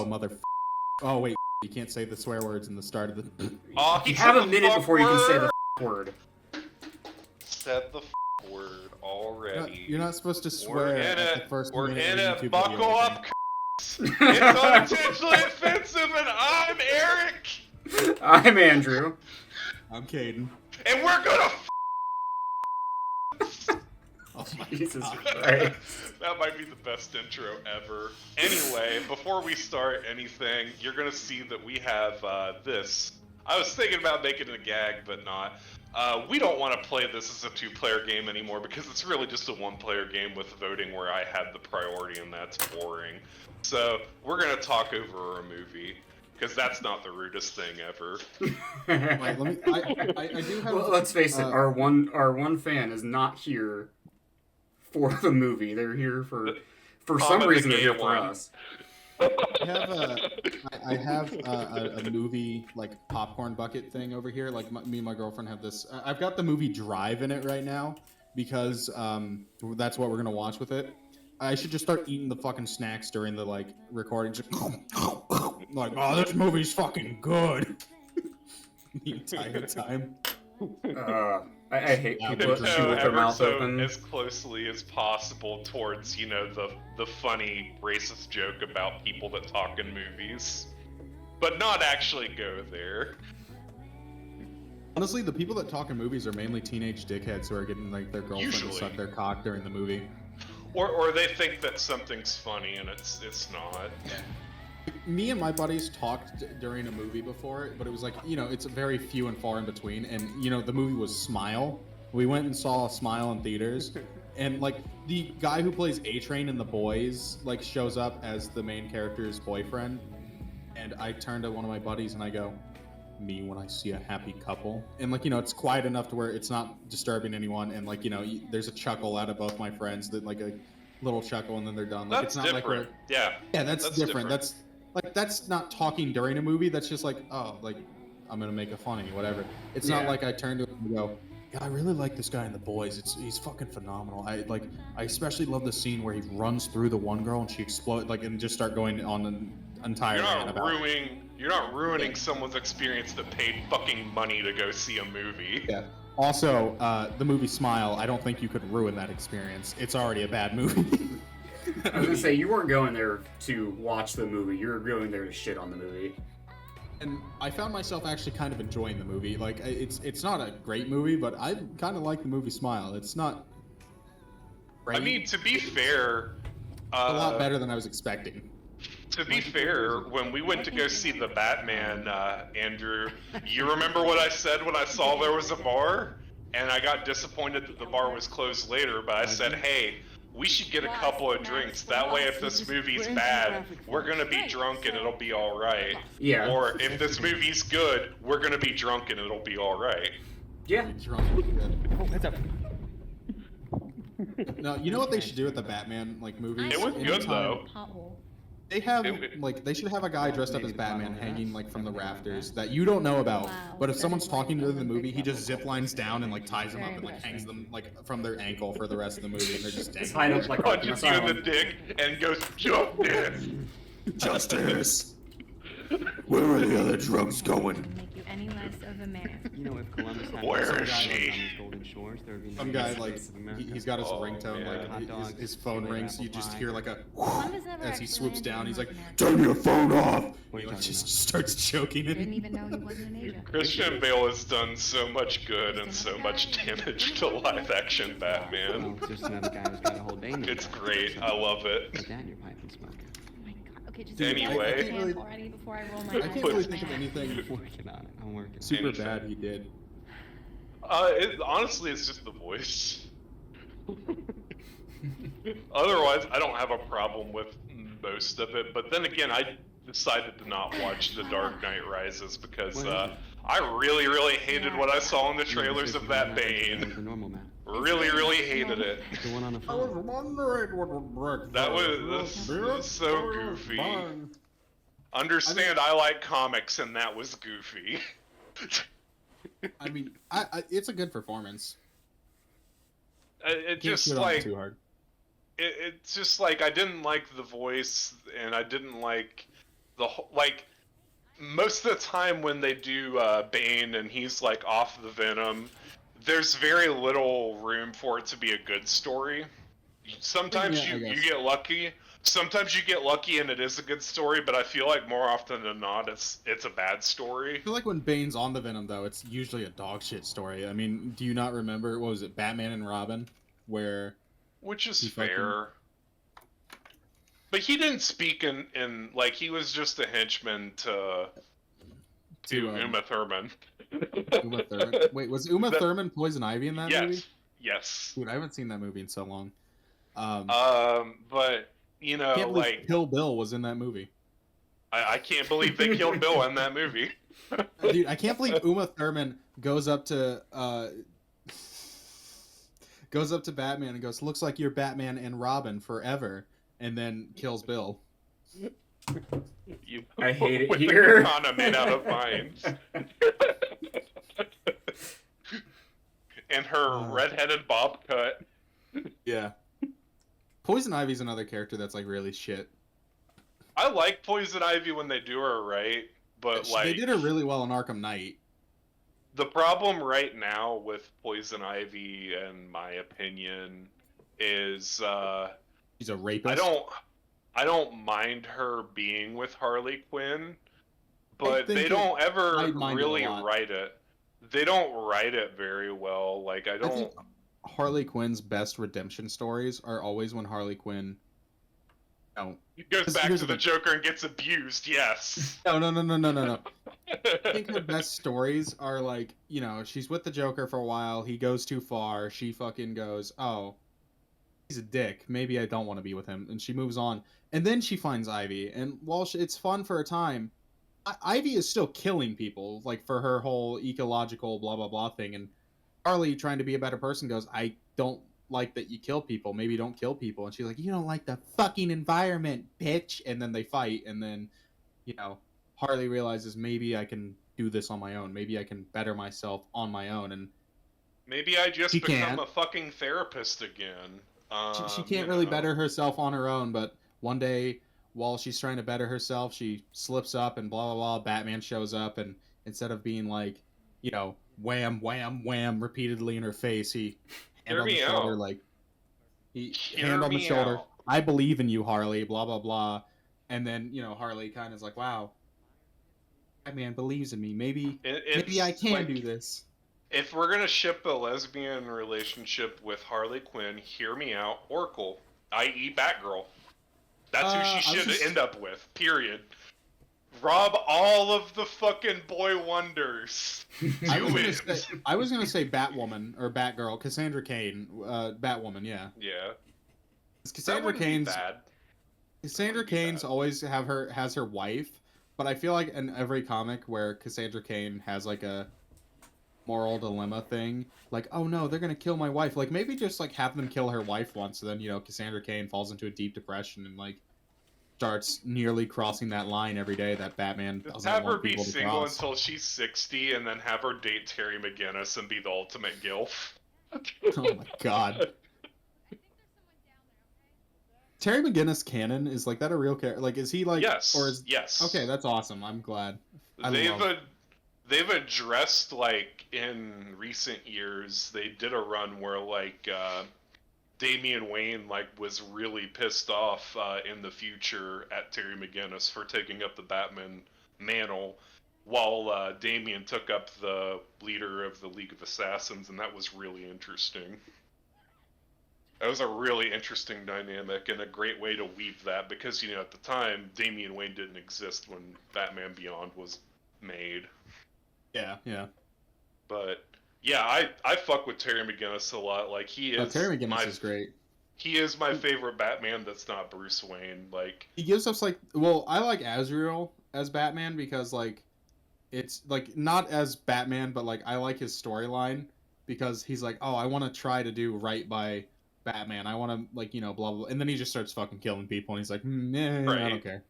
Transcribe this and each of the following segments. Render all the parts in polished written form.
mother. Oh wait, you can't say the swear words in the start of the. Oh, You have a minute before you can say the word. Said the word already. You're not supposed to swear at the first We're minute in of it. YouTube Buckle video, up. It's unintentionally offensive, and I'm Eric. I'm Andrew. I'm Caden. And we're gonna. Oh my Jesus God. Christ. That might be the best intro ever. Anyway, before we start anything, you're gonna see that we have this. I was thinking about making it a gag, but not. We don't want to play this as a two-player game anymore because it's really just a one-player game with voting where I have the priority, and that's boring. So we're gonna talk over a movie because that's not the rudest thing ever. Wait, let me. I do have. Well, let's face it. Our one fan is not here for the movie. They're here for some reason. They're here for us. I have a movie like popcorn bucket thing over here. Like me and my girlfriend have this. I've got the movie Drive in it right now because that's what we're gonna watch with it. I should just start eating the fucking snacks during the like recording. Just like, oh, this movie's fucking good. The entire time. I hate people that chew with their Ever mouth so open. as closely as possible towards, you know, the funny racist joke about people that talk in movies, but not actually go there. Honestly, the people that talk in movies are mainly teenage dickheads who are getting like their girlfriend Usually. to suck their cock during the movie. Or they think that something's funny and it's not. Me and my buddies talked during a movie before, but it was like, you know, it's very few and far in between. And, you know, the movie was Smile. We went and saw Smile in theaters. And, like, the guy who plays A-Train in The Boys, like, shows up as the main character's boyfriend. And I turn to one of my buddies and I go, me when I see a happy couple. And, like, you know, it's quiet enough to where it's not disturbing anyone. And, like, you know, there's a chuckle out of both my friends, that like a little chuckle and then they're done. Like, That's it's not different. like Yeah, that's different. That's not talking during a movie. That's just like, oh, like, I'm gonna make a funny, whatever. It's not like I turn to him and go, yeah, I really like this guy in The Boys. He's fucking phenomenal. I especially love the scene where he runs through the one girl and she explodes, like, and just start going on an entire rant about. You're not ruining someone's experience that paid fucking money to go see a movie. Yeah. Also, the movie Smile, I don't think you could ruin that experience. It's already a bad movie. I was gonna say, you weren't going there to watch the movie. You were going there to shit on the movie. And I found myself actually kind of enjoying the movie. Like, it's not a great movie, but I kind of like the movie Smile. It's not great. I mean, to be fair, a lot better than I was expecting. To be fair, when we went to go see the Batman, Andrew, you remember what I said when I saw there was a bar? And I got disappointed that the bar was closed later, but I said, hey, we should get a couple of drinks. That way, if this movie's bad, we're gonna be drunk and it'll be all right. Yeah. Or if this movie's good, we're gonna be drunk and it'll be all right. Yeah. Oh, heads up. No, you know what they should do with the Batman like movies? It was good though. They have like they should have a guy dressed up as Batman hanging like from the rafters that you don't know about. But if someone's talking to the movie, he just zip lines down and like ties them up and like hangs them like from their ankle for the rest of the movie, and they're just It's dangling. tied up like Punches you in the dick and goes, justice! Justice. Where are the other drugs going? Make you any less of a man. You know, if Columbus had Where is some she? guy on these golden shores, there would be no Some guy use like of America. he's got his Oh, ringtone man. like Hot dogs, his phone peanut rings. You apple just pie. hear like a Columbus never as he actually swoops landed down. in He's like, North "Turn your phone off." What are He you like talking just about? starts choking Didn't it. even know he wasn't in Asia. Christian Bale has done so much good and so much damage to live action Batman. Well, it's just another guy who's got a whole day in It's the great. I love it. Put that in your pipe and smoke it. Oh my god. Okay, just Anyway. I can't really, already before I roll my I eyes. can't really think of anything I'm working on it. I'm working. super Anything. bad he did. Honestly, it's just the voice. Otherwise, I don't have a problem with most of it. But then again, I decided to not watch The Dark Knight Rises because I really, really hated what I saw in the trailers of that Bane. The normal map. Really, really hated it. The one on the I was phone. wondering what would break. That was so goofy. Understand, I like comics, and that was goofy. I mean, it's a good performance. It Can't just shit on it like too hard. it's just like I didn't like the voice, and I didn't like like most of the time when they do Bane and he's like off the Venom, there's very little room for it to be a good story. Sometimes Yeah, I you guess. get lucky. Sometimes you get lucky and it is a good story, but I feel like more often than not it's a bad story. I feel like when Bane's on the Venom, though, it's usually a dog shit story. I mean, do you not remember, what was it, Batman and Robin? Where Which is he fair. But he didn't speak in like he was just a henchman to Uma Thurman. Uma Thurman. Wait, was Uma Thurman Poison Ivy in that movie? Yes. Dude, I haven't seen that movie in so long. But you know, Can't believe like Kill Bill was in that movie. I can't believe they killed Bill in that movie. Dude, I can't believe Uma Thurman goes up to Batman and goes, "Looks like you're Batman and Robin forever," and then kills Bill. I hate it with here. The katana made out of vines. And her redheaded bob cut. Yeah. Poison Ivy's another character that's like really shit. I like Poison Ivy when they do her right, but like They did her really well in Arkham Knight. the problem right now with Poison Ivy, in my opinion, is She's a rapist. I don't mind her being with Harley Quinn, but they I'd don't ever mind it a really lot. write it. They don't write it very well. Like I I think don't. Harley Quinn's best redemption stories are always when Harley Quinn. No. Goes back Here's to the the thing. Joker and gets abused. Yes. No. I think her best stories are like, you know, she's with the Joker for a while. He goes too far. She fucking goes, oh, he's a dick. Maybe I don't want to be with him. And she moves on. And then she finds Ivy. And while it's fun for a time, Ivy is still killing people, like for her whole ecological blah, blah, blah thing. And Harley, trying to be a better person, goes, I don't like that you kill people. Maybe don't kill people. And she's like, you don't like the fucking environment, bitch. And then they fight. And then, you know, Harley realizes maybe I can do this on my own. Maybe I can better myself on my own. And Maybe I just She become can't. a fucking therapist again. she can't really better herself on her own. But one day, while she's trying to better herself, she slips up and blah, blah, blah. Batman shows up. And instead of being like, you know, wham, wham, wham repeatedly in her face, he hand Hear on the me shoulder, out. like, he Hear hand on the me shoulder. out. I believe in you, Harley, blah, blah, blah. And then, you know, Harley kind of is like, wow, Batman believes in me. Maybe I It's can like, do this. If we're gonna ship a lesbian relationship with Harley Quinn, hear me out, Oracle, i.e. Batgirl. That's who I she was should just- end up with, period. Rob all of the fucking boy wonders. I Do was, it. gonna say, I was gonna say Batwoman or Batgirl, Cassandra Cain, Batwoman, yeah. Yeah. 'Cause That Cassandra wouldn't be Cain's bad. Cassandra wouldn't be Cain's bad. always has her wife, but I feel like in every comic where Cassandra Cain has like a moral dilemma thing, like, oh no, they're gonna kill my wife. Like maybe just like have them kill her wife once, and then you know Cassandra Cain falls into a deep depression and like starts nearly crossing that line every day that Batman Just doesn't have her want be people to single cross. until she's 60 and then have her date Terry McGinnis and be the ultimate gilf. Oh my god. Terry McGinnis canon is like that a real character? Like, is he like? Yes. Or is Yes. okay? That's awesome. I'm glad. They've addressed like in recent years they did a run where like Damian Wayne like was really pissed off in the future at Terry McGinnis for taking up the Batman mantle while Damian took up the leader of the League of Assassins, and that was really interesting. That was a really interesting dynamic and a great way to weave that because, you know, at the time, Damian Wayne didn't exist when Batman Beyond was made. Yeah, yeah. But, yeah, I fuck with Terry McGinnis a lot. Like, he is Terry McGinnis is great. He is my favorite Batman that's not Bruce Wayne. Like, He gives us like, well, I like Azrael as Batman because like, it's like not as Batman, but like I like his storyline because he's like, oh, I want to try to do right by Batman. I want to like, you know, blah, blah, blah. And then he just starts fucking killing people and he's like, I Right. don't care.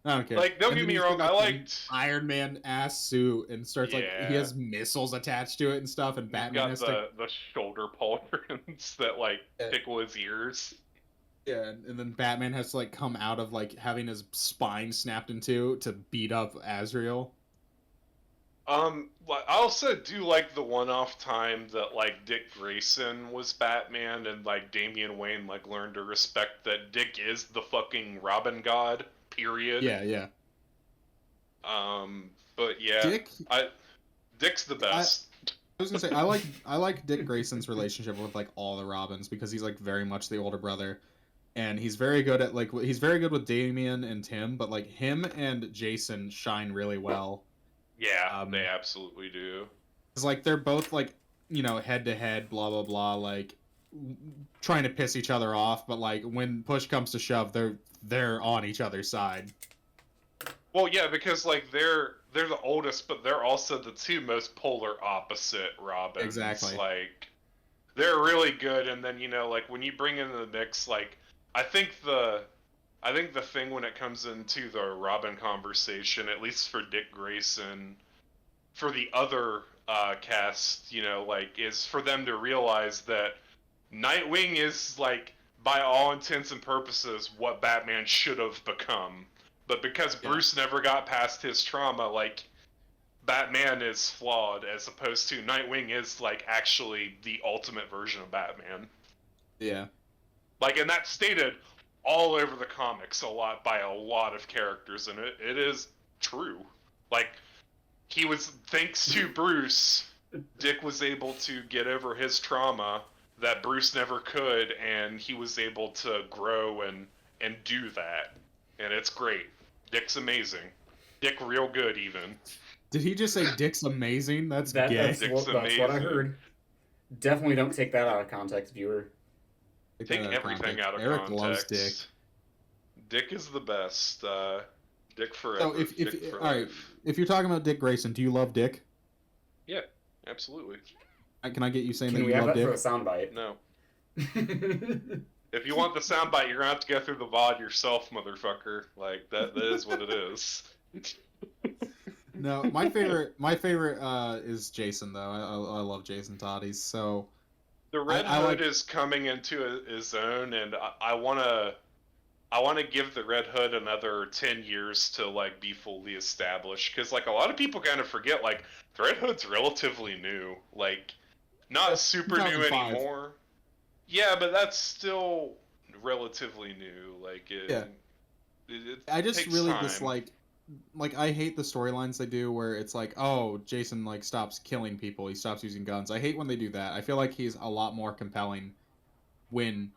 I don't care. Like, don't And get then me he's wrong, got, I like, liked... Iron Man ass suit and starts like he Yeah. has missiles attached to it and stuff, and He's Batman got has to. the shoulder pauldrons that, like, Yeah. tickle his ears. Yeah, and then Batman has to like come out of like having his spine snapped in two to beat up Azrael. I also do like the one-off time that like Dick Grayson was Batman and like Damian Wayne like learned to respect that Dick is the fucking Robin God. Period. Yeah, yeah. But yeah, Dick, Dick's the best. I was gonna say I like Dick Grayson's relationship with like all the Robins because he's like very much the older brother, and he's very good at like he's very good with Damian and Tim, but like him and Jason shine really well. Yeah, they absolutely do. It's like they're both like head to head, blah blah blah, like trying to piss each other off, but like when push comes to shove, they're on each other's side. Well, yeah, because like they're the oldest, but they're also the two most polar opposite Robins. Exactly. Like they're really good, and then like when you bring in the mix, like I think the thing when it comes into the Robin conversation, at least for Dick Grayson, for the other cast, like is for them to realize that Nightwing is like by all intents and purposes what Batman should have become. But because Bruce never got past his trauma, like Batman is flawed as opposed to Nightwing is like actually the ultimate version of Batman. Yeah. Like, and that's stated all over the comics a lot by a lot of characters, and it is true. Like, thanks to Bruce, Dick was able to get over his trauma that Bruce never could, and he was able to grow and do that. And it's great. Dick's amazing. Dick real good, even. Did he just say Dick's amazing? That's gay. That's what I heard. Definitely don't take that out of context, viewer. Take everything out of Eric context. loves Dick. Dick is the best. Dick forever. So if all right, if you're talking about Dick Grayson, do you love Dick? Yeah, absolutely. Can I get you saying Can that we you have love that Dick? for a soundbite? No. If you want the soundbite, you're gonna have to go through the VOD yourself, motherfucker. Like that is what it is. No, my favorite is Jason though. I love Jason Todd. He's so. The Red Hood is coming into his own, and I wanna give the Red Hood another 10 years to like be fully established, because like a lot of people kind of forget like the Red Hood's relatively new, like not super new anymore. Yeah, but that's still relatively new. Like I just takes really time. dislike. Like I hate the storylines they do where it's like, oh, Jason like stops killing people, he stops using guns. I hate when they do that. I feel like he's a lot more compelling when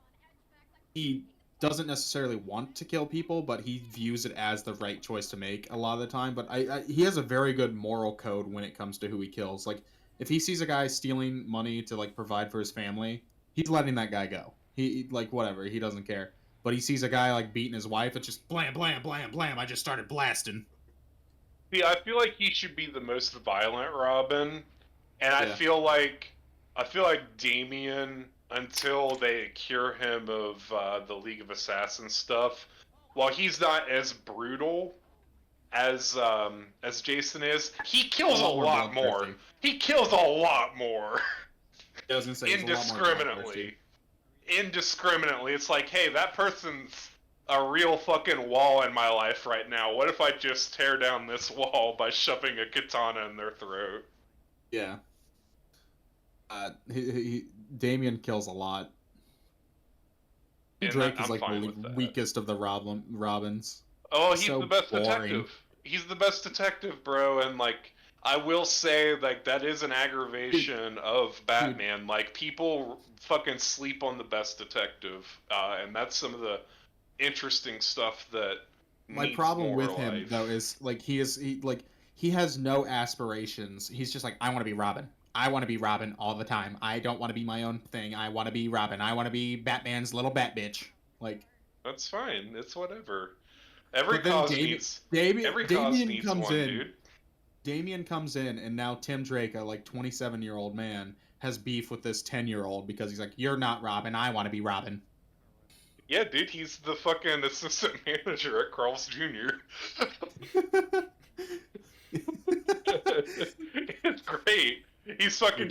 he doesn't necessarily want to kill people, but he views it as the right choice to make a lot of the time. But he has a very good moral code when it comes to who he kills. Like if he sees a guy stealing money to like provide for his family, he's letting that guy go. He like whatever, he doesn't care. But he sees a guy like beating his wife, it's just blam, blam, blam, blam. I just started blasting. See, I feel like he should be the most violent Robin, and I feel like Damian, until they cure him of the League of Assassins stuff, while he's not as brutal as Jason is, he kills a lot more. He kills a lot more. I was gonna say indiscriminately. It's like, hey, that person's a real fucking wall in my life right now. What if I just tear down this wall by shoving a katana in their throat? Yeah. Damian kills a lot. And Drake is like the weakest of the Robins. Oh, he's the best detective. He's the best detective, bro, and like I will say, like, that is an aggravation of Batman. Like, people fucking sleep on the best detective, and that's some of the interesting stuff that. My problem with him though is like he has no aspirations. He's just like, I want to be Robin. I want to be Robin all the time. I don't want to be my own thing. I want to be Robin. I want to be Batman's little bat bitch. Like that's fine. It's whatever. Every cause needs one, dude. Damian comes in, and now Tim Drake, a like 27-year-old man, has beef with this 10-year-old because he's like, "You're not Robin. I want to be Robin." Yeah, dude, he's the fucking assistant manager at Carl's Jr. It's great. He's fucking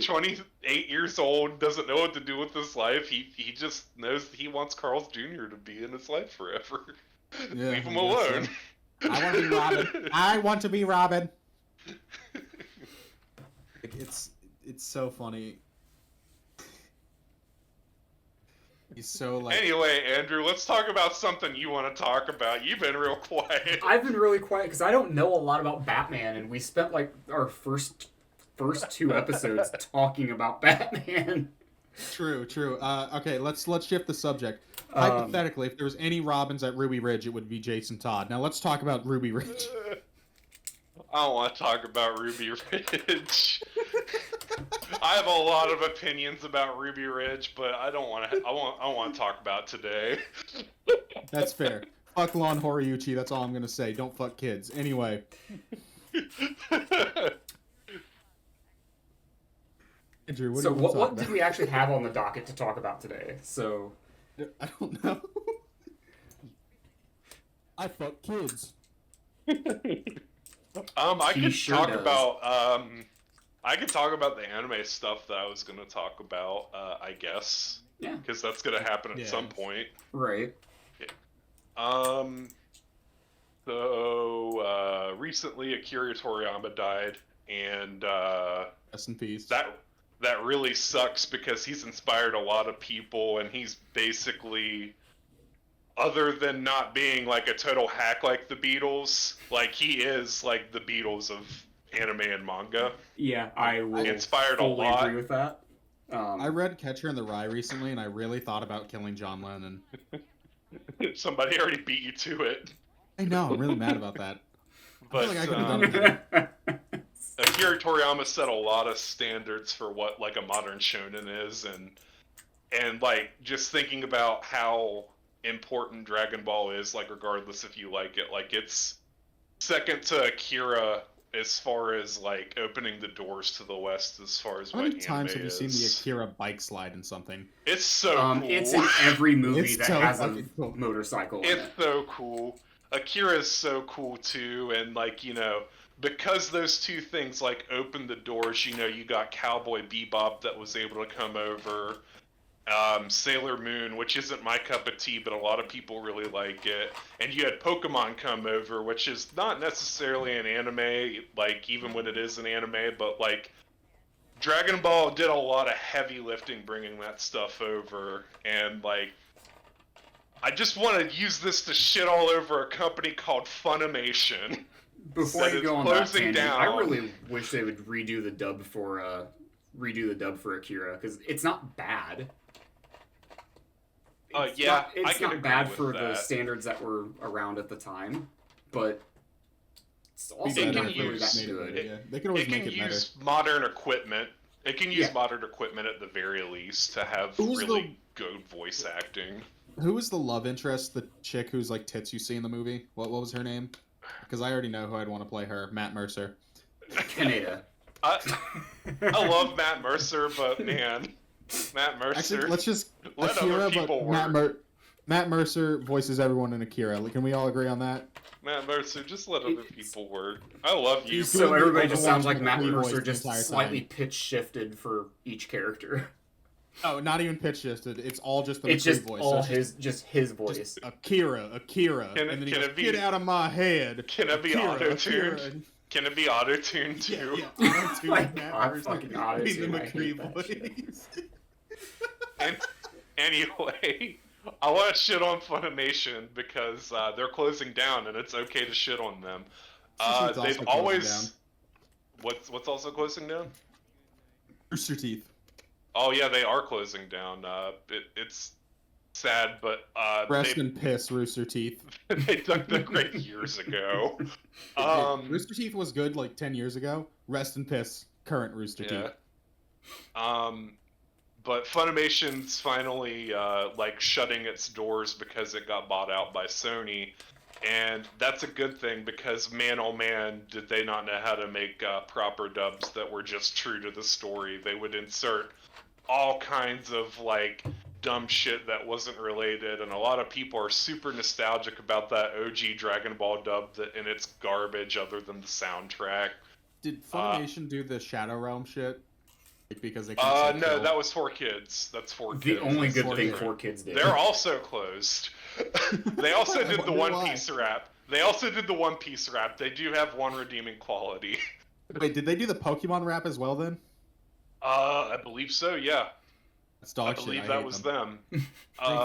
8 years old, doesn't know what to do with his life. He just knows he wants Carl's Jr. to be in his life forever. Yeah, Leave him I guess alone. so. I want to be Robin. I want to be Robin. It's so funny. He's so like. Anyway, Andrew, let's talk about something you want to talk about. You've been real quiet. I've been really quiet because I don't know a lot about Batman, and we spent like our first 2 episodes talking about Batman. True. Okay, let's shift the subject. Hypothetically, if there was any Robins at Ruby Ridge, it would be Jason Todd. Now let's talk about Ruby Ridge. I don't want to talk about Ruby Ridge. I have a lot of opinions about Ruby Ridge, but I don't want to. I don't want to talk about it today. That's fair. Fuck Lon Horiuchi. That's all I'm gonna say. Don't fuck kids. Anyway. Andrew, what did we actually have on the docket to talk about today? So I don't know. I fuck kids. I He could sure talk does. about I could talk about the anime stuff that I was going to talk about, I guess. Yeah. Because that's going to happen at some point. Right. So recently Akira Toriyama died, and Rest in peace. that really sucks because he's inspired a lot of people, and he's basically, other than not being like a total hack like the Beatles, like he is like the Beatles of anime and manga. Yeah, I will inspired a fully lot. agree with that. I read Catcher in the Rye recently, and I really thought about killing John Lennon. Somebody already beat you to it. I know, I'm really mad about that. I feel But like I could have done it. Akira Toriyama set a lot of standards for what like a modern shonen is, and like just thinking about how important Dragon Ball is, like regardless if you like it, like it's second to Akira as far as like opening the doors to the West as far as How what many times have anime you seen the is. Akira bike slide in something? It's so cool. It's in every movie It's that so has a fucking cool. motorcycle in It's it. so cool. Akira is so cool too, and like, you know, because those two things like opened the doors, you know, you got Cowboy Bebop that was able to come over, Sailor Moon, which isn't my cup of tea, but a lot of people really like it, and you had Pokemon come over, which is not necessarily an anime, like even when it is an anime, but like Dragon Ball did a lot of heavy lifting bringing that stuff over, and like I just want to use this to shit all over a company called Funimation. Before that you is go on that closing tangent, down. I really wish they would redo the dub for Akira, because it's not bad. Yeah, I it's can not agree bad with for the that. standards that were around at the time, but it's Be also It better not can if really they that use- made it good. better, yeah. They could always It make can it better. use modern equipment. It can use Yeah. modern equipment at the very least to have Who's really good voice acting. Who was the love interest, the chick whose like tits you see in the movie? What was her name? Because I already know who I'd want to play her. Matt Mercer. Kaneda. I love Matt Mercer, but man, Matt Mercer. Actually, let's just Let Akira, other people but Matt Mercer voices everyone in Akira. Can we all agree on that? Matt Mercer, just let other people work. I love you. He's So doing everybody the just sounds like Overwatch Matt voice Mercer, the just entire slightly time. pitch shifted for each character. Oh, not even pitch shifted. It's all just the It's McCree just voice. all So it's his voice. just Akira, Can- and then he can goes, it be- "Get out of my head." Can it be Akira, auto-tuned? Akira. Can it be auto-tuned Yeah, too? yeah. Auto-tuned My Matt God, Mercer. fucking auto-tune, He's the I hate McCree that shit. voice. And anyway, I want to shit on Funimation because they're closing down, and it's okay to shit on them. Suzu's They've also always closing what's also closing down? Rooster Teeth. Oh yeah, they are closing down. It's sad, but Rest and piss, Rooster Teeth. they took the great years ago. Rooster Teeth was good like 10 years ago. Rest and piss, current Rooster Yeah. Teeth. But Funimation's finally like shutting its doors because it got bought out by Sony, and that's a good thing because man, oh man, did they not know how to make proper dubs that were just true to the story. They would insert all kinds of like dumb shit that wasn't related, and a lot of people are super nostalgic about that OG Dragon Ball dub and it's garbage other than the soundtrack. Did Funimation do the Shadow Realm shit? because they can't say No, kill. that was 4Kids. That's 4Kids. The only That's good thing different. 4Kids did. They're also closed. They also I did the wonder One why. Piece wrap. They do have one redeeming quality. Wait, did they do the Pokemon rap as well then? I believe so. Yeah, That's dog I shit. believe I that hate was them. them. I think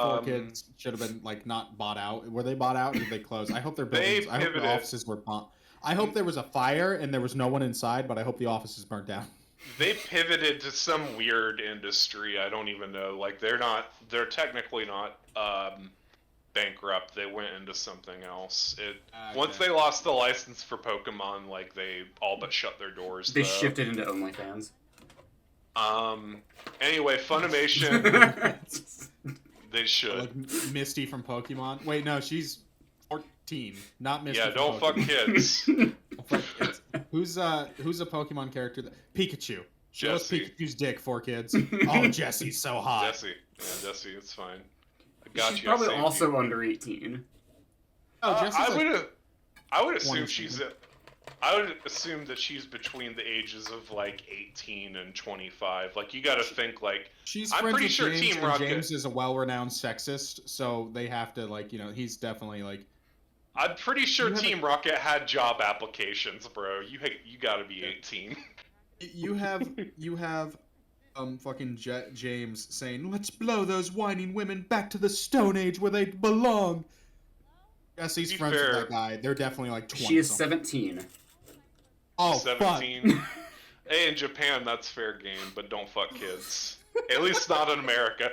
4Kids should have been like not bought out. Were they bought out or did they close? I hope their buildings. I hope pivoted. their offices were. I hope there was a fire and there was no one inside, but I hope the offices burnt down. They pivoted to some weird industry. I don't even know. Like they're technically not bankrupt. They went into something else. Once they lost the license for Pokemon, like they all but shut their doors. They shifted into OnlyFans. Anyway, Funimation. They should. Like Misty from Pokemon. Wait, no, she's 14, not Misty. Yeah, from don't fuck Pokemon. kids. Don't fuck kids. Who's a Pokemon character? Pikachu. Show us Jesse. Pikachu's dick, 4Kids. Oh, Jesse's so hot. Jesse. Yeah, Jesse, it's fine. I got She's you. I probably saved also you. under 18. Oh, Jesse's I would assume 20 she's I would assume that she's between the ages of like 18 and 25. Like you got to think like She's I'm friends pretty with sure James, Team and Rocket. James is a well-renowned sexist, so they have to he's definitely like. I'm pretty sure You have Team Rocket had job applications, bro. You got to be 18. You have fucking James saying, "Let's blow those whining women back to the Stone Age where they belong." Jesse's To be friends fair, with that guy. They're definitely like 20. She is something. 17. Oh, 17. fuck. Hey, in Japan that's fair game, but don't fuck kids. At least not in America.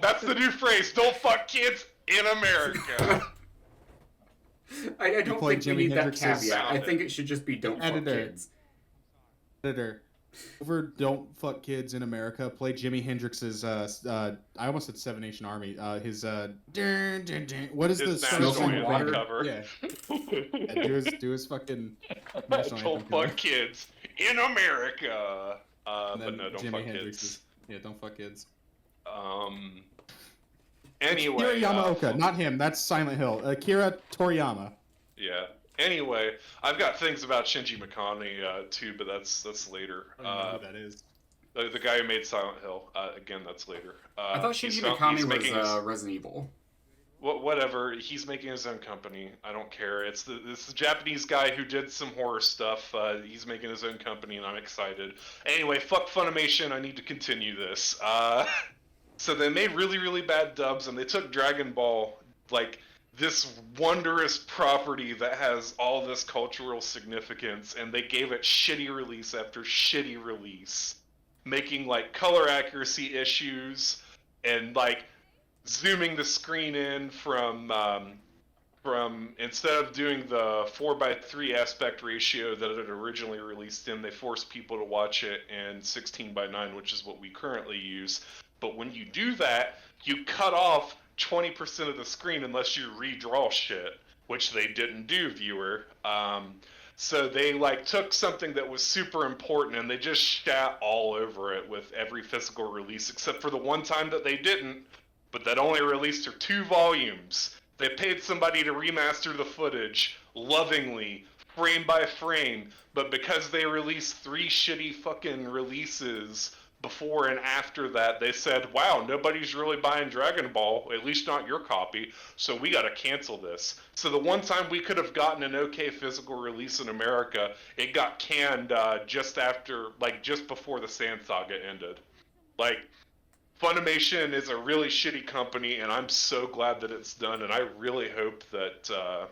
That's the new phrase. Don't fuck kids in America. I don't play think Jimi we need that Hendrix's caveat. I sound. think it should just be don't fuck Editor. kids. Editor. Over "Don't Fuck Kids in America." Play Jimi Hendrix's. I almost said Seven Nation Army. His. Dun, dun, dun. What is His the national song? anthem Water? cover. Yeah. Yeah, do his fucking national Don't anthem cover. fuck kids in America. And But then no, don't Jimi fuck Hendrix's. kids. Yeah, don't fuck kids. Anyway. Akira Yamaoka, not him. That's Silent Hill. Akira Toriyama. Yeah. Anyway, I've got things about Shinji Mikami too, but that's later. I don't know who that is. The guy who made Silent Hill. Again, that's later. I thought he's Shinji found- he's Mikami making was his- Resident Evil. whatever. He's making his own company. I don't care. It's the Japanese guy who did some horror stuff. He's making his own company, and I'm excited. Anyway, fuck Funimation. I need to continue this. So they made really, really bad dubs, and they took Dragon Ball, like this wondrous property that has all this cultural significance, and they gave it shitty release after shitty release, making like color accuracy issues and like zooming the screen in from instead of doing the 4:3 aspect ratio that it originally released in, they forced people to watch it in 16:9, which is what we currently use. But when you do that, you cut off 20% of the screen unless you redraw shit, which they didn't do, viewer. So they like took something that was super important and they just shat all over it with every physical release, except for the one time that they didn't, but that only released for 2 volumes. They paid somebody to remaster the footage lovingly, frame by frame, but because they released 3 shitty fucking releases before and after that, they said, wow, nobody's really buying Dragon Ball, at least not your copy, so we gotta cancel this. So the one time we could have gotten an okay physical release in America, it got canned just before the Sand Saga ended. Like, Funimation is a really shitty company, and I'm so glad that it's done, and I really hope that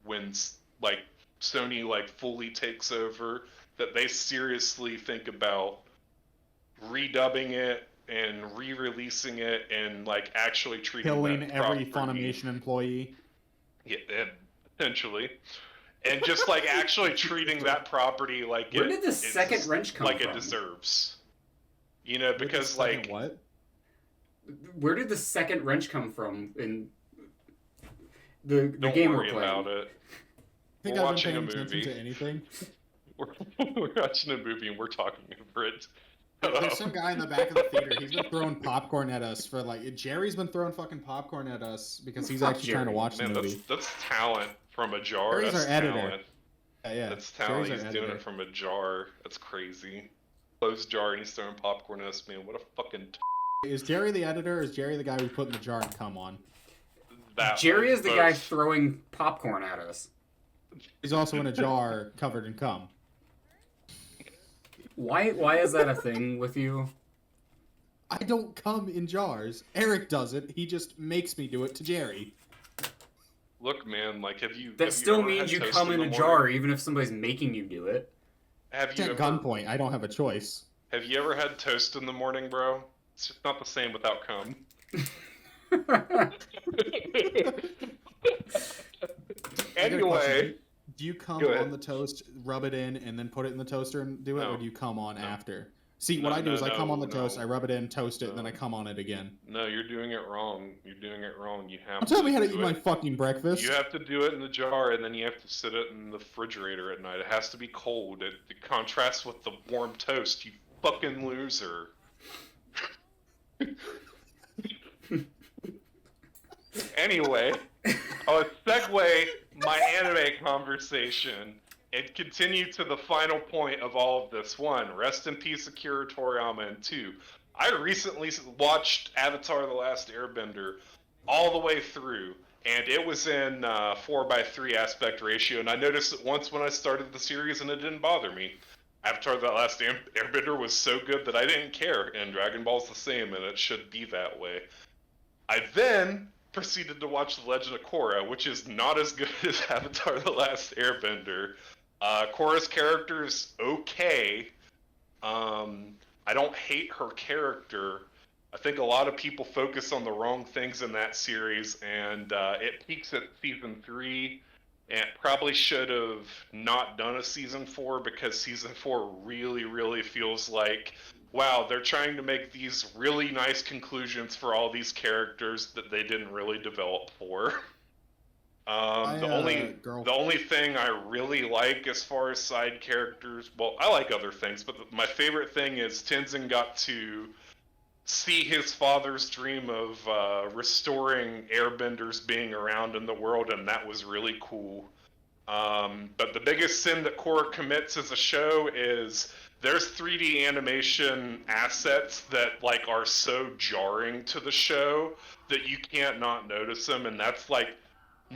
when like Sony like fully takes over, that they seriously think about redubbing it and re-releasing it and like actually treating Killing that every property. Funimation employee. Yeah, potentially, and just like actually treating that property like Where did the second it's wrench come like from? it deserves. You know, Wait, the because second like what? Where did the second wrench come from in the don't game worry we're playing? about it. I think We're I've watching been a paying attention movie. to anything. We're watching a movie and we're talking over it. There's some guy in the back of the theater. He's been throwing popcorn at us for like. Jerry's been throwing fucking popcorn at us because he's Fuck actually trying to Jerry. watch Man, the movie. that's talent from a jar. Jerry's That's our editor. talent. Yeah, That's talent. Jerry's He's our doing editor. it from a jar. That's crazy. closed jar and he's throwing popcorn at us, man. What a fucking Is Jerry the editor, or is Jerry the guy we put in the jar and cum on? that. Jerry is the both. guy throwing popcorn at us. He's also in a jar covered in cum. Why is that a thing with you? I don't cum in jars. Eric does it. He just makes me do it to Jerry. Look, man, like, have you? That have still ever means had you toast come in the a morning? jar, even if somebody's making you do it. Have It's you at ever? gunpoint. I don't have a choice. Have you ever had toast in the morning, bro? It's just not the same without cum. I got a question. Anyway, Do you cum Go ahead. on the toast, rub it in, and then put it in the toaster and do it, No. or do you cum on No. after? See, what No, I do is I cum on the no, toast, no. I rub it in, toast it, and then I No. cum on it again. no, you're doing it wrong. You're doing it wrong. You have Don't tell me how to do eat my it. fucking breakfast. You have to do it in the jar, and then you have to sit it in the refrigerator at night. It has to be cold. It contrasts with the warm toast. You fucking loser. Anyway, I'll segue my anime conversation and continue to the final point of all of this. One, rest in peace, Akira Toriyama, and two, I recently watched Avatar: The Last Airbender all the way through, and it was in 4:3 aspect ratio, and I noticed it once when I started the series, and it didn't bother me. Avatar: The Last Airbender was so good that I didn't care, and Dragon Ball's the same, and it should be that way. I then proceeded to watch The Legend of Korra, which is not as good as Avatar: The Last Airbender. Korra's character is okay. I don't hate her character. I think a lot of people focus on the wrong things in that series, and it peaks at season 3, and it probably should have not done a season 4, because season 4 really, really feels like, wow, they're trying to make these really nice conclusions for all these characters that they didn't really develop for. The only thing I really like as far as side characters, well, I like other things, but my favorite thing is Tenzin got to see his father's dream of restoring airbenders being around in the world, and that was really cool. But the biggest sin that Korra commits as a show is there's 3D animation assets that like are so jarring to the show that you can't not notice them, and that's like,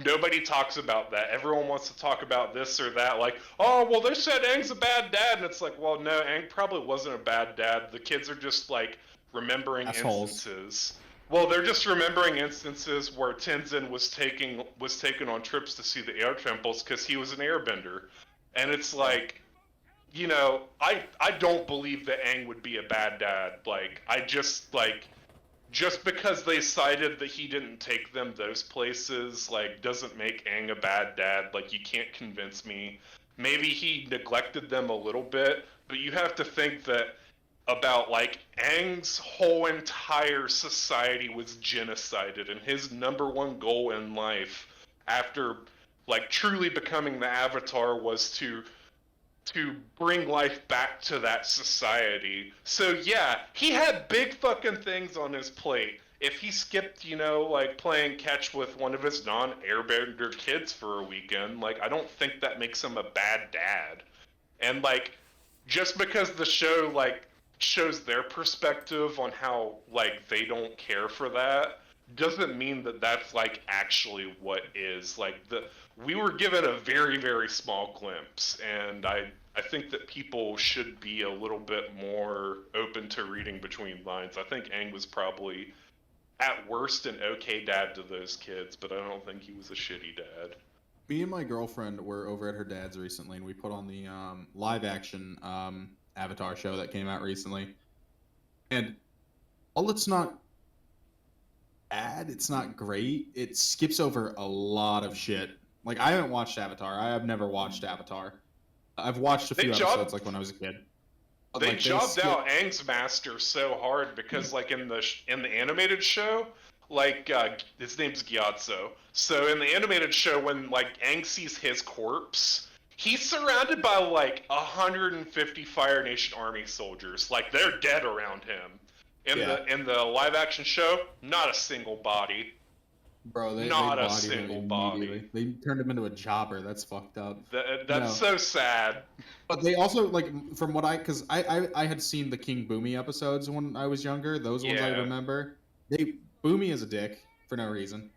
nobody talks about that. Everyone wants to talk about this or that, like, oh, well, they said Aang's a bad dad, and it's like, well, no, Aang probably wasn't a bad dad. The kids are just like remembering Assholes. instances. Well, they're just remembering instances where Tenzin was taken on trips to see the air temples because he was an airbender, and it's like, you know, I don't believe that Aang would be a bad dad. Like, I just like. Just because they cited that he didn't take them those places, like, doesn't make Aang a bad dad. Like, you can't convince me. Maybe he neglected them a little bit, but you have to think that about, like, Aang's whole entire society was genocided, and his number one goal in life, after, like, truly becoming the Avatar, was to bring life back to that society. So yeah, he had big fucking things on his plate. If he skipped, you know, like playing catch with one of his non-airbender kids for a weekend, like, I don't think that makes him a bad dad. And like, just because the show like shows their perspective on how like they don't care for that doesn't mean that that's like actually what is. Like, we were given a very, very small glimpse, and I think that people should be a little bit more open to reading between lines. I think Aang was probably at worst an okay dad to those kids, but I don't think he was a shitty dad. Me and my girlfriend were over at her dad's recently, and we put on the live action Avatar show that came out recently. And while it's not bad, it's not great, it skips over a lot of shit. Like, I haven't watched Avatar. I have never watched Avatar. I've watched a few episodes, like, when I was a kid. But, They like, jobbed out Aang's master so hard because, like, in the animated show, like, his name's Gyatso. So in the animated show, when like Aang sees his corpse, he's surrounded by like 150 Fire Nation army soldiers. Like, they're dead around him. In the live action show, not a single body. Bro, they Not a bodied him single body. immediately. They turned him into a jobber. That's fucked up. That's so sad. But they also like from what because I had seen the King Boomy episodes when I was younger. Those ones I Yeah. remember. Boomy is a dick for no reason.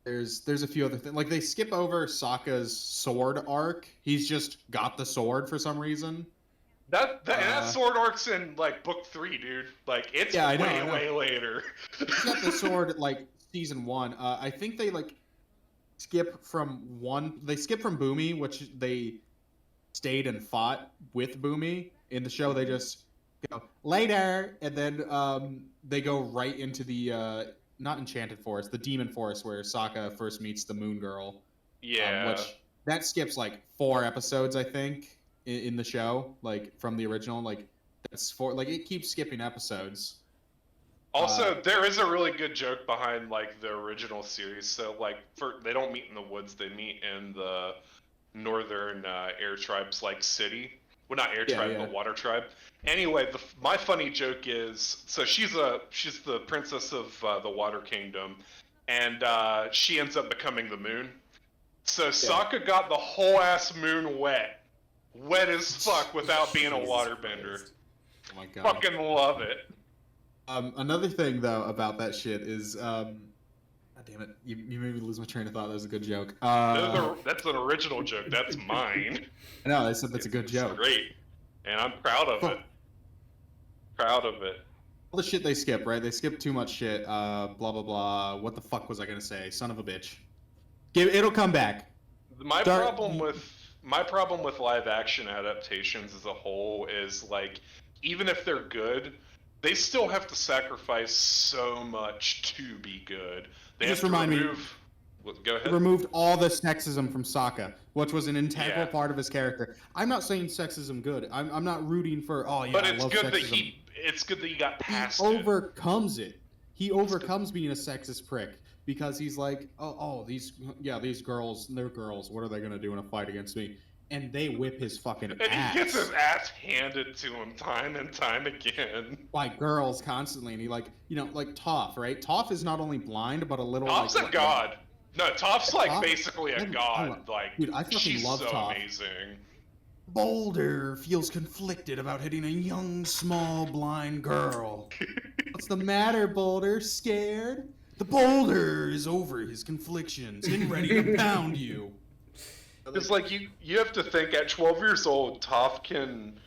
There's a few other things like they skip over Sokka's sword arc. He's just got the sword for some reason. That sword arc's in like book 3, dude. Like it's Yeah, I know, way later. He's got the sword like season 1. I think they like skip from one. They skip from Boomy, which they stayed and fought with Boomy. In the show, they just go later, and then they go right into the not Enchanted Forest, the Demon Forest, where Sokka first meets the Moon Girl. Yeah. Which that skips like 4 episodes, I think, in the show, like from the original. Like that's 4. Like it keeps skipping episodes. Also, there is a really good joke behind like the original series. So like, they don't meet in the woods; they meet in the northern air tribes, like city. Well, not air tribe, but water tribe. Anyway, my funny joke is, so she's the princess of the Water Kingdom, and she ends up becoming the moon. So Sokka got the whole ass moon wet as fuck without being a waterbender. Oh my god! Fucking love it. Another thing though about that shit is, God damn it, you made me lose my train of thought. That was a good joke. That's an original joke. That's mine. I know. I said that's a good joke. It's great, and I'm proud of it. Proud of it. All the shit they skip, right? They skip too much shit. Blah blah blah. What the fuck was I gonna say? Son of a bitch. It'll come back. My problem with live action adaptations as a whole is like, even if they're good, they still have to sacrifice so much to be good. They Just have to remind me. Go ahead. They removed all the sexism from Sokka, which was an integral part of his character. I'm not saying sexism good. I'm not rooting for but I love sexism. It's good that he got past it. He overcomes it. He overcomes being a sexist prick because he's like, these girls, they're girls. What are they gonna do in a fight against me? And they whip his fucking ass. And he gets his ass handed to him time and time again. By girls constantly, and he like Toph, right? Toph is not only blind, but a little. Toph's a god. No, Toph's like basically a god. Like, dude, I fucking she's love so Toph. amazing. Boulder feels conflicted about hitting a young, small, blind girl. What's the matter, Boulder? Scared? The Boulder is over his conflictions and ready to pound you. It's like you have to think at 12 years old, Toph can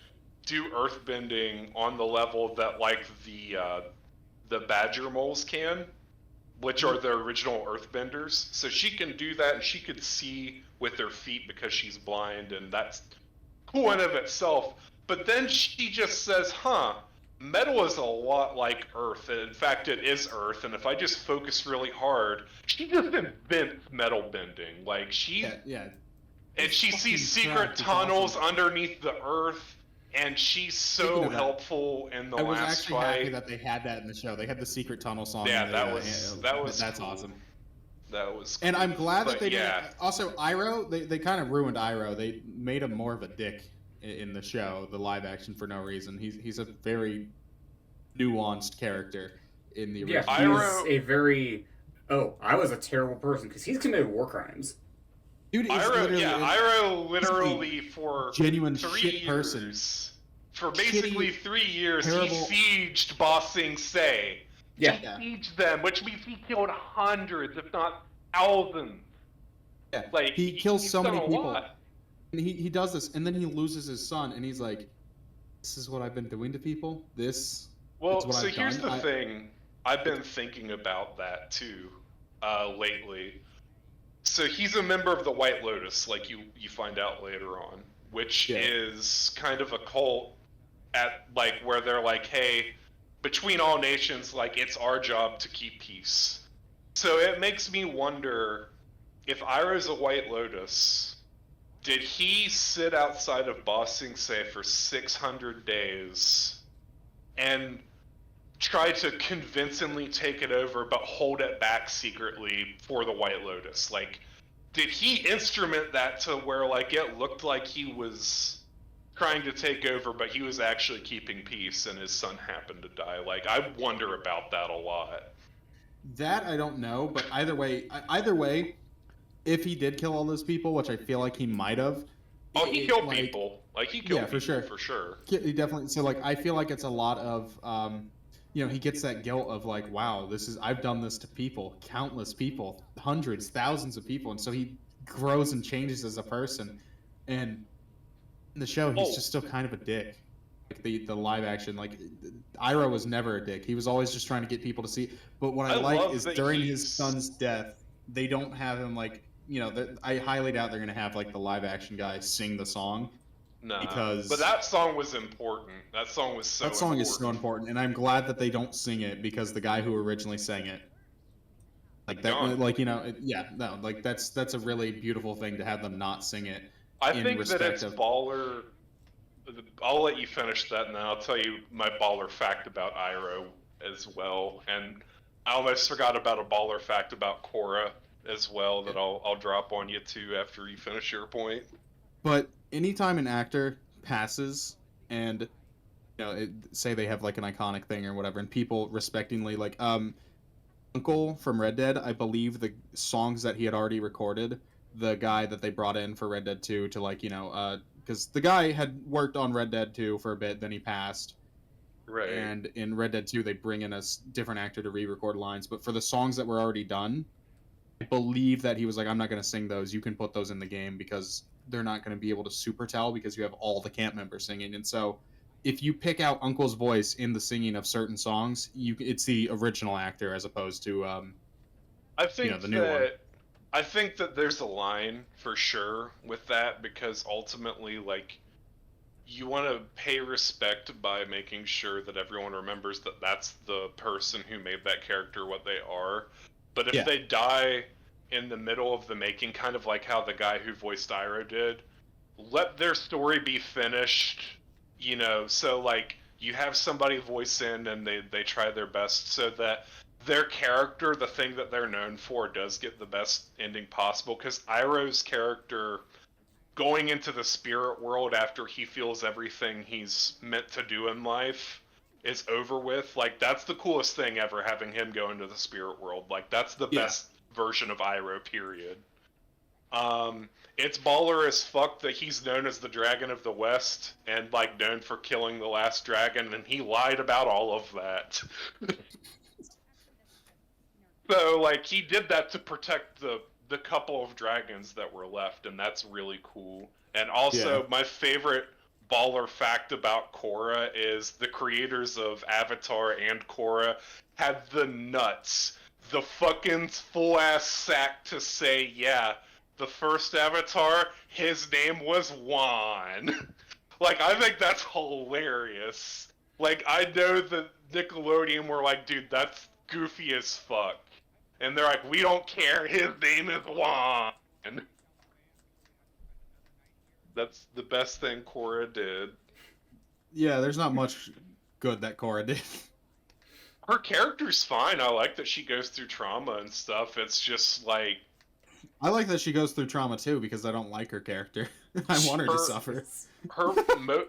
do earthbending on the level that like the badger moles can, which are the original earthbenders. So she can do that, and she could see with her feet because she's blind, and that's cool in of itself. But then she just says, metal is a lot like Earth. In fact, it is Earth, and if I just focus really hard, she just invents metal bending. Like, and she sees secret tunnels underneath the Earth, and she's so helpful in the last fight. I was actually happy that they had that in the show. They had the secret tunnel song. Yeah, that's cool. Awesome. That was cool. And I'm glad that they did. Also, Iroh, they kind of ruined Iroh. They made him more of a dick in the show, the live action, for no reason. He's a very nuanced character in the original. Yeah, Iroh, a very I was a terrible person because he's committed war crimes. Dude, Iroh literally for genuine 3 shit years, person. For basically 3 years, terrible. He sieged Ba Sing Se. Yeah. He sieged them, which means he killed hundreds, if not thousands. Yeah, like he kills so many people. Lot. And he does this, and then he loses his son, and he's like, "This is what I've been doing to people. This." Well, is what so I've here's done. the thing. I've been thinking about that too, lately. So he's a member of the White Lotus, like you find out later on, which is kind of a cult at like where they're like, hey, between all nations, like it's our job to keep peace. So it makes me wonder if Iroh's a White Lotus, did he sit outside of Ba Sing Se for 600 days and try to convincingly take it over but hold it back secretly for the White Lotus? Like, did he instrument that to where like it looked like he was trying to take over but he was actually keeping peace and his son happened to die? Like, I wonder about that a lot. That I don't know, but either way, if he did kill all those people, which I feel like he might have. Oh, he killed people. Like, he killed people, for sure. He definitely. So, like, I feel like it's a lot of, he gets that guilt of, like, wow, I've done this to people, countless people, hundreds, thousands of people. And so he grows and changes as a person. And in the show, he's just still kind of a dick. Like, the live action, like, Iroh was never a dick. He was always just trying to get people to see. But what I like is during his son's death, they don't have him, like, I highly doubt they're going to have, like, the live action guy sing the song. Nah, because but that song was important. That song was so important. That song is so important, and I'm glad that they don't sing it because the guy who originally sang it, like that, like, like that's a really beautiful thing to have them not sing it. I think that it's baller. I'll let you finish that, and then I'll tell you my baller fact about Iroh as well. And I almost forgot about a baller fact about Korra as well that I'll drop on you too after you finish your point. But anytime an actor passes and say they have like an iconic thing or whatever, and people respectingly like Uncle from Red Dead, I believe the songs that he had already recorded, the guy that they brought in for Red Dead 2 to like because the guy had worked on Red Dead 2 for a bit, then he passed. Right. And in Red Dead 2 they bring in a different actor to re-record lines, but for the songs that were already done, I believe that he was like, I'm not going to sing those, you can put those in the game because they're not going to be able to super tell because you have all the camp members singing. And so if you pick out Uncle's voice in the singing of certain songs, it's the original actor as opposed to I think the new one. I think that there's a line for sure with that, because ultimately, like, you want to pay respect by making sure that everyone remembers that that's the person who made that character what they are. But if they die in the middle of the making, kind of like how the guy who voiced Iroh did, let their story be finished, so like you have somebody voice in and they try their best so that their character, the thing that they're known for, does get the best ending possible. Because Iroh's character going into the spirit world after he feels everything he's meant to do in life is over with, like, that's the coolest thing ever, having him go into the spirit world. Like, that's the best version of Iroh, period. It's baller as fuck that he's known as the Dragon of the West and, like, known for killing the last dragon, and he lied about all of that. So, like, he did that to protect the couple of dragons that were left, and that's really cool. And also, my favorite baller fact about Korra is the creators of Avatar and Korra had the nuts, the fucking full-ass sack to say, the first Avatar, his name was Wan. Like, I think that's hilarious. Like, I know that Nickelodeon were like, dude, that's goofy as fuck. And they're like, we don't care, his name is Wan. That's the best thing Korra did. Yeah, there's not much good that Korra did. Her character's fine. I like that she goes through trauma and stuff. It's just like... I like that she goes through trauma too, because I don't like her character. I want her to suffer. Her,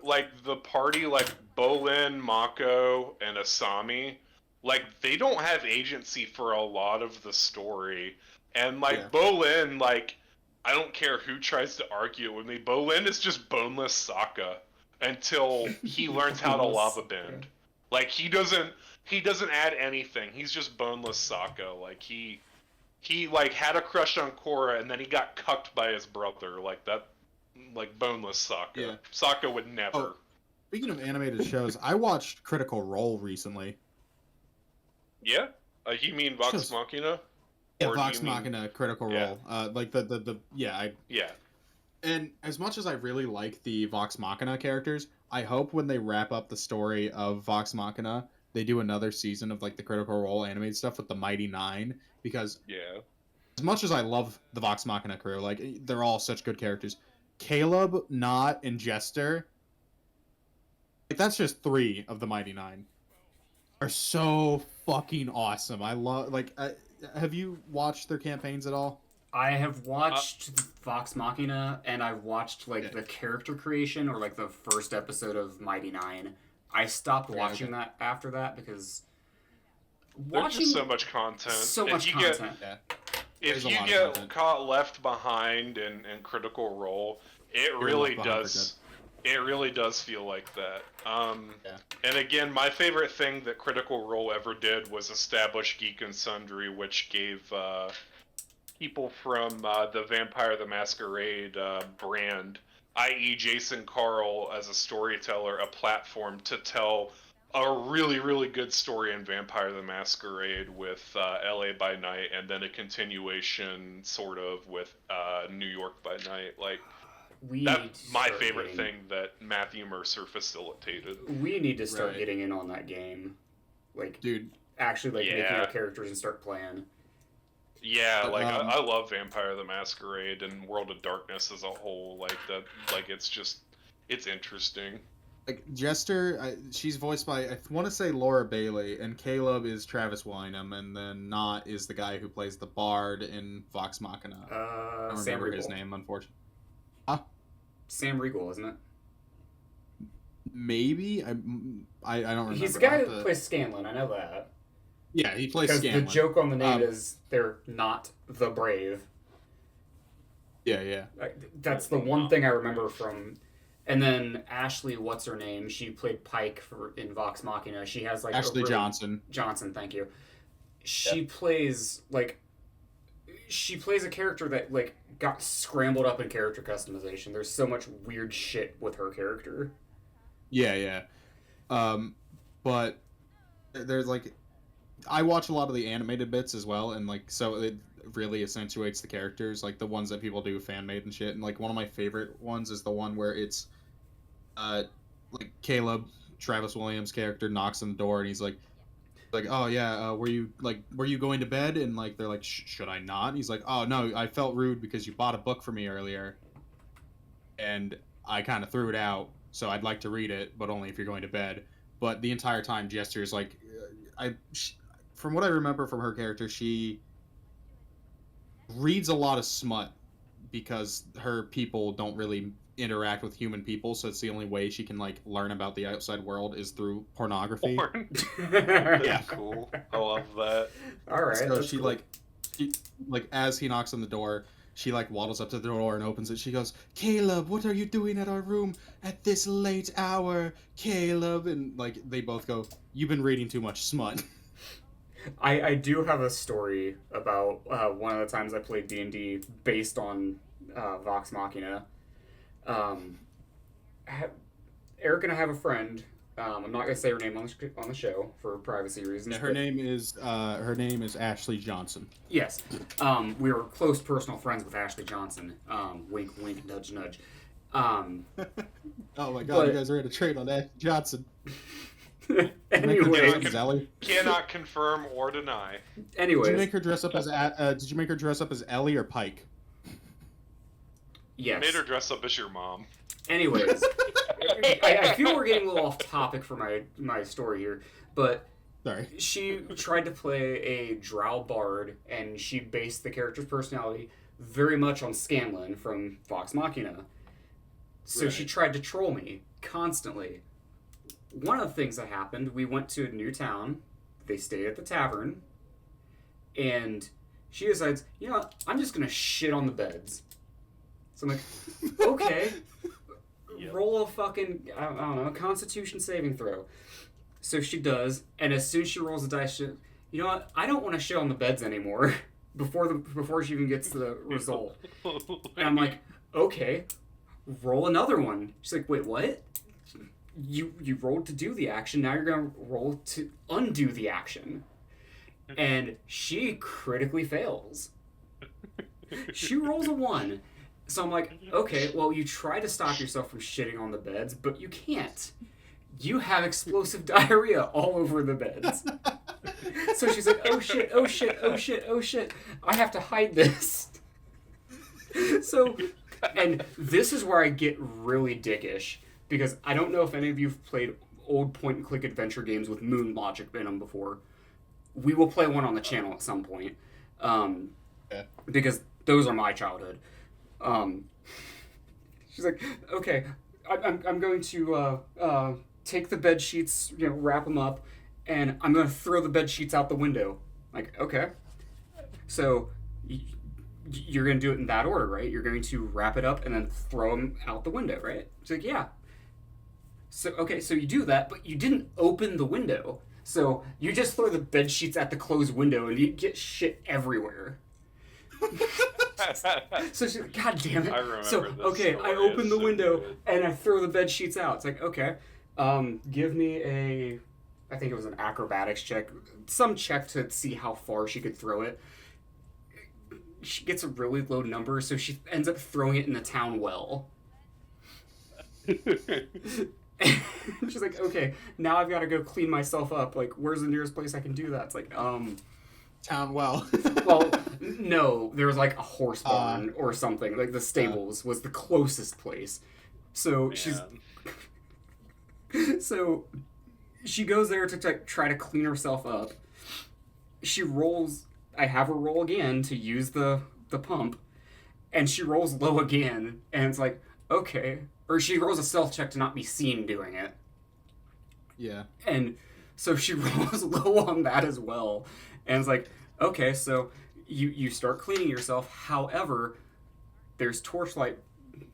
like, the party, like, Bolin, Mako, and Asami, like, they don't have agency for a lot of the story. And, like, Bolin, like, I don't care who tries to argue it with me, Bolin is just boneless Sokka until he learns how to lava bend. Like, he doesn't add anything. He's just boneless Sokka. Like, he like had a crush on Korra and then he got cucked by his brother. Like, that, like, boneless Sokka. Yeah. Sokka would never. Oh, speaking of animated shows, I watched Critical Role recently. Yeah? You mean Vox Machina? Yeah, Vox Machina, Critical Role. Like Yeah. And as much as I really like the Vox Machina characters, I hope when they wrap up the story of Vox Machina, they do another season of, like, the Critical Role animated stuff with the Mighty Nine, because as much as I love the Vox Machina crew, like, they're all such good characters. Caleb, Knot, and Jester, like, that's just 3 of the Mighty Nine, are so fucking awesome. I love, like, have you watched their campaigns at all? I have watched Vox Machina, and I've watched, like, the character creation, or, like, the first episode of Mighty Nine. I stopped watching that after that, because there's just so much content. So much content. if There's a you lot of get content. caught left behind in Critical Role, it really left behind for does. It really does feel like that. Yeah. And again, my favorite thing that Critical Role ever did was establish Geek and Sundry, which gave people from the Vampire the Masquerade brand, i.e., Jason Carl as a storyteller, a platform to tell a really, really good story in Vampire the Masquerade with LA by Night, and then a continuation, sort of, with New York by Night. Like, that's my favorite thing that Matthew Mercer facilitated. We need to start getting in on that game. Like, Dude. Actually, like, making our characters and start playing. Yeah, like I love Vampire the Masquerade and World of Darkness as a whole. Like that, like it's interesting. Like Jester, she's voiced by I want to say Laura Bailey, and Caleb is Travis Wynham, and then Not is the guy who plays the Bard in Vox Machina. I don't remember his name, unfortunately. Sam Riegel, isn't it? Maybe I don't remember. He's the guy who plays Scanlan. I know that. Yeah, he plays Because Scanlan. the joke on the name is they're not the Brave. Yeah. That's the one thing I remember from. And then Ashley, what's her name? She played Pike in Vox Machina. She has like Ashley Johnson. Johnson, thank you. She plays a character that like got scrambled up in character customization. There's so much weird shit with her character. Yeah. But there's like, I watch a lot of the animated bits as well, and like, so it really accentuates the characters, like the ones that people do fan made and shit. And like one of my favorite ones is the one where it's, like Caleb, Travis Williams' character, knocks on the door and he's like, oh yeah, were you going to bed? And like they're like, should I not? And he's like, oh no, I felt rude because you bought a book for me earlier, and I kind of threw it out, so I'd like to read it, but only if you're going to bed. But the entire time, Jester is like, from what I remember from her character, she reads a lot of smut because her people don't really interact with human people, so it's the only way she can like learn about the outside world is through pornography. Porn. Yeah, cool. I love that. All right. So she cool. she as he knocks on the door, she like waddles up to the door and opens it. She goes, "Caleb, what are you doing at our room at this late hour, Caleb?" And like they both go, "You've been reading too much smut." I do have a story about one of the times I played D&D based on Vox Machina. Eric and I have a friend. I'm not gonna say her name on the show for privacy reasons. Yeah, her name is Ashley Johnson. Yes, we were close personal friends with Ashley Johnson. Wink, wink, nudge, nudge. Oh my God, you guys are in a trade on Ashley Johnson. Anyway, cannot confirm or deny. Anyways, did you make her dress up as Ellie or Pike? Yes. Made her dress up as your mom. Anyways, I feel we're getting a little off topic for my story here, but sorry. She tried to play a drow bard, and she based the character's personality very much on Scanlan from Vox Machina. So right. She tried to troll me constantly. One of the things that happened, we went to a new town. They stayed at the tavern, and she decides, you know what, I'm just gonna shit on the beds. So I'm like, okay, yep. Roll a fucking, I don't know, Constitution saving throw. So she does, and as soon as she rolls the dice, you know what, I don't want to shit on the beds anymore before she even gets to the result. And I'm like, okay, roll another one. She's like, wait, what? You rolled to do the action, now you're going to roll to undo the action. And she critically fails. She rolls a 1. So I'm like, okay, well, you try to stop yourself from shitting on the beds, but you can't. You have explosive diarrhea all over the beds. So she's like, oh shit, oh shit, oh shit, oh shit. I have to hide this. So, and this is where I get really dickish, because I don't know if any of you have played old point-and-click adventure games with moon logic in them before. We will play one on the channel at some point, because those are my childhood. She's like, okay, I'm going to take the bed sheets, wrap them up, and I'm going to throw the bed sheets out the window. Like, okay. So you're going to do it in that order, right? You're going to wrap it up and then throw them out the window, right? It's like, yeah. So, okay, so you do that, but you didn't open the window. So you just throw the bed sheets at the closed window and you get shit everywhere. So she's like, God damn it. I remember so, this okay, story. I open It's the so window good. and I throw the bed sheets out. It's like, okay, give me a, I think it was an acrobatics check, some check to see how far she could throw it. She gets a really low number, so she ends up throwing it in the town well. She's like, okay, now I've got to go clean myself up. Like, where's the nearest place I can do that? It's like, Town well. well, no, there was like a horse barn or something. Like the stables was the closest place. So so she goes there to try to clean herself up. She rolls. I have her roll again to use the pump, and she rolls low again, and it's like, okay. Or she rolls a stealth check to not be seen doing it. Yeah. And so she rolls low on that as well. And it's like, okay, so you start cleaning yourself. However, there's torchlight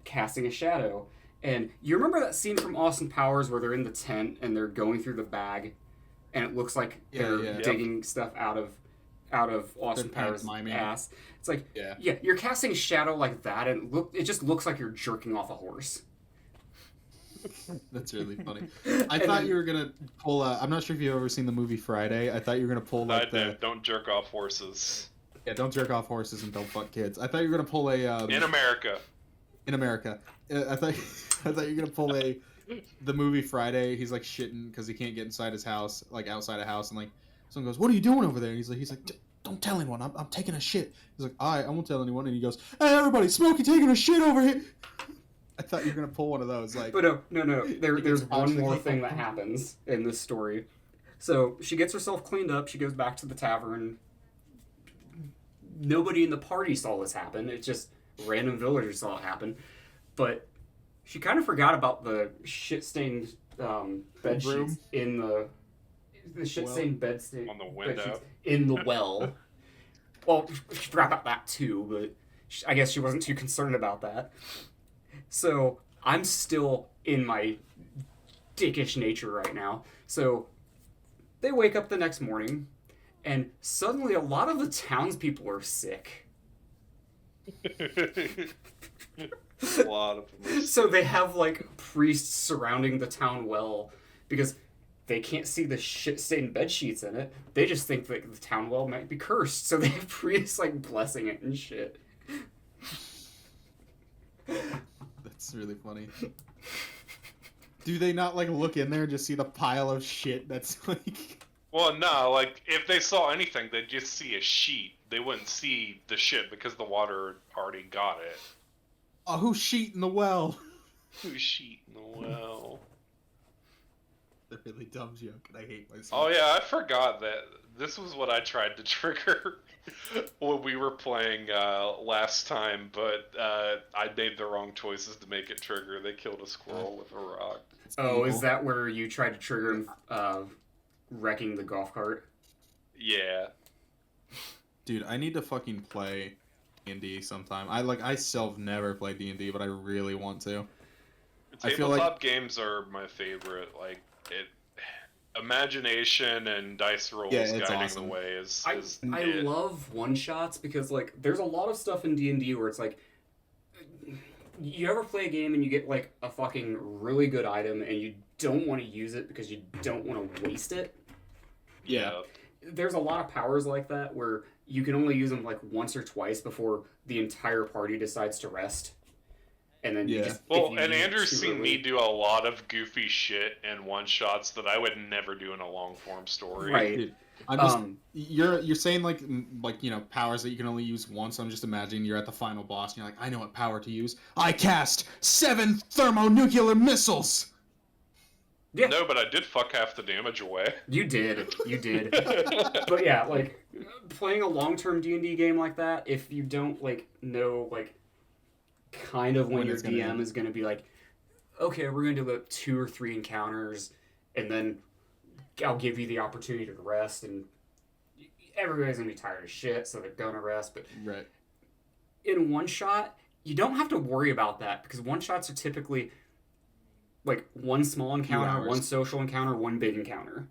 casting a shadow. And you remember that scene from Austin Powers where they're in the tent and they're going through the bag and it looks like they're digging stuff out of Austin Powers' ass. It's like, yeah, you're casting a shadow like that and it just looks like you're jerking off a horse. That's really funny. I thought you were gonna pull. I'm not sure if you've ever seen the movie Friday. I thought you were gonna pull like don't jerk off horses. Yeah, don't jerk off horses and don't fuck kids. I thought you were gonna pull a in America. In America, I thought you were gonna pull the movie Friday. He's like shitting because he can't get inside his house, like outside a house, and like someone goes, "What are you doing over there?" And he's like, "Don't tell anyone. I'm taking a shit." He's like, I won't tell anyone. And he goes, "Hey, everybody, Smokey taking a shit over here." I thought you were gonna pull one of those, like. But no. There's one more thing that happens in this story. So she gets herself cleaned up. She goes back to the tavern. Nobody in the party saw this happen. It's just random villagers saw it happen. But she kind of forgot about the shit-stained bed sheets in the shit-stained bed stain on the window in the well. Well, she forgot about that too, but I guess she wasn't too concerned about that. So I'm still in my dickish nature right now. So they wake up the next morning, and suddenly a lot of the townspeople are sick. A lot of them. So they have like priests surrounding the town well because they can't see the shit-stained bed sheets in it. They just think that the town well might be cursed. So they have priests like blessing it and shit. That's really funny. Do they not like look in there and just see the pile of shit that's like? Well, no. Like if they saw anything, they'd just see a sheet. They wouldn't see the shit because the water already got it. Oh, who's sheet in the well? Who's sheet in the well? A really dumb joke, and I hate myself. Oh yeah, I forgot that this was what I tried to trigger when we were playing last time, but I made the wrong choices to make it trigger. They killed a squirrel with a rock. Oh, is that where you tried to trigger him wrecking the golf cart? Yeah. Dude, I need to fucking play D&D sometime. I still never played D&D, but I really want to. Tabletop games are my favorite. Like imagination and dice rolls guiding awesome. the way is I love one shots because like there's a lot of stuff in D&D where it's like you ever play a game and you get like a fucking really good item and you don't want to use it because you don't want to waste it. Yeah. There's a lot of powers like that where you can only use them like once or twice before the entire party decides to rest. And then you just, and Andrew's seen me do a lot of goofy shit in one shots that I would never do in a long form story. Right. Dude, I'm just you're saying like you know powers that you can only use once. I'm just imagining you're at the final boss and you're like, I know what power to use. I cast 7 thermonuclear missiles. Yeah. No, but I did fuck half the damage away. You did. But yeah, like playing a long-term D&D game like that, if you don't like know like kind of when your DM is going to be like, okay, we're going to do like 2 or 3 encounters, and then I'll give you the opportunity to rest, and everybody's gonna be tired of shit, so they're gonna rest. But Right. in one shot, you don't have to worry about that because one shots are typically like one small encounter, hours. one social encounter, one big encounter.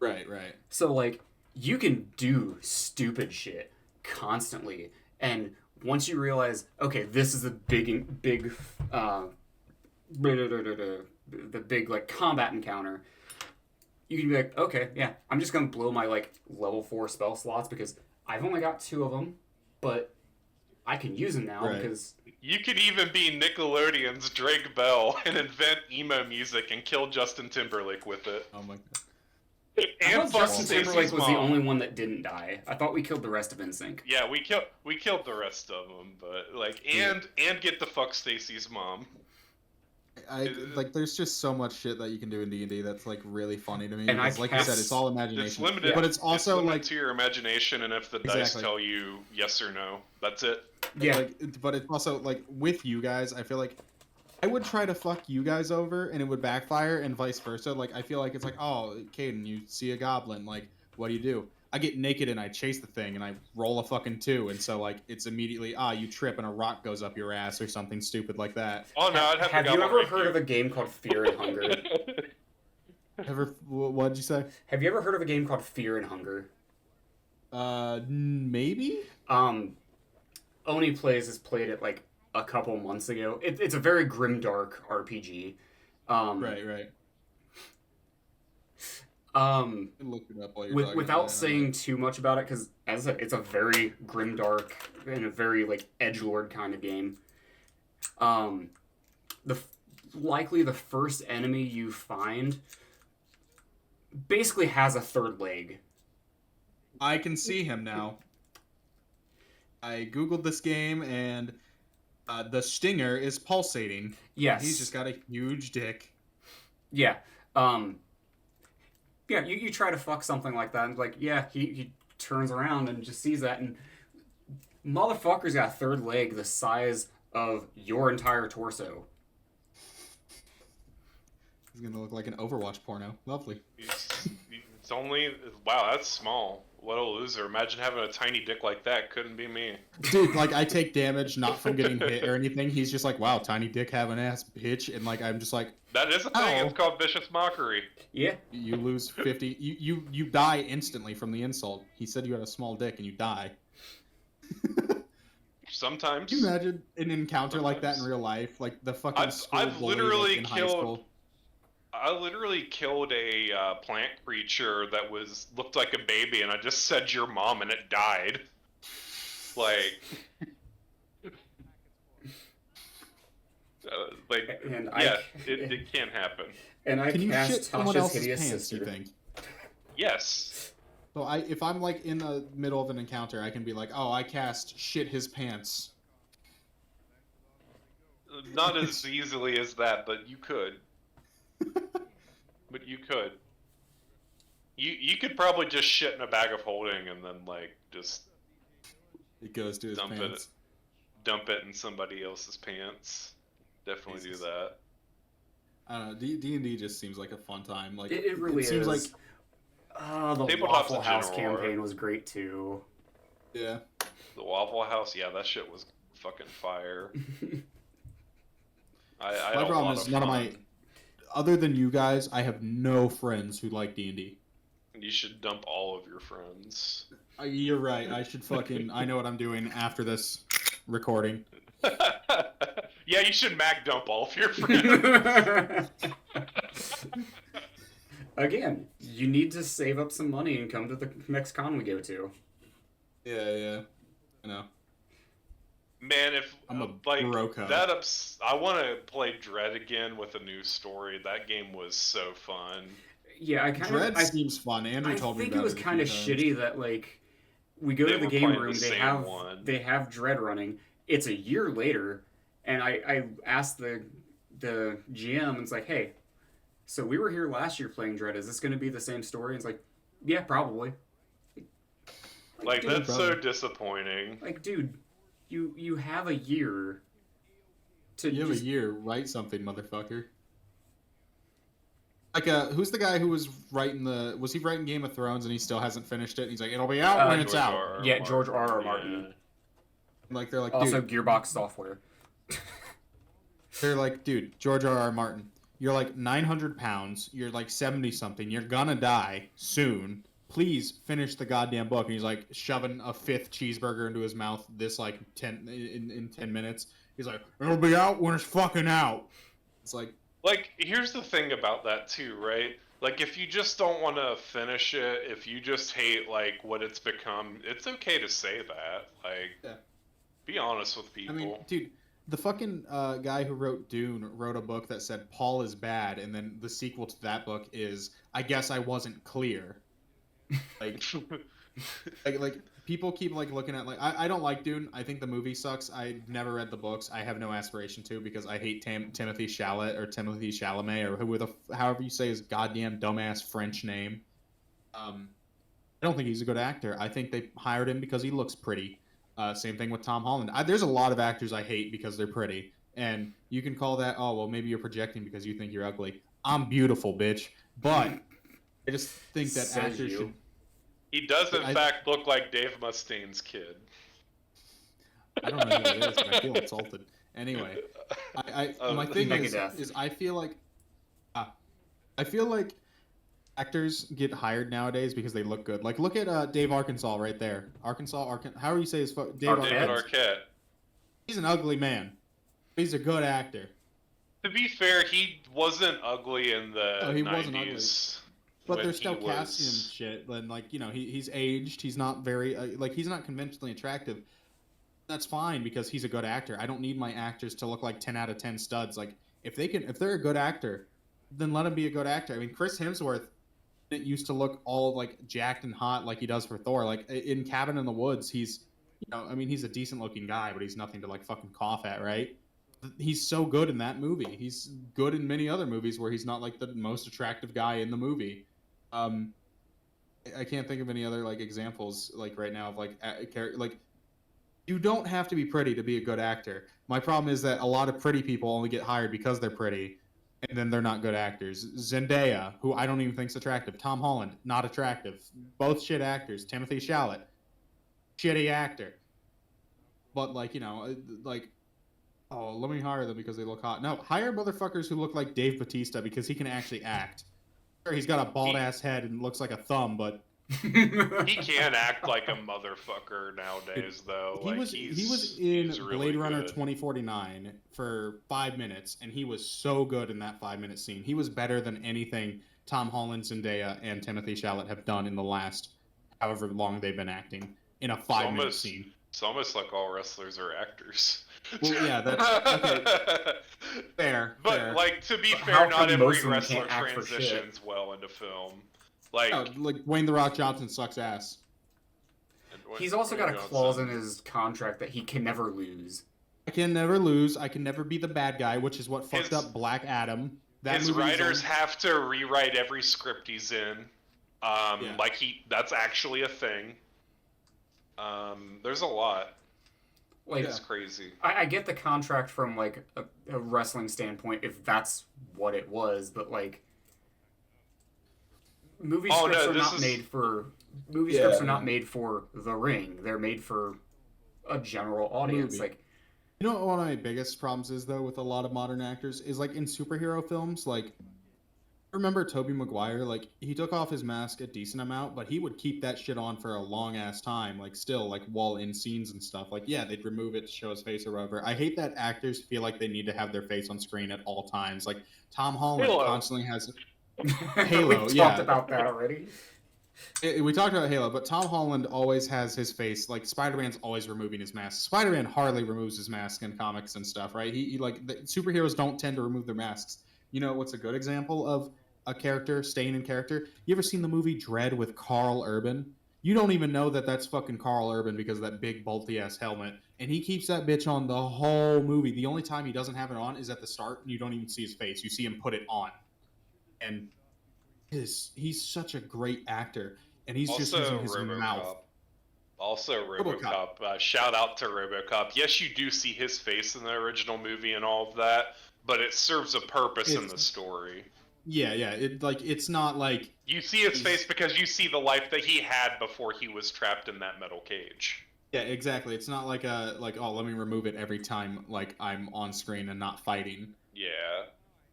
Right. Right. So like you can do stupid shit constantly, and once you realize, okay, this is the big the big like combat encounter, you can be like, okay, yeah, I'm just gonna blow my like level 4 spell slots because I've only got 2 of them, but I can use them now Right. because You could even be Nickelodeon's Drake Bell and invent emo music and kill Justin Timberlake with it. Oh my god. I And thought fuck Justin Stacey's Timberlake was the mom. only one that didn't die. I thought we killed the rest of NSYNC. Yeah, we killed the rest of them, but like, and get the fuck Stacy's mom. Like there's just so much shit that you can do in D&D that's like really funny to me. And I because, like you said, cast- it's all imagination. It's limited, but it's also limited like to your imagination, and if the dice Exactly. tell you yes or no, that's it. Yeah, but it's also like with you guys, I feel like I would try to fuck you guys over and it would backfire, and vice versa. Like I feel like it's like, oh, Caden, you see a goblin, like what do? I get naked and I chase the thing and I roll a fucking 2, and so like it's immediately you trip and a rock goes up your ass or something stupid like that. Oh no, I'd have to you go ever rape heard of a game called Fear and Hunger? What'd you say? Have you ever heard of a game called Fear and Hunger? Maybe. Oni Plays has played it like a couple months ago. It's a very grimdark RPG. Right. Look it up while you're talking Without about it. saying too much about it, because as I said, it's a very grimdark and a very like edgelord kind of game. Likely the first enemy you find basically has a third leg. I can see him now. I googled this game and the stinger is pulsating. Yes. He's just got a huge dick. Yeah. Yeah, you try to fuck something like that, and like, yeah, he turns around and just sees that, and motherfucker's got a third leg the size of your entire torso. He's gonna look like an Overwatch porno. Lovely. It's only wow, that's small. What a loser! Imagine having a tiny dick like that. Couldn't be me. Dude, like I take damage not from getting hit or anything. He's just like, wow, tiny dick having ass bitch, and like I'm just like, That is a thing. Ow. It's called vicious mockery. Yeah. you lose 50. You die instantly from the insult. He said you had a small dick and you die. Sometimes. Can you imagine an encounter like that in real life? Like the fucking school I've bully, literally like, in high killed- school. I literally killed a plant creature that looked like a baby, and I just said your mom, and it died. Like, And it can happen. And I Can you shit cast someone Tasha's else's hideous pants? sister. You think? Yes. So if I'm like in the middle of an encounter, I can be like, oh, I cast shit his pants. Not as easily as that, but you could. But you could. You could probably just shit in a bag of holding and then like just It goes to his Dump it. pants. dump it in somebody else's pants. Definitely Jesus. do that. I don't know. D&D just seems like a fun time. Like It really seems is. The Tabletop's Waffle a House general campaign was great too. yeah. The Waffle House, yeah, that shit was fucking fire. I My had a problem lot is of none of fun. my. Other than you guys, I have no friends who like D&D. You should dump all of your friends. You're right. I should fucking. I know what I'm doing after this recording. Yeah, you should Mac dump all of your friends. Again, you need to save up some money and come to the next con we go to. Yeah. I know. Man, if I'm a like broco. I want to play Dread again with a new story. That game was so fun. Yeah, I kind Dread of. seems fun. Andrew I told me think about it was a kind of few times. shitty that like we go They to the were game playing room. the They same have one. they have Dread running. It's a year later, and I asked the GM, and it's like, hey, so we were here last year playing Dread. Is this going to be the same story? And it's like, yeah, probably. Like dude, that's so brother. disappointing. like, dude, you have a year to You have just a year. Write something, motherfucker. Like, who's the guy who was writing was he writing Game of Thrones and he still hasn't finished it? And he's like, it'll be out when it's George out. R. R. Yeah, George Martin, R. R. Martin. Like, they're like, Also, dude, Gearbox Software. they're like, dude, George R. R. Martin, you're like 900 pounds, you're like 70 something, you're gonna die soon. Please finish the goddamn book. And he's like shoving a 5th cheeseburger into his mouth this like 10 in 10 minutes. He's like, it'll be out when it's fucking out. It's like, here's the thing about that too, right? Like, if you just don't want to finish it, if you just hate like what it's become, it's okay to say that. Like, yeah. be honest with people. I mean, dude, the fucking guy who wrote Dune wrote a book that said Paul is bad, and then the sequel to that book is I guess I wasn't clear. Like, like people keep like looking at like I don't like Dune. I think the movie sucks. I never read the books. I have no aspiration to because I hate Timothy Chalamet or Timothy Chalamet or however you say his goddamn dumbass French name. I don't think he's a good actor. I think they hired him because he looks pretty. Same thing with Tom Holland. There's a lot of actors I hate because they're pretty, and you can call that, oh well, maybe you're projecting because you think you're ugly. I'm beautiful, bitch. But I just think that Says actors you. should. He does in fact look like Dave Mustaine's kid. I don't know who it is, but I feel insulted. Anyway, my thing is I feel like actors get hired nowadays because they look good. Like, look at Dave Arkansas right there. How do you say his Dave David Arquette. He's an ugly man. He's a good actor. To be fair, he wasn't ugly in the he 90s. wasn't ugly. But they're still casting him shit. And, like, you know, he's aged. He's not very, he's not conventionally attractive. That's fine because he's a good actor. I don't need my actors to look like 10 out of 10 studs. Like, if they're a good actor, then let him be a good actor. I mean, Chris Hemsworth used to look all, like, jacked and hot like he does for Thor. Like, in Cabin in the Woods, he's a decent looking guy, but he's nothing to, like, fucking cough at, right? He's so good in that movie. He's good in many other movies where he's not, like, the most attractive guy in the movie. I can't think of any other like examples like right now of like you don't have to be pretty to be a good actor. My problem is that a lot of pretty people only get hired because they're pretty, and then they're not good actors. Zendaya, who I don't even think's attractive. Tom Holland, not attractive. Both shit actors. Timothy Chalamet, shitty actor. But like oh, let me hire them because they look hot. No, hire motherfuckers who look like Dave Bautista because he can actually act. He's got a bald ass head and looks like a thumb, but he can act like a motherfucker nowadays, though. He was in Blade Runner 2049 for 5 minutes, and he was so good in that 5-minute scene. He was better than anything Tom Holland, Zendaya, and Timothy Chalamet have done in the last however long they've been acting in a 5-minute scene. It's almost like all wrestlers are actors. Well, yeah, that's okay. Fair. Like, to be fair, not every wrestler transitions well into film. Like Wayne The Rock Johnson sucks ass. He's also got a clause in his contract that he can never lose. I can never lose. I can never be the bad guy, which is what fucked up Black Adam. His writers have to rewrite every script he's in. That's actually a thing. There's a lot. Like, it's crazy. I get the contract from like a wrestling standpoint if that's what it was, but like movie scripts are not made for the ring. They're made for a general audience. Like, you know what one of my biggest problems is though with a lot of modern actors is like in superhero films, like remember Tobey Maguire, like he took off his mask a decent amount, but he would keep that shit on for a long ass time, like still like while in scenes and stuff. Like, yeah, they'd remove it to show his face or whatever. I hate that actors feel like they need to have their face on screen at all times. Like Tom Holland constantly has Halo. We talked about that already. We talked about Halo, but Tom Holland always has his face. Like Spider-Man's always removing his mask. Spider-Man hardly removes his mask in comics and stuff, right? He like the superheroes don't tend to remove their masks. You know what's a good example of a character staying in character? You ever seen the movie Dredd with Carl Urban? You don't even know that that's fucking Carl Urban because of that big bulky ass helmet, and he keeps that bitch on the whole movie. The only time he doesn't have it on is at the start, and you don't even see his face. You see him put it on, and he's such a great actor, and he's just using his mouth. Also, RoboCop. Shout out to RoboCop. Yes, you do see his face in the original movie and all of that, but it serves a purpose in the story. Yeah, it's not like You see his he's- face because you see the life that he had before he was trapped in that metal cage. Yeah, exactly. It's not like oh, let me remove it every time like I'm on screen and not fighting. Yeah.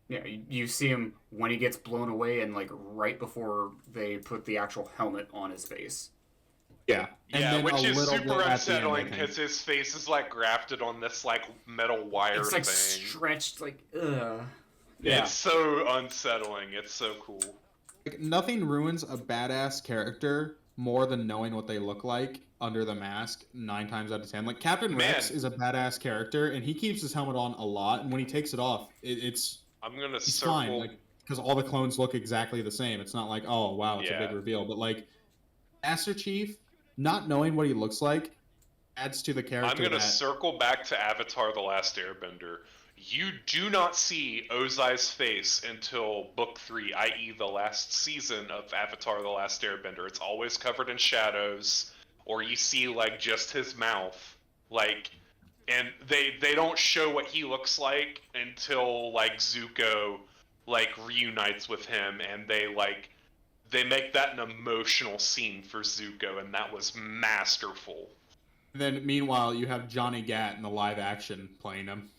Yeah, you see him when he gets blown away, and like right before they put the actual helmet on his face. Yeah, and Yeah, then which a is little super bit at the end, I unsettling think. because his face is like grafted on this like metal wire It's like thing. stretched, like ugh. It's so unsettling. It's so cool. Like, nothing ruins a badass character more than knowing what they look like under the mask 9 times out of 10. Like Captain Rex Man. is a badass character, and he keeps his helmet on a lot. And when he takes it off, it's I'm gonna he's circle. fine, like because all the clones look exactly the same. It's not like, oh wow, it's a big Yeah. reveal. But like Master Chief, not knowing what he looks like adds to the character. I'm gonna that... circle back to Avatar: The Last Airbender. You do not see Ozai's face until Book 3, i.e., the last season of Avatar: The Last Airbender. It's always covered in shadows, or you see like just his mouth, like, and they don't show what he looks like until like Zuko like reunites with him, and they make that an emotional scene for Zuko, and that was masterful. Then meanwhile, you have Johnny Gat in the live action playing him.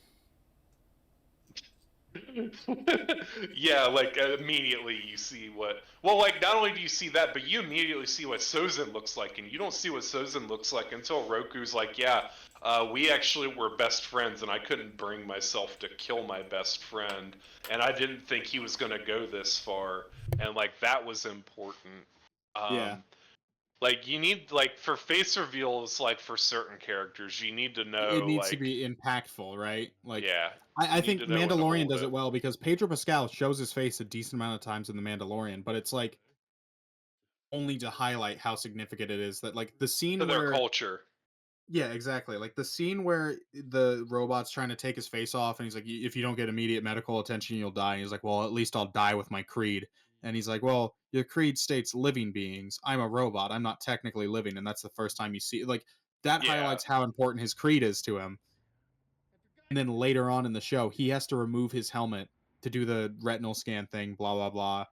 Yeah, like immediately you see what. Well, like not only do you see that, but you immediately see what Sozin looks like, and you don't see what Sozin looks like until Roku's like, "Yeah, we actually were best friends, and I couldn't bring myself to kill my best friend, and I didn't think he was gonna go this far," and like that was important. Yeah. Like you need like for face reveals, like for certain characters, you need to know It needs like to be impactful, right? Like, yeah. I you think need to know when to Mandalorian hold does it. it well because Pedro Pascal shows his face a decent amount of times in the Mandalorian, but it's like only to highlight how significant it is that like the scene To their where culture. yeah, exactly. Like the scene where the robot's trying to take his face off and he's like, if you don't get immediate medical attention, you'll die. And he's like, well, at least I'll die with my creed. And he's like, well, your creed states living beings. I'm a robot. I'm not technically living. And that's the first time you see like that Yeah. highlights how important his creed is to him. And then later on in the show, he has to remove his helmet to do the retinal scan thing, blah, blah, blah,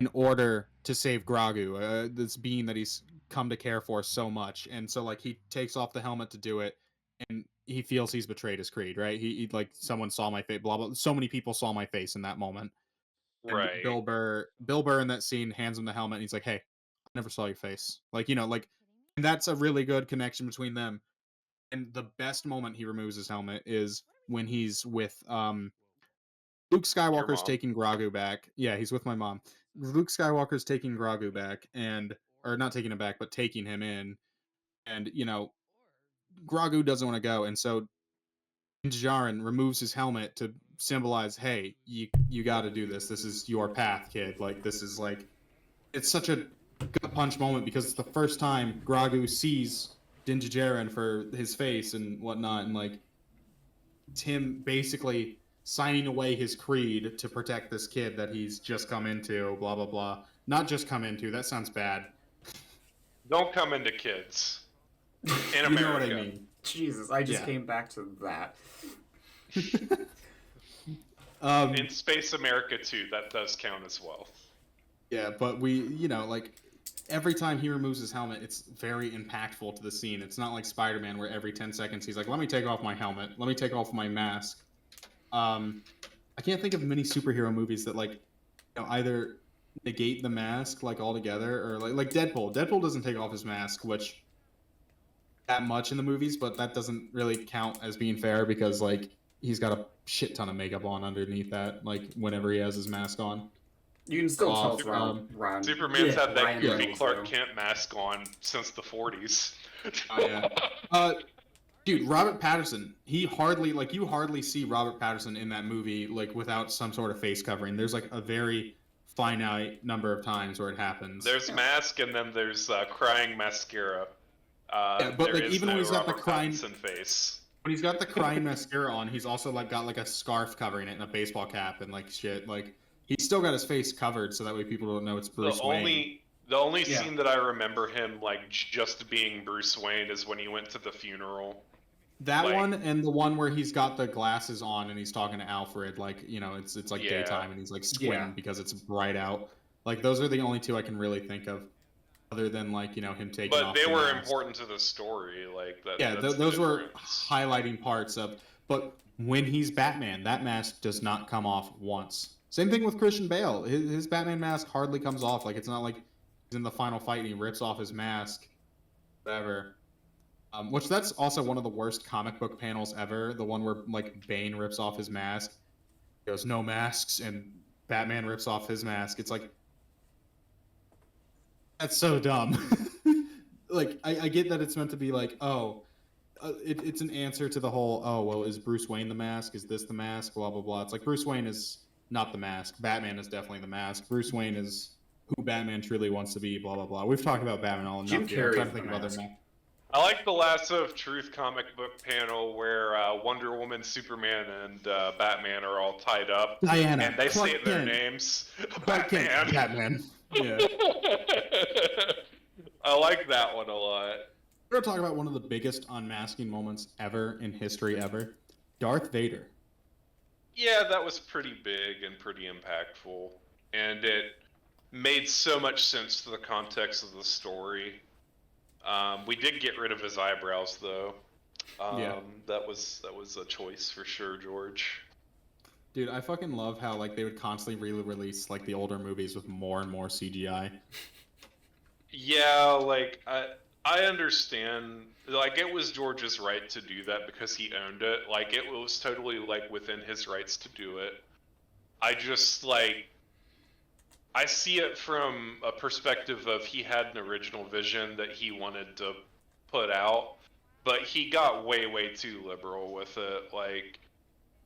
in order to save Gragu, this being that he's come to care for so much. And so, like, he takes off the helmet to do it, and he feels he's betrayed his creed, right? He like, someone saw my face, blah, blah. So many people saw my face in that moment. And Right. Bill Burr in that scene hands him the helmet, and he's like, hey, I never saw your face. Like, like, and that's a really good connection between them. And the best moment he removes his helmet is when he's with Luke Skywalker's mom. taking Gragu back. Yeah, he's with my mom. Luke Skywalker's taking Gragu back, or not taking him back, but taking him in. And Gragu doesn't want to go, and so Djarin removes his helmet to symbolize, hey, you got to do this. This is your path, kid. Like, this is like, it's such a gut punch moment because it's the first time Gragu sees Din Djarin for his face and whatnot, and like it's him basically signing away his creed to protect this kid that he's just come into, blah blah blah. Not just come into, that sounds bad. Don't come into kids. In You America. know what I mean. Jesus, I just Yeah. came back to that. In Space America too, that does count as well. Yeah, but we, like every time he removes his helmet, it's very impactful to the scene. It's not like Spider-Man where every 10 seconds he's like, let me take off my helmet, let me take off my mask. I can't think of many superhero movies that like either negate the mask like altogether or like Deadpool. Deadpool doesn't take off his mask, which that much in the movies, but that doesn't really count as being fair because like he's got a shit ton of makeup on underneath that, like whenever he has his mask on. You can still tell it's Superman- Ryan. Superman's had that Ryan goofy Reynolds, Clark though. Kent mask on since the 40s. Oh, yeah. Dude, Robert Pattinson, you hardly see Robert Pattinson in that movie like without some sort of face covering. There's like a very finite number of times where it happens. There's mask and then there's crying mascara. Yeah, but, there like, is even when no he's got the Robert crying- Pattinson face. When he's got the crying mascara on, he's also like got like a scarf covering it and a baseball cap and like shit. Like he's still got his face covered so that way people don't know it's Bruce Wayne. The only Yeah. scene that I remember him like just being Bruce Wayne is when he went to the funeral. That Like- one and the one where he's got the glasses on and he's talking to Alfred, like, it's like Yeah. daytime and he's like squinting Yeah. because it's bright out. Like, those are the only two I can really think of, other than like, him taking But off they the were mask. important to the story. Like that. Yeah, that's the those were difference. highlighting parts of. But when he's Batman, that mask does not come off once. Same thing with Christian Bale. His Batman mask hardly comes off. Like, it's not like he's in the final fight and he rips off his mask. Whatever. Which that's also one of the worst comic book panels ever. The one where like Bane rips off his mask, goes no masks, and Batman rips off his mask. It's like, that's so dumb. Like, I get that it's meant to be like, oh, it's an answer to the whole, oh, well, is Bruce Wayne the mask? Is this the mask? Blah blah blah. It's like, Bruce Wayne is not the mask. Batman is definitely the mask. Bruce Wayne is who Batman truly wants to be. Blah blah blah. We've talked about Batman all enough. Jim here. I'm Carrey trying is to think the of other mask. I like the Lasso of Truth comic book panel where Wonder Woman, Superman, and Batman are all tied up, Diana, and they Clark say their Kent. names. Clark Kent, Batman. Batman. Yeah. I like that one a lot. We're gonna talk about one of the biggest unmasking moments ever in history ever. Darth Vader. Yeah, that was pretty big and pretty impactful, and it made so much sense to the context of the story. We did get rid of his eyebrows, though. Yeah. That was a choice for sure, George. Dude, I fucking love how like they would constantly re-release like the older movies with more and more CGI. Yeah, like I understand. Like, it was George's right to do that because he owned it. Like, it was totally like within his rights to do it. I just like I see it from a perspective of he had an original vision that he wanted to put out, but he got way too liberal with it. Like,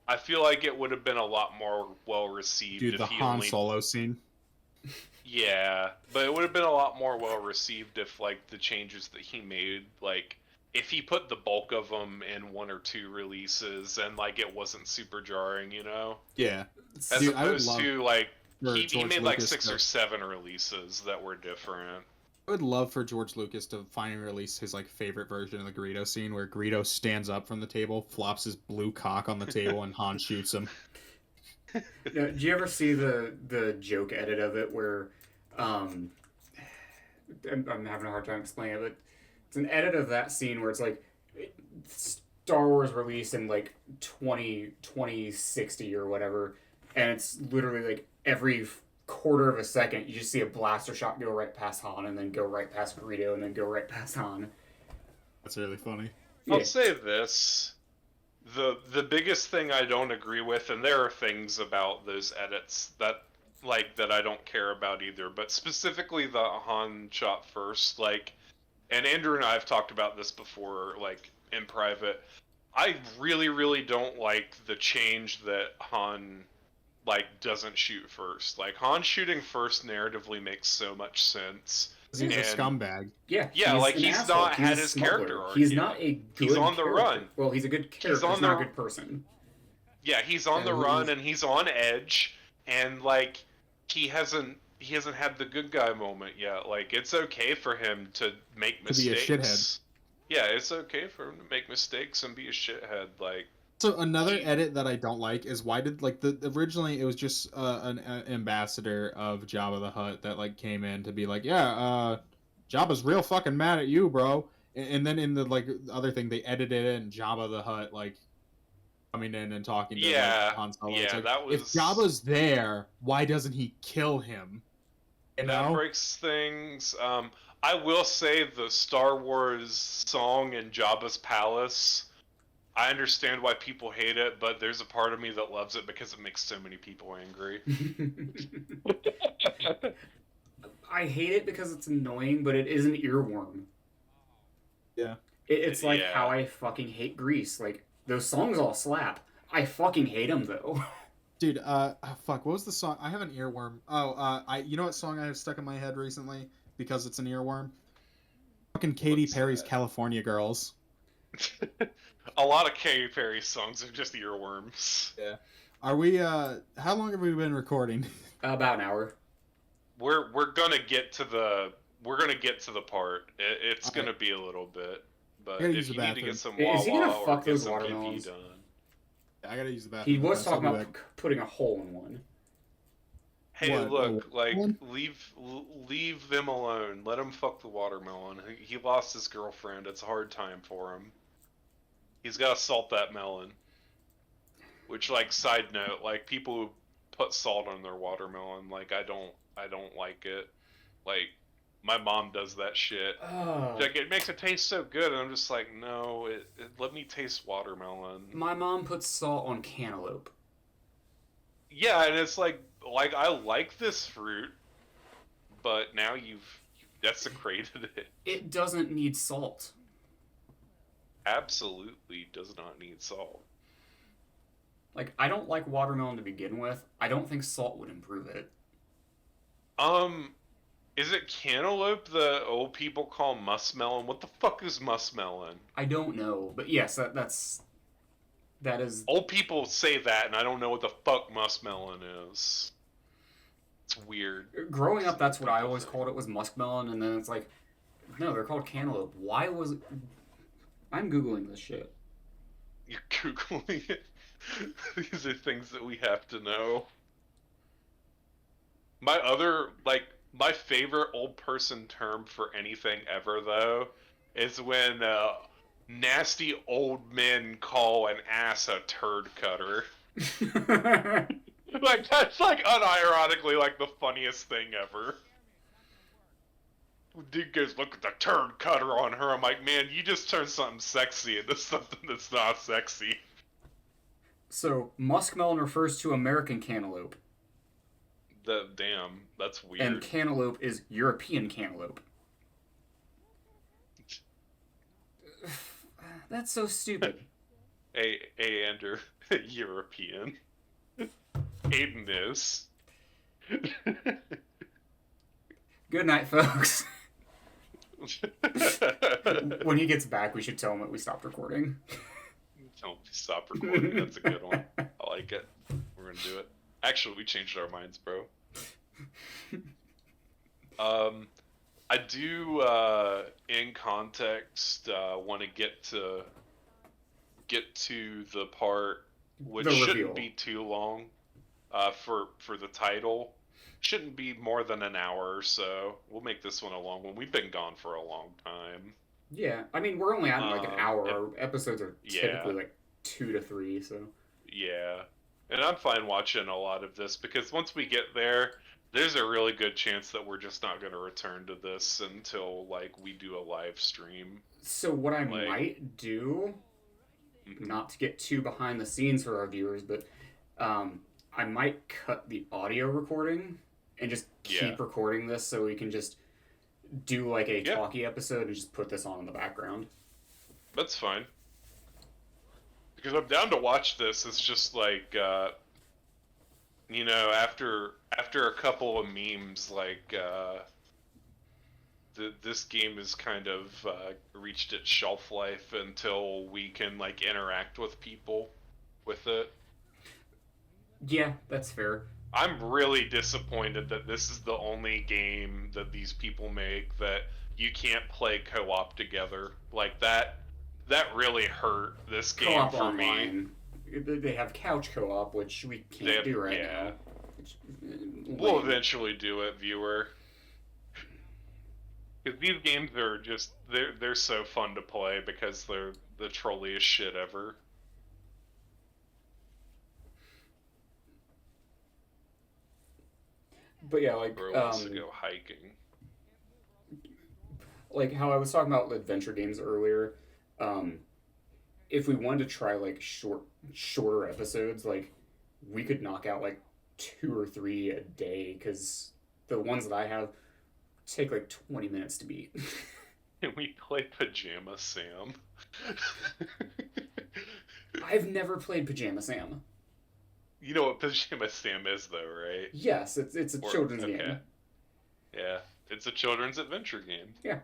I feel like it would have been a lot more well received Dude, if the he Han only Solo scene. Yeah, but it would have been a lot more well received if like the changes that he made, like if he put the bulk of them in 1 or 2 releases and like it wasn't super jarring, you know? Yeah. As Dude, I would opposed love to like for he George made like Lucas 6 to- or 7 releases that were different. I would love for George Lucas to finally release his like favorite version of the Greedo scene where Greedo stands up from the table, flops his blue cock on the table, and Han shoots him. Now, do you ever see the joke edit of it where I'm having a hard time explaining it, but it's an edit of that scene where it's like Star Wars released in like 2060 or whatever, and it's literally like every quarter of a second you just see a blaster shot go right past Han and then go right past Greedo and then go right past Han. That's really funny. I'll Yeah. say this. The biggest thing I don't agree with, and there are things about those edits that I don't care about either, but specifically the Han shot first, like, and Andrew and I have talked about this before, like, in private. I really don't like the change that Han, like, doesn't shoot first. Like, Han shooting first narratively makes so much sense. 'Cause he's a And- scumbag. Yeah, Yeah, like, an he's asshole. not He's had a his smuggler. character arc He's yet. not a good He's on the character. run. Well, he's a good character. on He's not the- a good person. Yeah, he's on Yeah, the he run is. and he's on edge, and like he hasn't had the good guy moment yet. Like, it's okay for him to make To be a mistakes. shithead. Yeah, it's okay for him to make mistakes and be a shithead. Like, So another edit that I don't like is why did like the originally it was just an ambassador of Jabba the Hutt that like came in to be like, yeah, Jabba's real fucking mad at you, bro. And then in the like other thing they edited it and Jabba the Hutt like coming in and talking to Yeah, like, Han Solo. yeah, It's like, that if was- Jabba's there, why doesn't he kill him? You that know? breaks things. I will say the Star Wars song in Jabba's palace. I understand why people hate it, but there's a part of me that loves it because it makes so many people angry. I hate it because it's annoying, but it is an earworm. Yeah. It's like Yeah. how I fucking hate Grease. Like, those songs all slap. I fucking hate them, though. Dude, fuck, what was the song? I have an earworm. You know what song I have stuck in my head recently because it's an earworm? Fucking Katy What's Perry's that? California Girls. A lot of Katy Perry songs are just earworms. Are we, how long have we been recording? About an hour. We're gonna get to the part. It's Okay. gonna be a little bit. But gotta use if the you need to bathroom. get some Is he gonna Wawa or fuck get those some watermelons? PP done. I gotta use the He bathroom. was I'll talking be about back. putting a hole in one. Hey, What, look, like one? leave them alone. Let him fuck the watermelon. He lost his girlfriend. It's a hard time for him. He's got to salt that melon. Which, like, side note, like people who put salt on their watermelon, like I don't like it. Like my mom does that shit. Oh. Like it makes it taste so good, and I'm just like, no, let me taste watermelon. My mom puts salt on cantaloupe. Yeah, and it's like I like this fruit, but now you've desecrated it. It doesn't need salt. Absolutely does not need salt. Like, I don't like watermelon to begin with. I don't think salt would improve it. Is it cantaloupe the old people call muskmelon? What the fuck is muskmelon? I don't know, but yes, that is. Old people say that, and I don't know what the fuck muskmelon is. It's weird. Growing up, that's what I always called it, was muskmelon, and then it's like, no, they're called cantaloupe. Why was it? I'm Googling this shit. You're Googling it? These are things that we have to know. My favorite old person term for anything ever, though, is when nasty old men call an ass a turd cutter. Like, that's, like, unironically, like, the funniest thing ever. Dude goes, look at the turd cutter on her. I'm like, man, you just turned something sexy into something that's not sexy. So, muskmelon refers to American cantaloupe, Damn, that's weird. and cantaloupe is European cantaloupe. That's so stupid. Hey, Andrew, European. Aiden is. Good night, folks. When he gets back, we should tell him that we stopped recording. Don't stop recording. That's a good one. I like it. We're gonna do it. Actually, we changed our minds, bro. I do, in context, want to get to the part which The reveal. shouldn't be too long. For the title, shouldn't be more than an hour or so. We'll make this one a long one. We've been gone for a long time. Yeah, I mean, we're only at like an hour. yeah. Our episodes are typically like 2 to 3, so. Yeah, and I'm fine watching a lot of this because once we get there, there's a really good chance that we're just not going to return to this until like we do a live stream. So what I Like- might do, not to get too behind the scenes for our viewers, but I might cut the audio recording and just keep Yeah. recording this so we can just do like a Yeah. talkie episode and just put this on in the background. That's fine. Because I'm down to watch this. It's just like, after a couple of memes, like, this game has kind of reached its shelf life until we can like interact with people with it. Yeah, that's fair. I'm really disappointed that this is the only game that these people make that you can't play co-op together. Like that really hurt this game Co-op for me. online. They have couch co-op, which we can't They have- do right yeah. now. Which, We'll lame. eventually do it, viewer. Because these games are just they're so fun to play because they're the trolliest shit ever. But yeah, like Bro wants to go hiking. like how I was talking about adventure games earlier, if we wanted to try like shorter episodes, like we could knock out like 2 or 3 a day because the ones that I have take like 20 minutes to beat. Can we play Pajama Sam? I've never played Pajama Sam. You know what Pajama Sam is, though, right? Yes, it's a children's okay. game. Yeah, it's a children's adventure game. Yeah.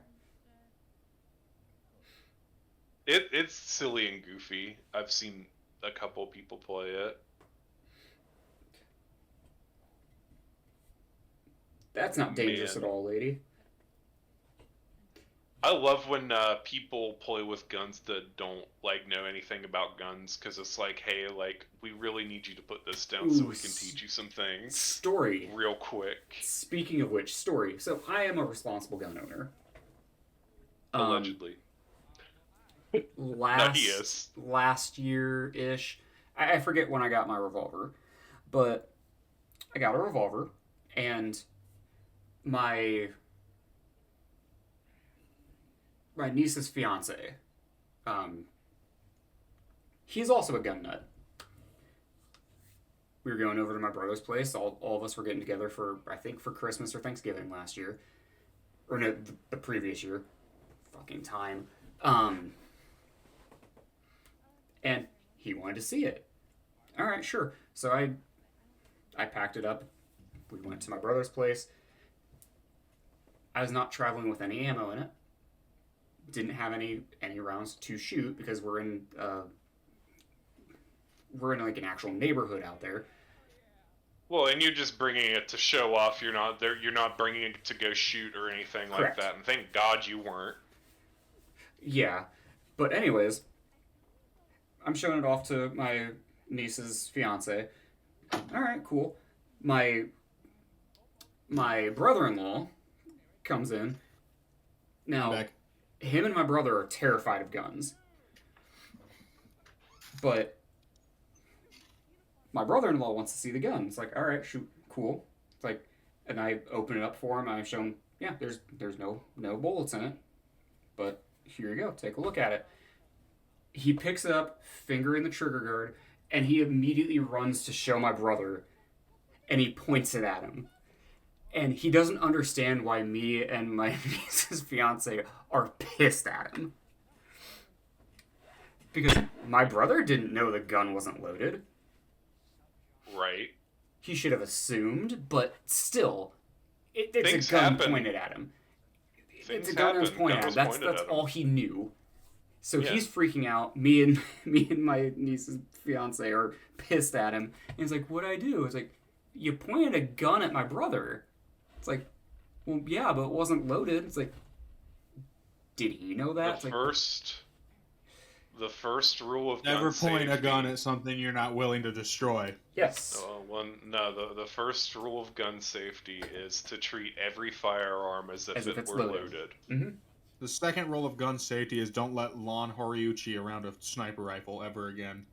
It's silly and goofy. I've seen a couple people play it. That's not dangerous Man. at all, lady. I love when people play with guns that don't like know anything about guns, because it's like, hey, like we really need you to put this down so Ooh, we can teach you some things Story. real quick. Speaking of which, story. So I am a responsible gun owner. Allegedly. Last he is. last year ish, I forget when I got my revolver, but I got a revolver, and my niece's fiance, he's also a gun nut. We were going over to my brother's place. All of us were getting together for, I think, for Christmas or Thanksgiving last year, or no, the previous year. Fucking time. And he wanted to see it. All right, sure. So I packed it up. We went to my brother's place. I was not traveling with any ammo in it. Didn't have any rounds to shoot because we're in like an actual neighborhood out there. Well, and you're just bringing it to show off. You're not there. You're not bringing it to go shoot or anything Correct. like that. And thank God you weren't. Yeah, but anyways, I'm showing it off to my niece's fiance. All right, cool. My brother-in-law comes in. Now, Back. him and my brother are terrified of guns. But my brother-in-law wants to see the gun. It's like, all right, shoot, cool. It's like, and I open it up for him. And I show him, yeah, there's no bullets in it, but here you go, take a look at it. He picks it up, finger in the trigger guard, and he immediately runs to show my brother, and he points it at him. And he doesn't understand why me and my niece's fiance are pissed at him. Because my brother didn't know the gun wasn't loaded. Right. He should have assumed, but still, it's Things a gun happen. pointed at him. Things It's a gun that was happen. pointed Gun at him. was That's pointed at him. all he knew. So Yeah. he's freaking out. Me and my niece's fiance are pissed at him. And he's like, "What'd I do?" It's like, "You pointed a gun at my brother." It's like, "Well, yeah, but it wasn't loaded." It's like, "Did he know that?" It's like, The first rule of Never gun point a safety- gun at something you're not willing to destroy. yes. The first rule of gun safety is to treat every firearm as if it it's were loaded. loaded. The second rule of gun safety is don't let Lon Horiuchi around a sniper rifle ever again.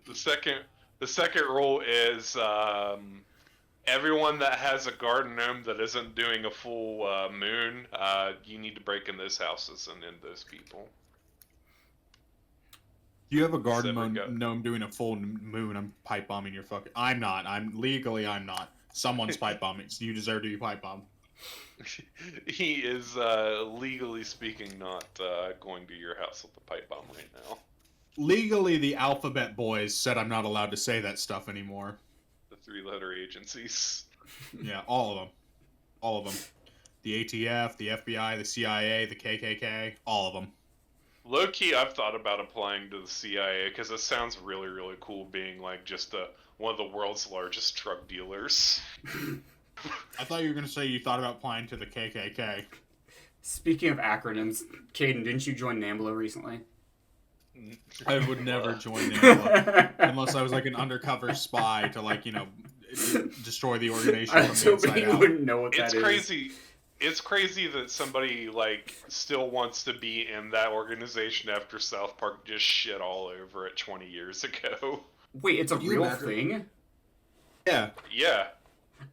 The second rule is everyone that has a garden gnome that isn't doing a full moon, you need to break in those houses and end those people. You have a garden Severed gut. gnome doing a full moon. I'm pipe bombing your fucking. I'm not. I'm not. Someone's pipe bombing. So you deserve to be pipe bombed. He is legally speaking not going to your house with the pipe bomb right now. Legally, the Alphabet Boys said I'm not allowed to say that stuff anymore. The three-letter agencies. Yeah, all of them. All of them. The ATF, the FBI, the CIA, the KKK, all of them. Low-key, I've thought about applying to the CIA because it sounds really, really cool being like just one of the world's largest drug dealers. I thought you were going to say you thought about applying to the KKK. Speaking of acronyms, Caden, didn't you join NAMBLA recently? I would never join NAMBLA unless I was like an undercover spy to like, destroy the organization I from was the hoping inside you out. wouldn't know what that It's is. crazy. It's crazy that somebody like still wants to be in that organization after South Park just shit all over it 20 years ago. Wait, it's a Can you real imagine? thing? Yeah. Yeah.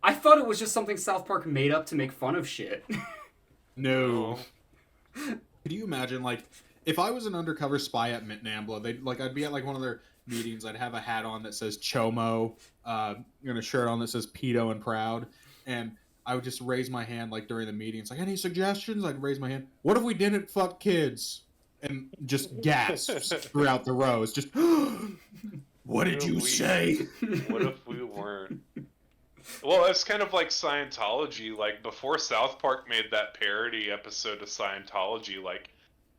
I thought it was just something South Park made up to make fun of shit. No. Could you imagine, like, if I was an undercover spy at NAMBLA, I'd be at like one of their meetings. I'd have a hat on that says Chomo, and a shirt on that says Pedo and Proud, and I would just raise my hand like during the meetings, like, any suggestions? I'd raise my hand. What if we didn't fuck kids? And just gasps throughout the rows. Just, what did you say? What if we weren't? Well, it's kind of like Scientology. Like, before South Park made that parody episode of Scientology, like,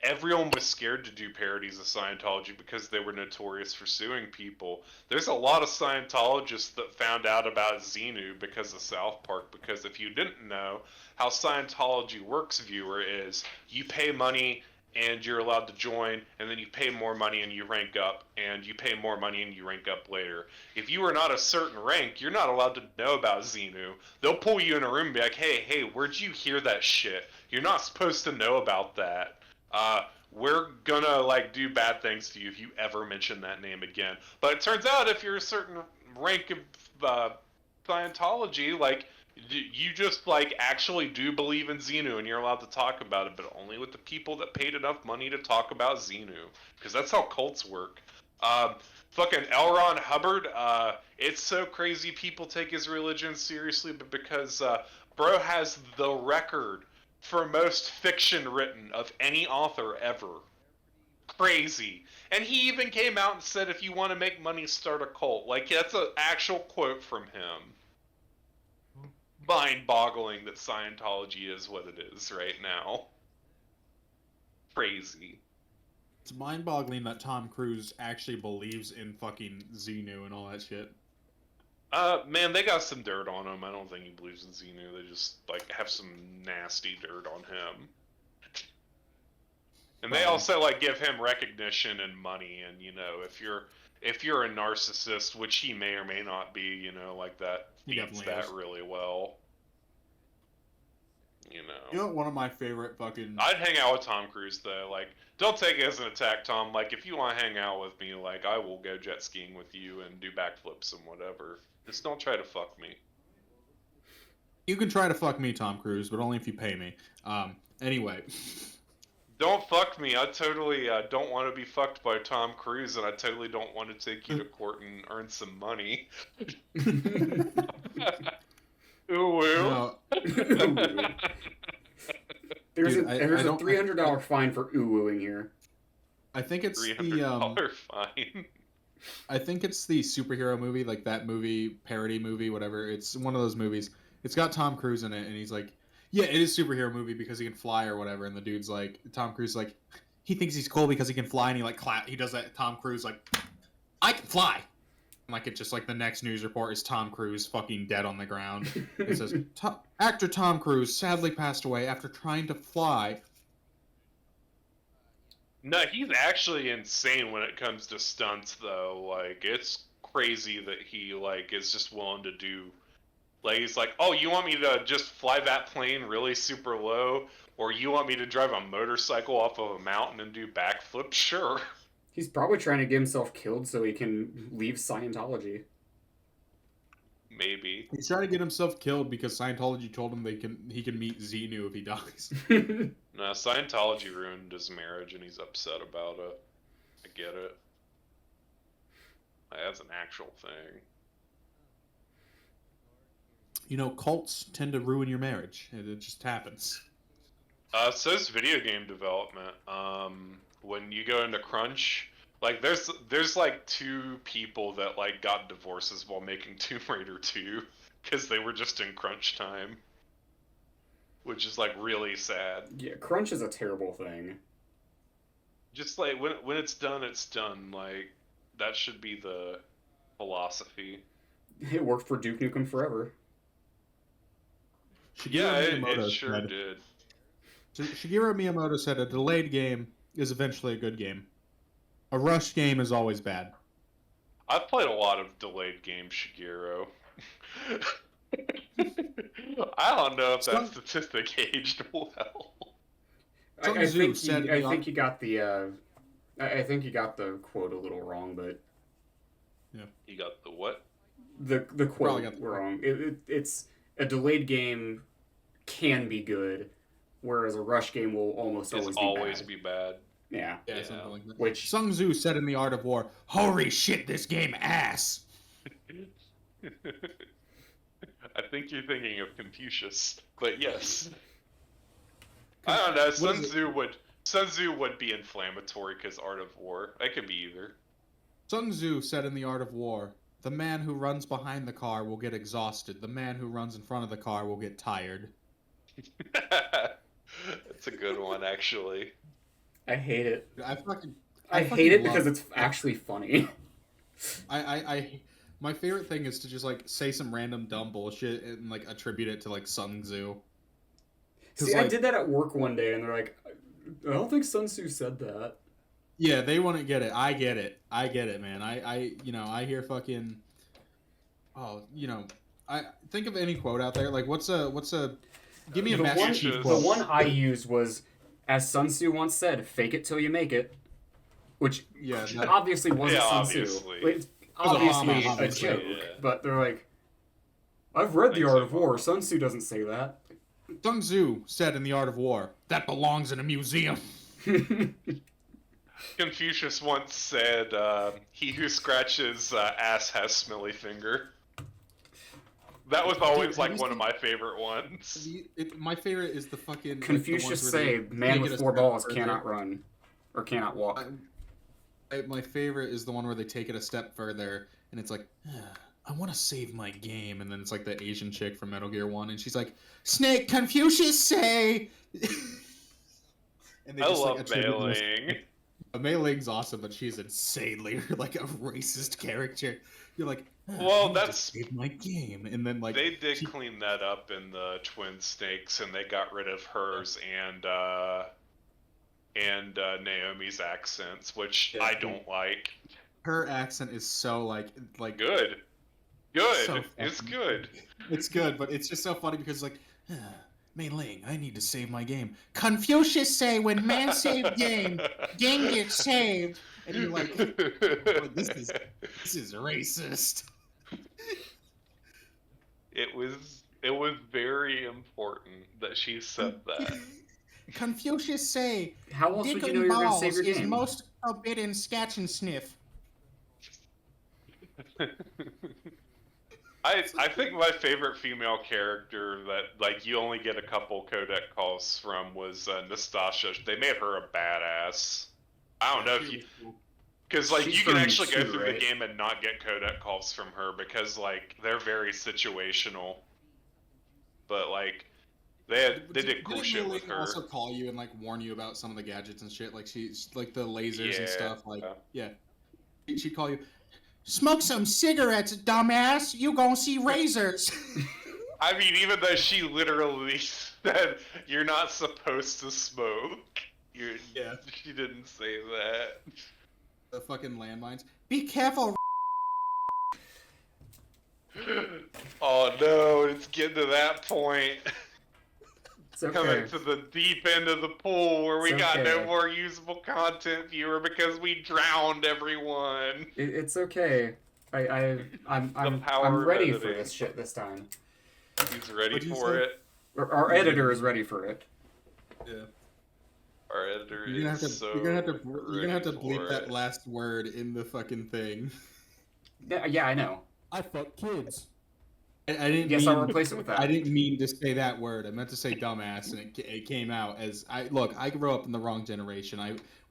everyone was scared to do parodies of Scientology because they were notorious for suing people. There's a lot of Scientologists that found out about Xenu because of South Park, because if you didn't know, how Scientology works, viewer, is you pay money and you're allowed to join, and then you pay more money and you rank up, and you pay more money and you rank up later. If you are not a certain rank, you're not allowed to know about Xenu. They'll pull you in a room and be like, hey, where'd you hear that shit? You're not supposed to know about that. We're gonna like do bad things to you if you ever mention that name again. But it turns out if you're a certain rank of Scientology, like you just like actually do believe in Xenu and you're allowed to talk about it, but only with the people that paid enough money to talk about Xenu, because that's how cults work. Fucking L. Ron Hubbard, it's so crazy people take his religion seriously, but because bro has the record for most fiction written of any author ever. Crazy. And he even came out and said, if you want to make money, start a cult. Like, that's an actual quote from him. Mind-boggling that Scientology is what it is right now. Crazy. It's mind-boggling that Tom Cruise actually believes in fucking Xenu and all that shit. Man, they got some dirt on him. I don't think he believes in Xenu. They just, like, have some nasty dirt on him. And they also, like, give him recognition and money, and, you know, if you're a narcissist, which he may or may not be, you know, like, that feeds that really well. You know, one of my favorite fucking... I'd hang out with Tom Cruise, though. Like, don't take it as an attack, Tom. Like, if you want to hang out with me, like, I will go jet skiing with you and do backflips and whatever. Just don't try to fuck me. You can try to fuck me, Tom Cruise, but only if you pay me. Anyway. Don't fuck me. I totally don't want to be fucked by Tom Cruise, and I totally don't want to take you to court and earn some money. Ooh. There's a $300 fine for ooh-wooing here. I think it's the $300 fine. I think it's the superhero movie, like that movie, parody movie, whatever. It's one of those movies. It's got Tom Cruise in it, and he's like, yeah, it is a superhero movie because he can fly or whatever. And the dude's like, Tom Cruise, like, he thinks he's cool because he can fly, and he like he does that. Tom Cruise like, I can fly. And, like, it's just like the next news report is Tom Cruise fucking dead on the ground. It says actor Tom Cruise sadly passed away after trying to fly. No, he's actually insane when it comes to stunts, though. Like, it's crazy that he, like, is just willing to do... Like, he's like, oh, you want me to just fly that plane really super low? Or you want me to drive a motorcycle off of a mountain and do backflips? Sure. He's probably trying to get himself killed so he can leave Scientology. Maybe. He's trying to get himself killed because Scientology told him he can meet Xenu if he dies. No, Scientology ruined his marriage and he's upset about it. I get it. That's an actual thing. You know, cults tend to ruin your marriage. It just happens. So's video game development. When you go into crunch, like there's like 2 people that like got divorces while making Tomb Raider 2 because they were just in crunch time. Which is, like, really sad. Yeah, crunch is a terrible thing. Just, like, when it's done, it's done. Like, that should be the philosophy. It worked for Duke Nukem Forever. Yeah, it sure did. Shigeru Miyamoto said a delayed game is eventually a good game. A rushed game is always bad. I've played a lot of delayed games, Shigeru. I don't know if that statistic aged well. I think you got the quote a little wrong, but yeah, you got the what? The quote wrong. It's a delayed game can be good, whereas a rush game will almost always be bad. Yeah, something like that. Which Sun Tzu said in The Art of War, "Holy shit, this game ass." I think you're thinking of Confucius, but yes. I don't know. Sun Tzu would be inflammatory because Art of War. It could be either. Sun Tzu said in The Art of War, "The man who runs behind the car will get exhausted. The man who runs in front of the car will get tired." That's a good one, actually. I hate it. I fucking I fucking hate it love because it's actually funny. My favorite thing is to just like say some random dumb bullshit and like attribute it to like Sun Tzu. See, I like, did that at work one day, and they're like, "I don't think Sun Tzu said that." yeah, they wouldn't get it. I get it. I get it, man. I hear fucking. Oh, I think of any quote out there. Like, what's a? Give me a The Master one, Chief Confucius. the quote. one I used was, as Sun Tzu once said, "Fake it till you make it," which Yeah, obviously wasn't Yeah, Sun obviously. Tzu. It's was obviously Obama, a obviously, joke, yeah. but they're like, "I've read The Thanks, Art of War. Obama. Sun Tzu doesn't say that." Sun Tzu said in The Art of War that belongs in a museum. Confucius once said, "He who scratches ass has smelly finger." That was always Dude, have like you one of seen- my favorite ones. My favorite is the fucking Confucius like, the ones say, where they "Man take with it a 4 step balls further. cannot run, or cannot walk." My favorite is the one where they take it a step further, and it's like, I want to save my game, and then it's like the Asian chick from Metal Gear 1, and she's like, Snake, Confucius say! And they I just, like, love attribute this- Mei-Ling. Mei Ling's awesome, but she's insanely like a racist character. You're like, Well, I need to that's- save my game, and then like They did she- clean that up in the Twin Snakes, and they got rid of hers and Naomi's accents, which Yeah. I don't like. her accent is so like Good. So It's fucking- good. It's good, but it's just so funny because like, Mei Ling, I need to save my game. Confucius say when man save game gets saved, and you're like, "Oh, this is racist." It was very important that she said that. Confucius say How else dick would you and know you're going to balls save your is game? most forbidden scratch and sniff. I think my favorite female character that like you only get a couple codec calls from was Nastasha. They made her a badass. I don't know if you because like She's you can from actually go Mitsu, through right? the game and not get codec calls from her because like they're very situational. But like they did cool Didn't shit Mei with Ling her. also call you and like warn you about some of the gadgets and shit, like she's like the lasers and Yeah. stuff. Like, yeah, she'd call you. Smoke some cigarettes, dumbass. You gonna see razors. I mean, even though she literally said you're not supposed to smoke, Yeah. she didn't say that. The fucking landmines. Be careful. Oh no, it's getting to that point. It's okay. Coming to the deep end of the pool where we It's got no okay. more usable content, viewer, because we drowned everyone. It's okay. I'm power of ready for editing. this shit this time. He's ready What'd you for say? it. Our editor is ready for it. Yeah. Our editor You're gonna have to. is so You're gonna have to ready bleep for that it. last word in the fucking thing. Yeah, I know. I fuck kids. I didn't. Yes, mean, I'll replace it with that. I didn't mean to say that word. I meant to say dumbass, and it came out as I look. I grew up in the wrong generation.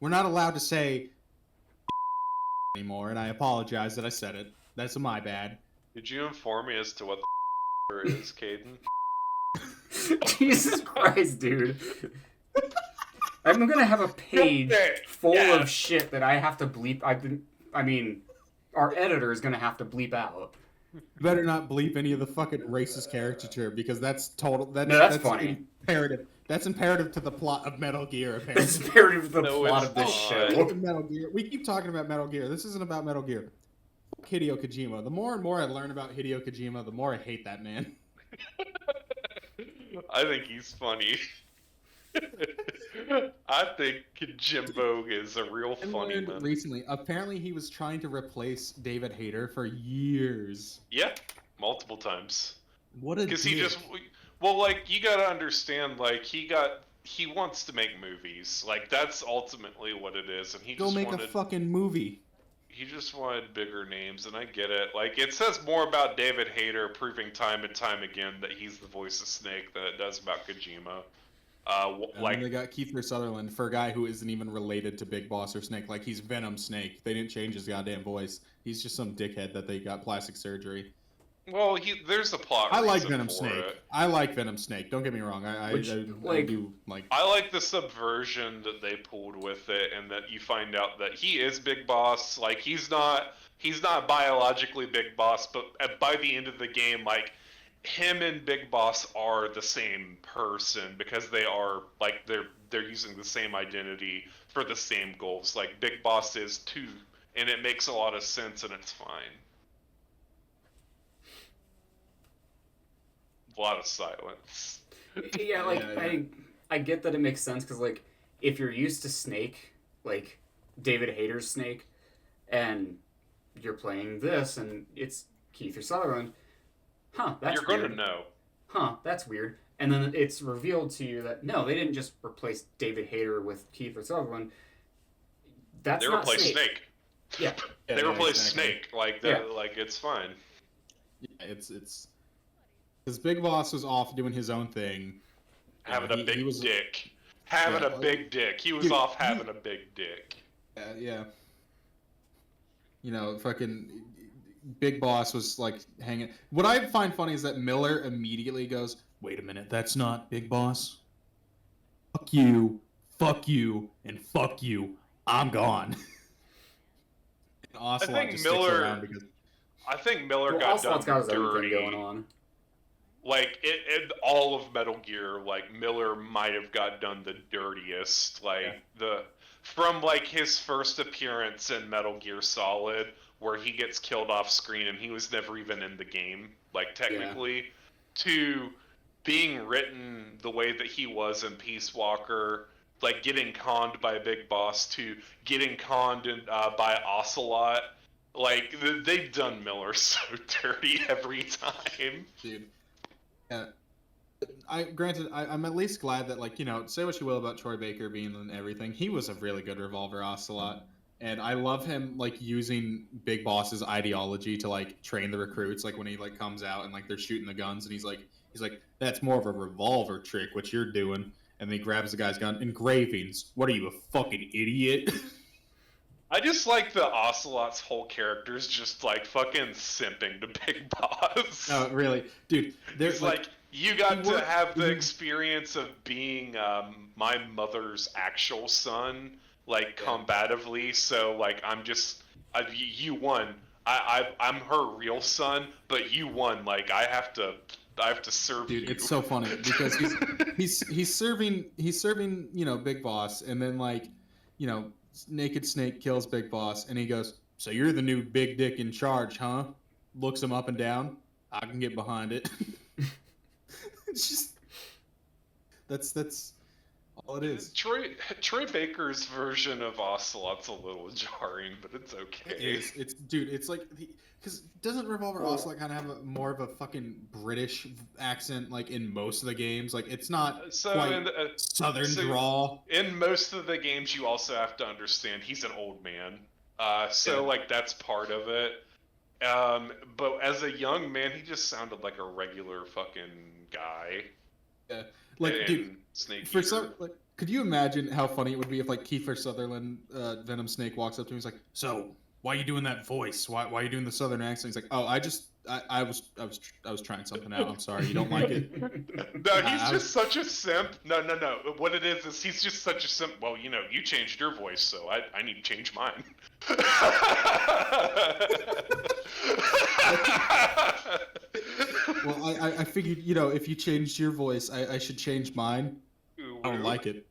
We're not allowed to say anymore, and I apologize that I said it. That's my bad. Did you inform me as to what the is, Caden? Jesus Christ, dude. I'm gonna have a page full of shit that I have to bleep. I mean, our editor is gonna have to bleep out. You better not bleep any of the fucking racist caricature because that's total. That's funny. Imperative. That's imperative to the plot of Metal Gear. Apparently. That's imperative to the No, plot it's of this not. show. Metal Gear. We keep talking about Metal Gear. This isn't about Metal Gear. Hideo Kojima. The more and more I learn about Hideo Kojima, the more I hate that man. I think he's funny. I think Jimbo is a real I funny learned man. recently. Apparently, he was trying to replace David Hayter for years. Yeah, multiple times. What a Because dick. he just, well, like you gotta understand, like he wants to make movies. Like that's ultimately what it is, and he Go just make wanted. a fucking movie. He just wanted bigger names, and I get it. Like, it says more about David Hayter proving time and time again that he's the voice of Snake than it does about Kojima. And then they got Kiefer Sutherland for a guy who isn't even related to Big Boss or Snake. Like, he's Venom Snake. They didn't change his goddamn voice. He's just some dickhead that they got plastic surgery. Well, there's a plot I like reason Venom for Snake. it. I like Venom Snake. Don't get me wrong. I do like. I like the subversion that they pulled with it, and that you find out that he is Big Boss. Like he's not biologically Big Boss, but by the end of the game, like him and Big Boss are the same person because they are like they're using the same identity for the same goals. Like Big Boss is too, and it makes a lot of sense, and it's fine. A lot of silence. Yeah, like I get that it makes sense because like if you're used to Snake, like David Hayter's Snake, and you're playing this and it's Kiefer Sutherland, that's You're weird. gonna know. That's weird. And then it's revealed to you that no, they didn't just replace David Hayter with Kiefer Sutherland. That's They not replaced Snake. Yeah. They replaced exactly. Snake. Like that. Like it's fine. Yeah, it's because Big Boss was off doing his own thing, Having a big he was, dick. Having a big dick. He was off having a big dick. Yeah. You know, fucking Big Boss was like hanging. What I find funny is that Miller immediately goes, "Wait a minute, that's not Big Boss. Fuck you, and fuck you. I'm gone." And Ocelot just sticks around because I think Miller Well, got Ocelot's done got his own dirty. thing going on. Like in all of Metal Gear, like Miller might have got done the dirtiest. Like from like his first appearance in Metal Gear Solid, where he gets killed off screen and he was never even in the game, like technically, to being written the way that he was in Peace Walker, like getting conned by Big Boss, to getting conned by Ocelot. Like they've done Miller so dirty every time. dude. Yeah. I'm at least glad that, like, you know, say what you will about Troy Baker being in everything, he was a really good Revolver Ocelot, and I love him like using Big Boss's ideology to like train the recruits, like when he like comes out and like they're shooting the guns and he's like that's more of a revolver trick what you're doing, and then he grabs the guy's gun. Engravings, what are you, a fucking idiot? I just like the Ocelot's whole character's just like fucking simping to Big Boss. No, really, dude. There's It's like you got to have the experience of being my mother's actual son, like combatively. So like you won. I'm her real son, but you won. Like I have to serve you. Dude, it's so funny because he's serving you know Big Boss, and then like you know Naked Snake kills Big Boss, and he goes, "So you're the new big dick in charge, huh?" Looks him up and down. I can get behind it. It's just that's all it is. Troy Baker's version of Ocelot's a little jarring, but it's okay. It's dude. It's like because doesn't Revolver Ocelot kind of have more of a fucking British accent like in most of the games? Like it's not quite southern drawl. In most of the games, you also have to understand he's an old man, like that's part of it. But as a young man, he just sounded like a regular fucking guy. Yeah, like dude, Snake for some like. Could you imagine how funny it would be if like Kiefer Sutherland, Venom Snake walks up to him, he's like, "So, why are you doing that voice? Why are you doing the southern accent?" He's like, "Oh, I was trying something out. I'm sorry, you don't like it." No, he's just such a simp. No. What it is he's just such a simp. Well, you know, you changed your voice, so I need to change mine. Well, I figured, you know, if you changed your voice, I should change mine. I don't like it.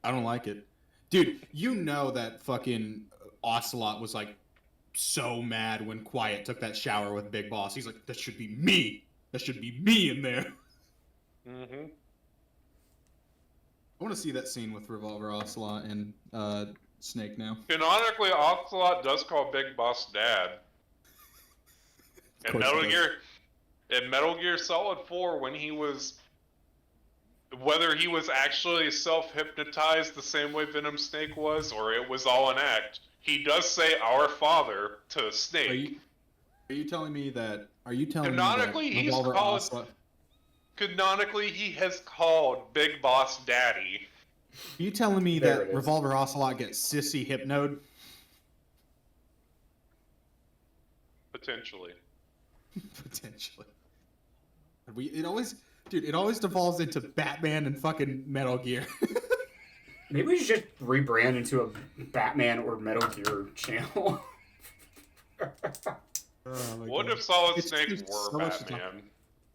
I don't like it. Dude, you know that fucking Ocelot was like so mad when Quiet took that shower with Big Boss. He's like, that should be me. That should be me in there. Mm-hmm. I want to see that scene with Revolver Ocelot and Snake now. Canonically, Ocelot does call Big Boss Dad. In Metal Gear Solid 4, when he was... Whether he was actually self-hypnotized the same way Venom Snake was, or it was all an act, he does say "Our Father" to Snake. Are you telling me that? Are you telling canonically, me that Revolver Ocelot? Canonically, he has called Big Boss Daddy. Are you telling me that Revolver Ocelot gets sissy hypnoed? Potentially. Potentially. It always devolves into Batman and fucking Metal Gear. Maybe we should just rebrand into a Batman or Metal Gear channel. Oh my What God. if Solid It's Snake just were so much to talk- Batman?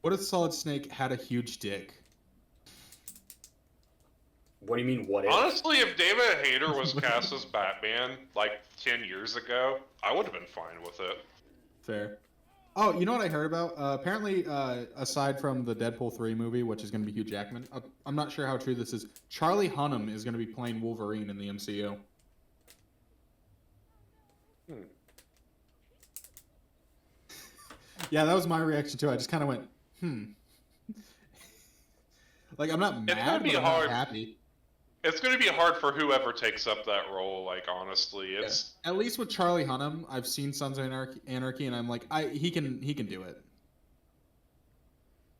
What if Solid Snake had a huge dick? What do you mean, what if? Honestly, if David Hayter was cast as Batman like 10 years ago, I would have been fine with it. Fair. Oh, you know what I heard about? Apparently, aside from the Deadpool 3 movie, which is going to be Hugh Jackman, I'm not sure how true this is. Charlie Hunnam is going to be playing Wolverine in the MCU. Yeah, that was my reaction too. I just kind of went, Like, I'm not mad, but I'm not happy. It's going to be hard for whoever takes up that role, like, honestly. It's At least with Charlie Hunnam, I've seen Sons of Anarchy, and I'm like, he can do it.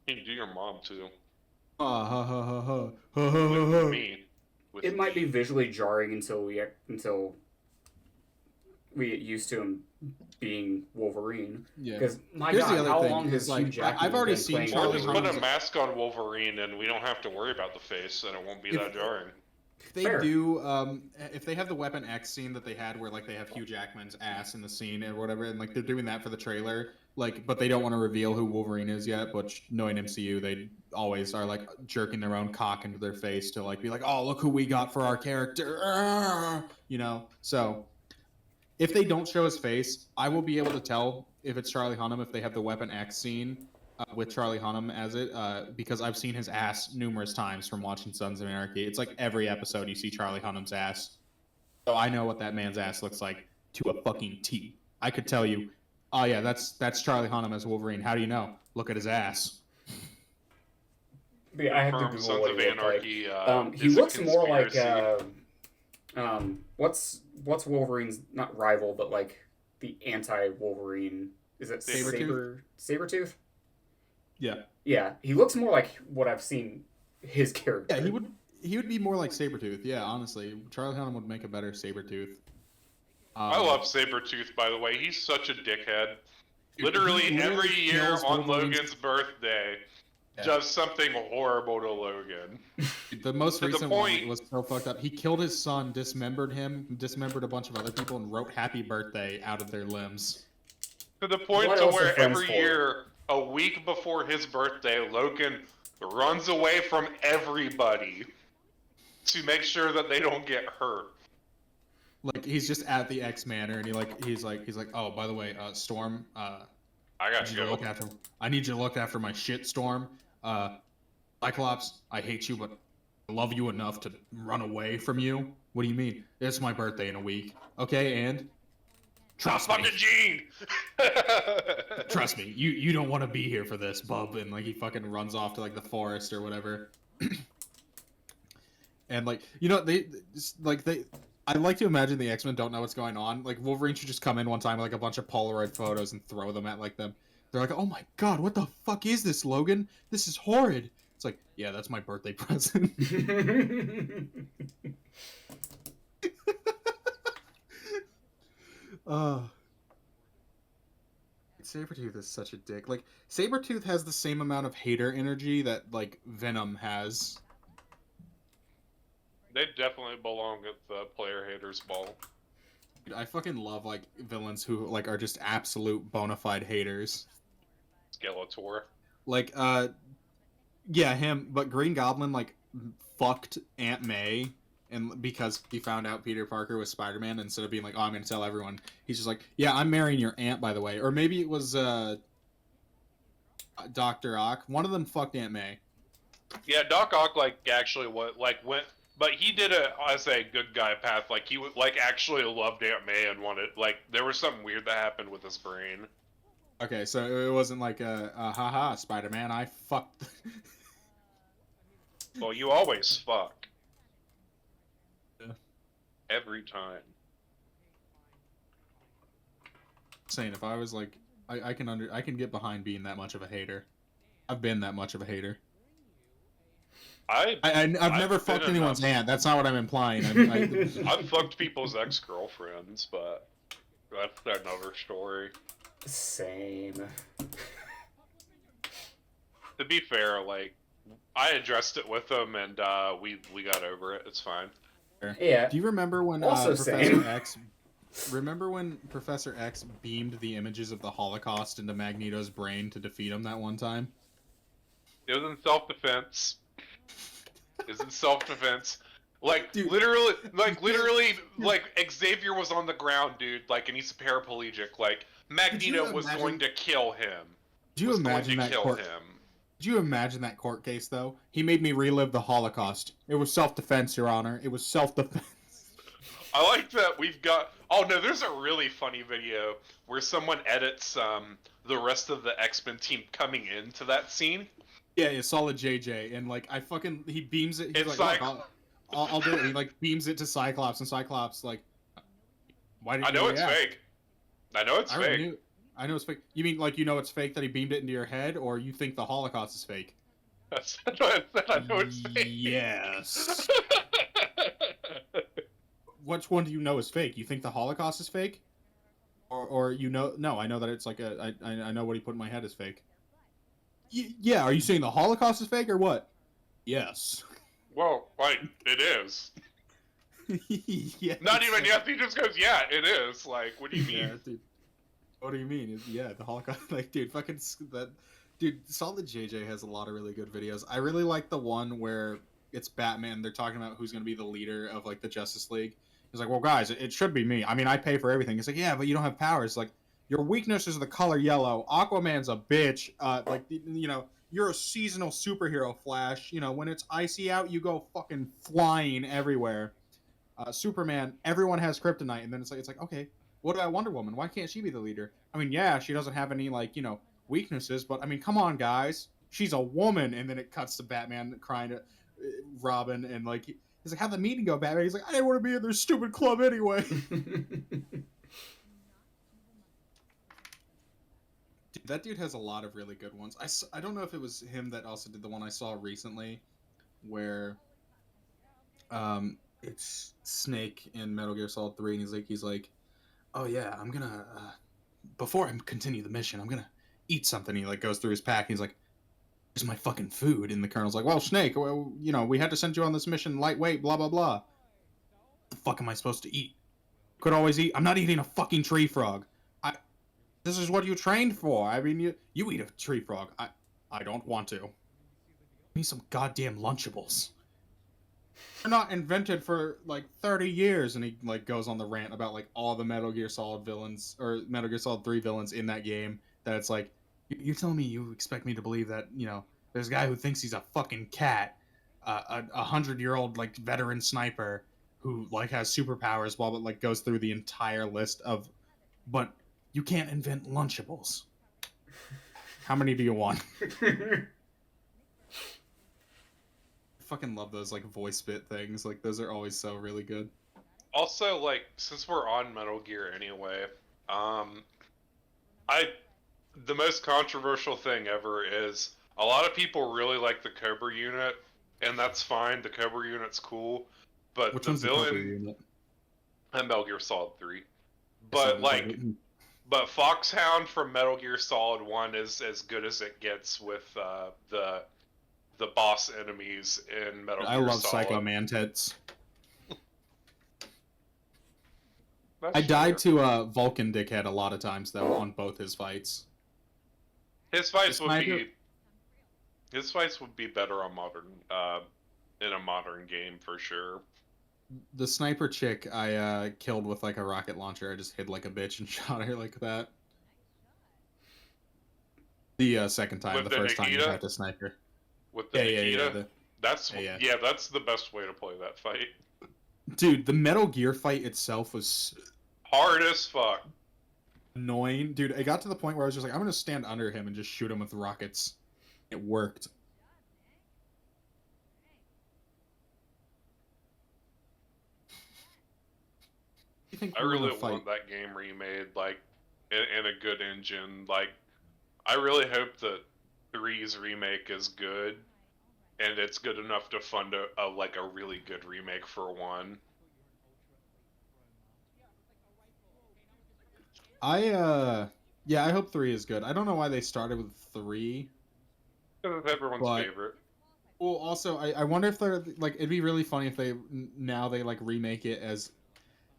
You can do your mom, too. With Me. It might be visually jarring until we get used to him being Wolverine. Yeah. Because my Here's God, the other how thing, long has is, like, Hugh Jackman I've already been seen playing Or Charlie just Wolverine? put a mask on Wolverine and we don't have to worry about the face and it won't be that jarring. If they Fair. do, if they have the Weapon X scene that they had where, like, they have Hugh Jackman's ass in the scene or whatever, and, like, they're doing that for the trailer, like, but they don't want to reveal who Wolverine is yet, which, knowing MCU, they always are, like, jerking their own cock into their face to, like, be like, oh, look who we got for our character, you know? So, if they don't show his face, I will be able to tell if it's Charlie Hunnam if they have the Weapon X scene with Charlie Hunnam as it, because I've seen his ass numerous times from watching Sons of Anarchy. It's like every episode you see Charlie Hunnam's ass. So I know what that man's ass looks like to a fucking T. I could tell you, oh yeah, that's Charlie Hunnam as Wolverine. How do you know? Look at his ass. Yeah, I have to From Google Sons what of he looked Anarchy. like. He is a looks more like conspiracy. what's Wolverine's not rival, but like the anti-Wolverine? Is it Sabretooth? Sabretooth? Yeah. Yeah, he looks more like what I've seen his character. Yeah, he would be more like Sabretooth. Yeah, honestly, Charlie Hunnam would make a better Sabretooth. I love Sabretooth, by the way. He's such a dickhead. Literally he every year kills on Wolverine's- Logan's birthday, Yeah. does something horrible to Logan. The most To the recent point- one was so fucked up. He killed his son, dismembered a bunch of other people, and wrote "Happy Birthday" out of their limbs. To the point What to else are where friends every for? year, a week before his birthday, Logan runs away from everybody to make sure that they don't get hurt. Like, he's just at the X Manor, and he's like, oh, by the way, Storm, I I got need you to look after. I need you to look after my shit, Storm. Cyclops, I hate you, but I love you enough to run away from you. What do you mean? It's my birthday in a week. Okay, and trust me. Fucking Gene! Trust me, you don't want to be here for this, bub. And like he fucking runs off to like the forest or whatever. And like I like to imagine the X-Men don't know what's going on. Like Wolverine should just come in one time with like a bunch of Polaroid photos and throw them at like them. They're like, oh my god, what the fuck is this, Logan? This is horrid. It's like, yeah, that's my birthday present. Sabretooth is such a dick. Like, Sabretooth has the same amount of hater energy that, like, Venom has. They definitely belong at the player haters ball. Dude, I fucking love, like, villains who, like, are just absolute bona fide haters. Skeletor. Like, yeah, him, but Green Goblin, like, fucked Aunt May, and because he found out Peter Parker was Spider-Man, instead of being like, oh, I'm gonna tell everyone, he's just like, yeah, I'm marrying your aunt, by the way. Or maybe it was, Dr. Ock. One of them fucked Aunt May. Yeah, Doc Ock, like, actually went, but he did it as a good guy path. Like, he would, like, actually loved Aunt May and wanted, like, there was something weird that happened with his brain. Okay, so it wasn't like haha, Spider-Man, I fucked. Well, you always fuck. Yeah. Every time. Saying if I was like, I can get behind being that much of a hater. I've been that much of a hater. I've never fucked been anyone's enough. aunt. That's not what I'm implying. I've fucked people's ex-girlfriends, but that's another story. Same. To be fair, like I addressed it with him, and we got over it. It's fine. Yeah. Do you remember when Also Professor same. X? Remember when Professor X beamed the images of the Holocaust into Magneto's brain to defeat him that one time? It was in self-defense. Is in self-defense. Like Dude, literally, like Xavier was on the ground, dude. Like, and he's paraplegic. Like Magneto was going to kill him. Do you imagine that court? Do you imagine that court case though? He made me relive the Holocaust. It was self-defense, Your Honor. It was self-defense. I like that we've got. Oh no, there's a really funny video where someone edits the rest of the X-Men team coming into that scene. Yeah, Solid JJ, and like he beams it. He's It's like, I'll do it. And he like beams it to Cyclops, and Cyclops like, why did you? I know it's fake. I know it's fake. I know it's fake. You mean like it's fake that he beamed it into your head, or you think the Holocaust is fake? That's what I said. I know it's fake. Yes. Which one do you know is fake? You think the Holocaust is fake, or No, I know that it's like I know what he put in my head is fake. Yeah, are you saying the Holocaust is fake or what? Yes. Well, like, it is. Yeah. Not even yes, he just goes, yeah, it is. Like, what do you mean? Yeah, dude. What do you mean? Yeah, the Holocaust. Like, dude, dude, Solid JJ has a lot of really good videos. I really like the one where it's Batman. They're talking about who's going to be the leader of, like, the Justice League. He's like, well, guys, it should be me. I mean, I pay for everything. He's like, yeah, but you don't have powers. Like, your weakness is the color yellow. Aquaman's a bitch. You're a seasonal superhero, Flash. When it's icy out, you go fucking flying everywhere. Superman, everyone has kryptonite, and then it's like, okay, what about Wonder Woman? Why can't she be the leader? I mean, yeah, she doesn't have any weaknesses, but I mean, come on, guys, she's a woman. And then it cuts to Batman crying to Robin, and like he's like, how'd the meeting go, Batman? He's like, I didn't want to be in their stupid club anyway. Dude, that dude has a lot of really good ones. I don't know if it was him that also did the one I saw recently, where it's Snake in Metal Gear Solid 3, and he's like, oh yeah, I'm gonna before I continue the mission, I'm gonna eat something. He like goes through his pack, and he's like, here's my fucking food. And the Colonel's like, well, Snake, we had to send you on this mission lightweight, blah blah blah. What the fuck am I supposed to eat? Could always eat. I'm not eating a fucking tree frog. This is what you trained for. I mean, you eat a tree frog. I don't want to. I need some goddamn Lunchables. They're not invented for like 30 years. And he like goes on the rant about like all the Metal Gear Solid villains, or Metal Gear Solid 3 villains in that game. That it's like, you're telling me you expect me to believe that there's a guy who thinks he's a fucking cat, a 100-year-old like veteran sniper who like has superpowers, while it like goes through the entire list of, but you can't invent Lunchables. How many do you want? I fucking love those like voice bit things. Like those are always so really good. Also, like, since we're on Metal Gear anyway, the most controversial thing ever is a lot of people really like the Cobra unit, and that's fine. The Cobra unit's cool, but Which the one's villain the Cobra unit? Metal Gear Solid 3. But But Foxhound from Metal Gear Solid 1 is as good as it gets with the boss enemies in Metal Gear Solid. I love Psycho Man-Tits. I True. died to Vulcan Dickhead a lot of times though on both his fights. His fights would be better on in a modern game for sure. The sniper chick I killed with like a rocket launcher. I just hid like a bitch and shot her like that. The second time, With the the first time you Nikita? had to snipe her. With the Nikita, that's yeah. that's the best way to play that fight. Dude, the Metal Gear fight itself was Hard as fuck. annoying. Dude, it got to the point where I was just like, I'm gonna stand under him and just shoot him with rockets. It worked. I really want that game remade, like, in a good engine. Like, I really hope that 3's remake is good, and it's good enough to fund a really good remake for 1. I hope 3 is good. I don't know why they started with 3. It's everyone's But- favorite. Well, also, I wonder if they're like, it'd be really funny if now they like remake it as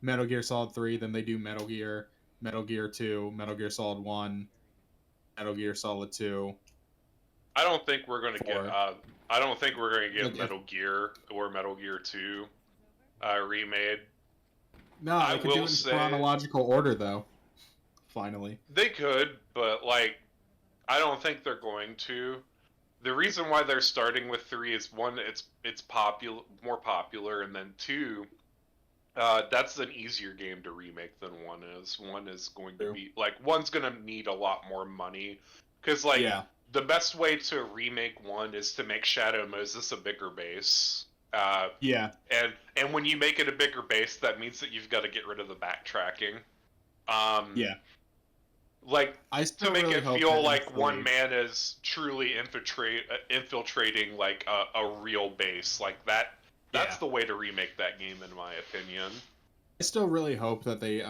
Metal Gear Solid 3, then they do Metal Gear, Metal Gear 2, Metal Gear Solid 1, Metal Gear Solid 2. I don't think we're gonna get. Four. I don't think we're gonna get Like, if- Metal Gear or Metal Gear 2 remade. No, I they could do will it in say- chronological order though. Finally. They could, but like, I don't think they're going to. The reason why they're starting with 3 is one, it's more popular, and then 2, that's an easier game to remake than 1 is. 1 is going to True. be like 1's gonna need a lot more money, because like Yeah. the best way to remake 1 is to make Shadow Moses a bigger base. Yeah. And when you make it a bigger base, that means that you've got to get rid of the backtracking. Yeah. Like I to still make really it hope feel that in like one 3 man is truly infiltrating like a real base. Like that. That's Yeah. the way to remake that game, in my opinion. I still really hope that they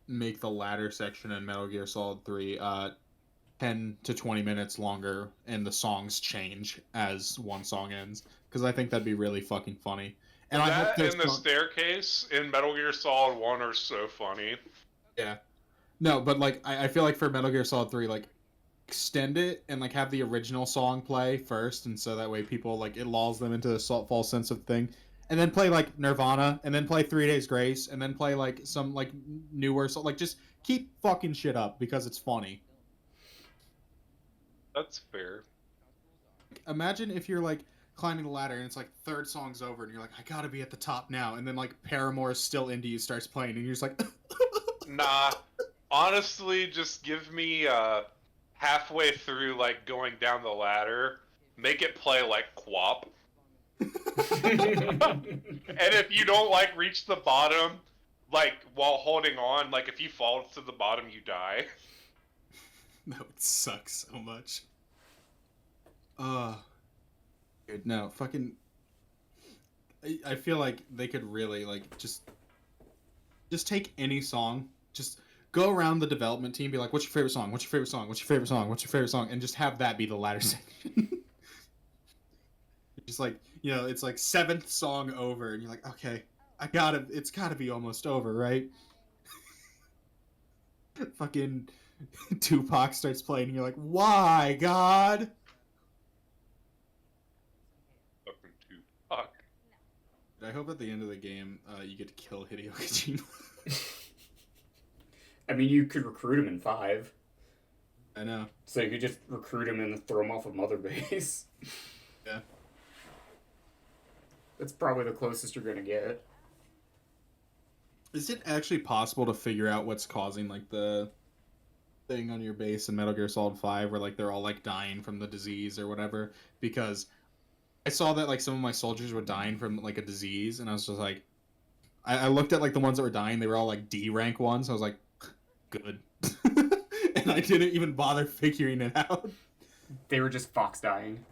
make the ladder section in Metal Gear Solid 3 10 to 20 minutes longer and the songs change as one song ends, because I think that'd be really fucking funny. And I hope That there's and the staircase in Metal Gear Solid 1 are so funny. Yeah. No, but like I feel like for Metal Gear Solid 3, like extend it and like have the original song play first, and so that way people like it lulls them into a false sense of thing. And then play like Nirvana, and then play 3 Days Grace, and then play like some like newer like just keep fucking shit up because it's funny. That's fair. Imagine if you're like climbing the ladder and it's like third song's over and you're like, I gotta be at the top now, and then like Paramore is still into you starts playing and you're just like Nah, honestly, just give me halfway through like going down the ladder, make it play like QWOP. And if you don't like reach the bottom, like while holding on, like if you fall to the bottom, you die. That would suck so much. Dude, no, fucking. I feel like they could really like just take any song, just go around the development team, be like, "What's your favorite song? What's your favorite song? What's your favorite song? What's your favorite song?" And just have that be the ladder section. Just like it's like 7th song over, and you're like, "Okay, it's gotta be almost over, right?" Fucking Tupac starts playing, and you're like, "Why, God?" Fucking Tupac. I hope at the end of the game, you get to kill Hideo Kojima. I mean, you could recruit him in 5. I know. So you could just recruit him and throw him off of Mother Base. Yeah. That's probably the closest you're gonna get. Is it actually possible to figure out what's causing like the thing on your base in Metal Gear Solid 5 where like they're all like dying from the disease or whatever? Because I saw that like some of my soldiers were dying from like a disease, and I was just like, I looked at like the ones that were dying, they were all like D rank ones. I was like, good. And I didn't even bother figuring it out. They were just fox dying.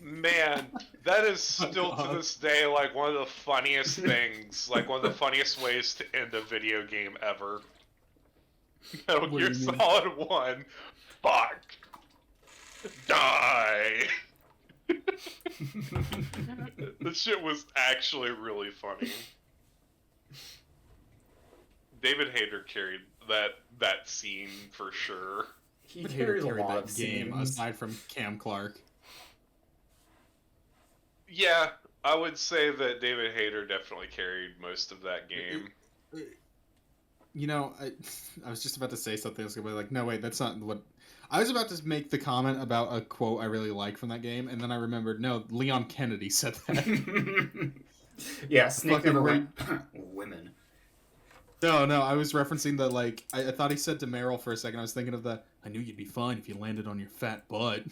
Man, that is Oh, still to God. this day like one of the funniest things, like one of the funniest ways to end a video game ever. Metal What do Gear you mean? Solid 1. Fuck. Die. This shit was actually really funny. David Hayter carried that scene for sure. He Hater carries a carried lot that of game scenes. aside from Cam Clark. Yeah, I would say that David Hayter definitely carried most of that game. I was just about to say something. I was gonna be like, no, wait, that's not what. I was about to make the comment about a quote I really like from that game, and then I remembered, no, Leon Kennedy said that. Yeah, Snake Fucking never right. went. Women. No, I was referencing the, like, I thought he said to Meryl for a second. I was thinking of I knew you'd be fine if you landed on your fat butt.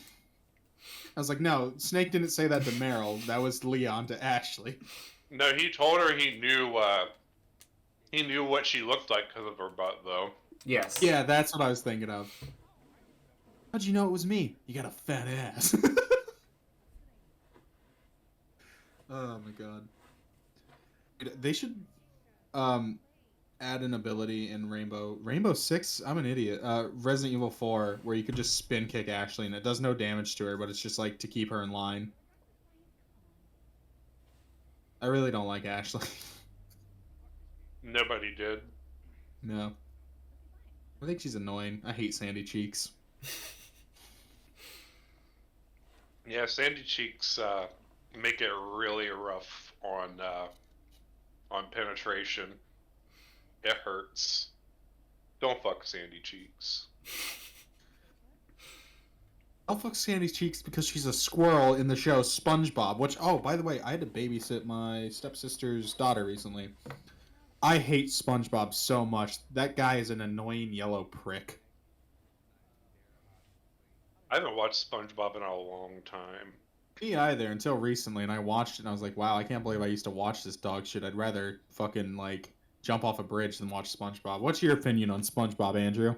I was like, no, Snake didn't say that to Meryl. That was Leon to Ashley. No, he told her he knew what she looked like because of her butt, though. Yes. Yeah, that's what I was thinking of. How'd you know it was me? You got a fat ass. Oh my god. They should add an ability in Rainbow Six. I'm an idiot. Resident Evil 4, where you could just spin kick Ashley and it does no damage to her, but it's just like to keep her in line. I really don't like Ashley. Nobody did. No. I think she's annoying. I hate Sandy Cheeks. Yeah, Sandy Cheeks make it really rough on penetration. It hurts. Don't fuck Sandy Cheeks. I'll fuck Sandy Cheeks because she's a squirrel in the show SpongeBob, which, oh, by the way, I had to babysit my stepsister's daughter recently. I hate SpongeBob so much. That guy is an annoying yellow prick. I haven't watched SpongeBob in a long time. Me either, until recently, and I watched it and I was like, wow, I can't believe I used to watch this dog shit. I'd rather fucking, like, jump off a bridge than watch SpongeBob. What's your opinion on SpongeBob, Andrew?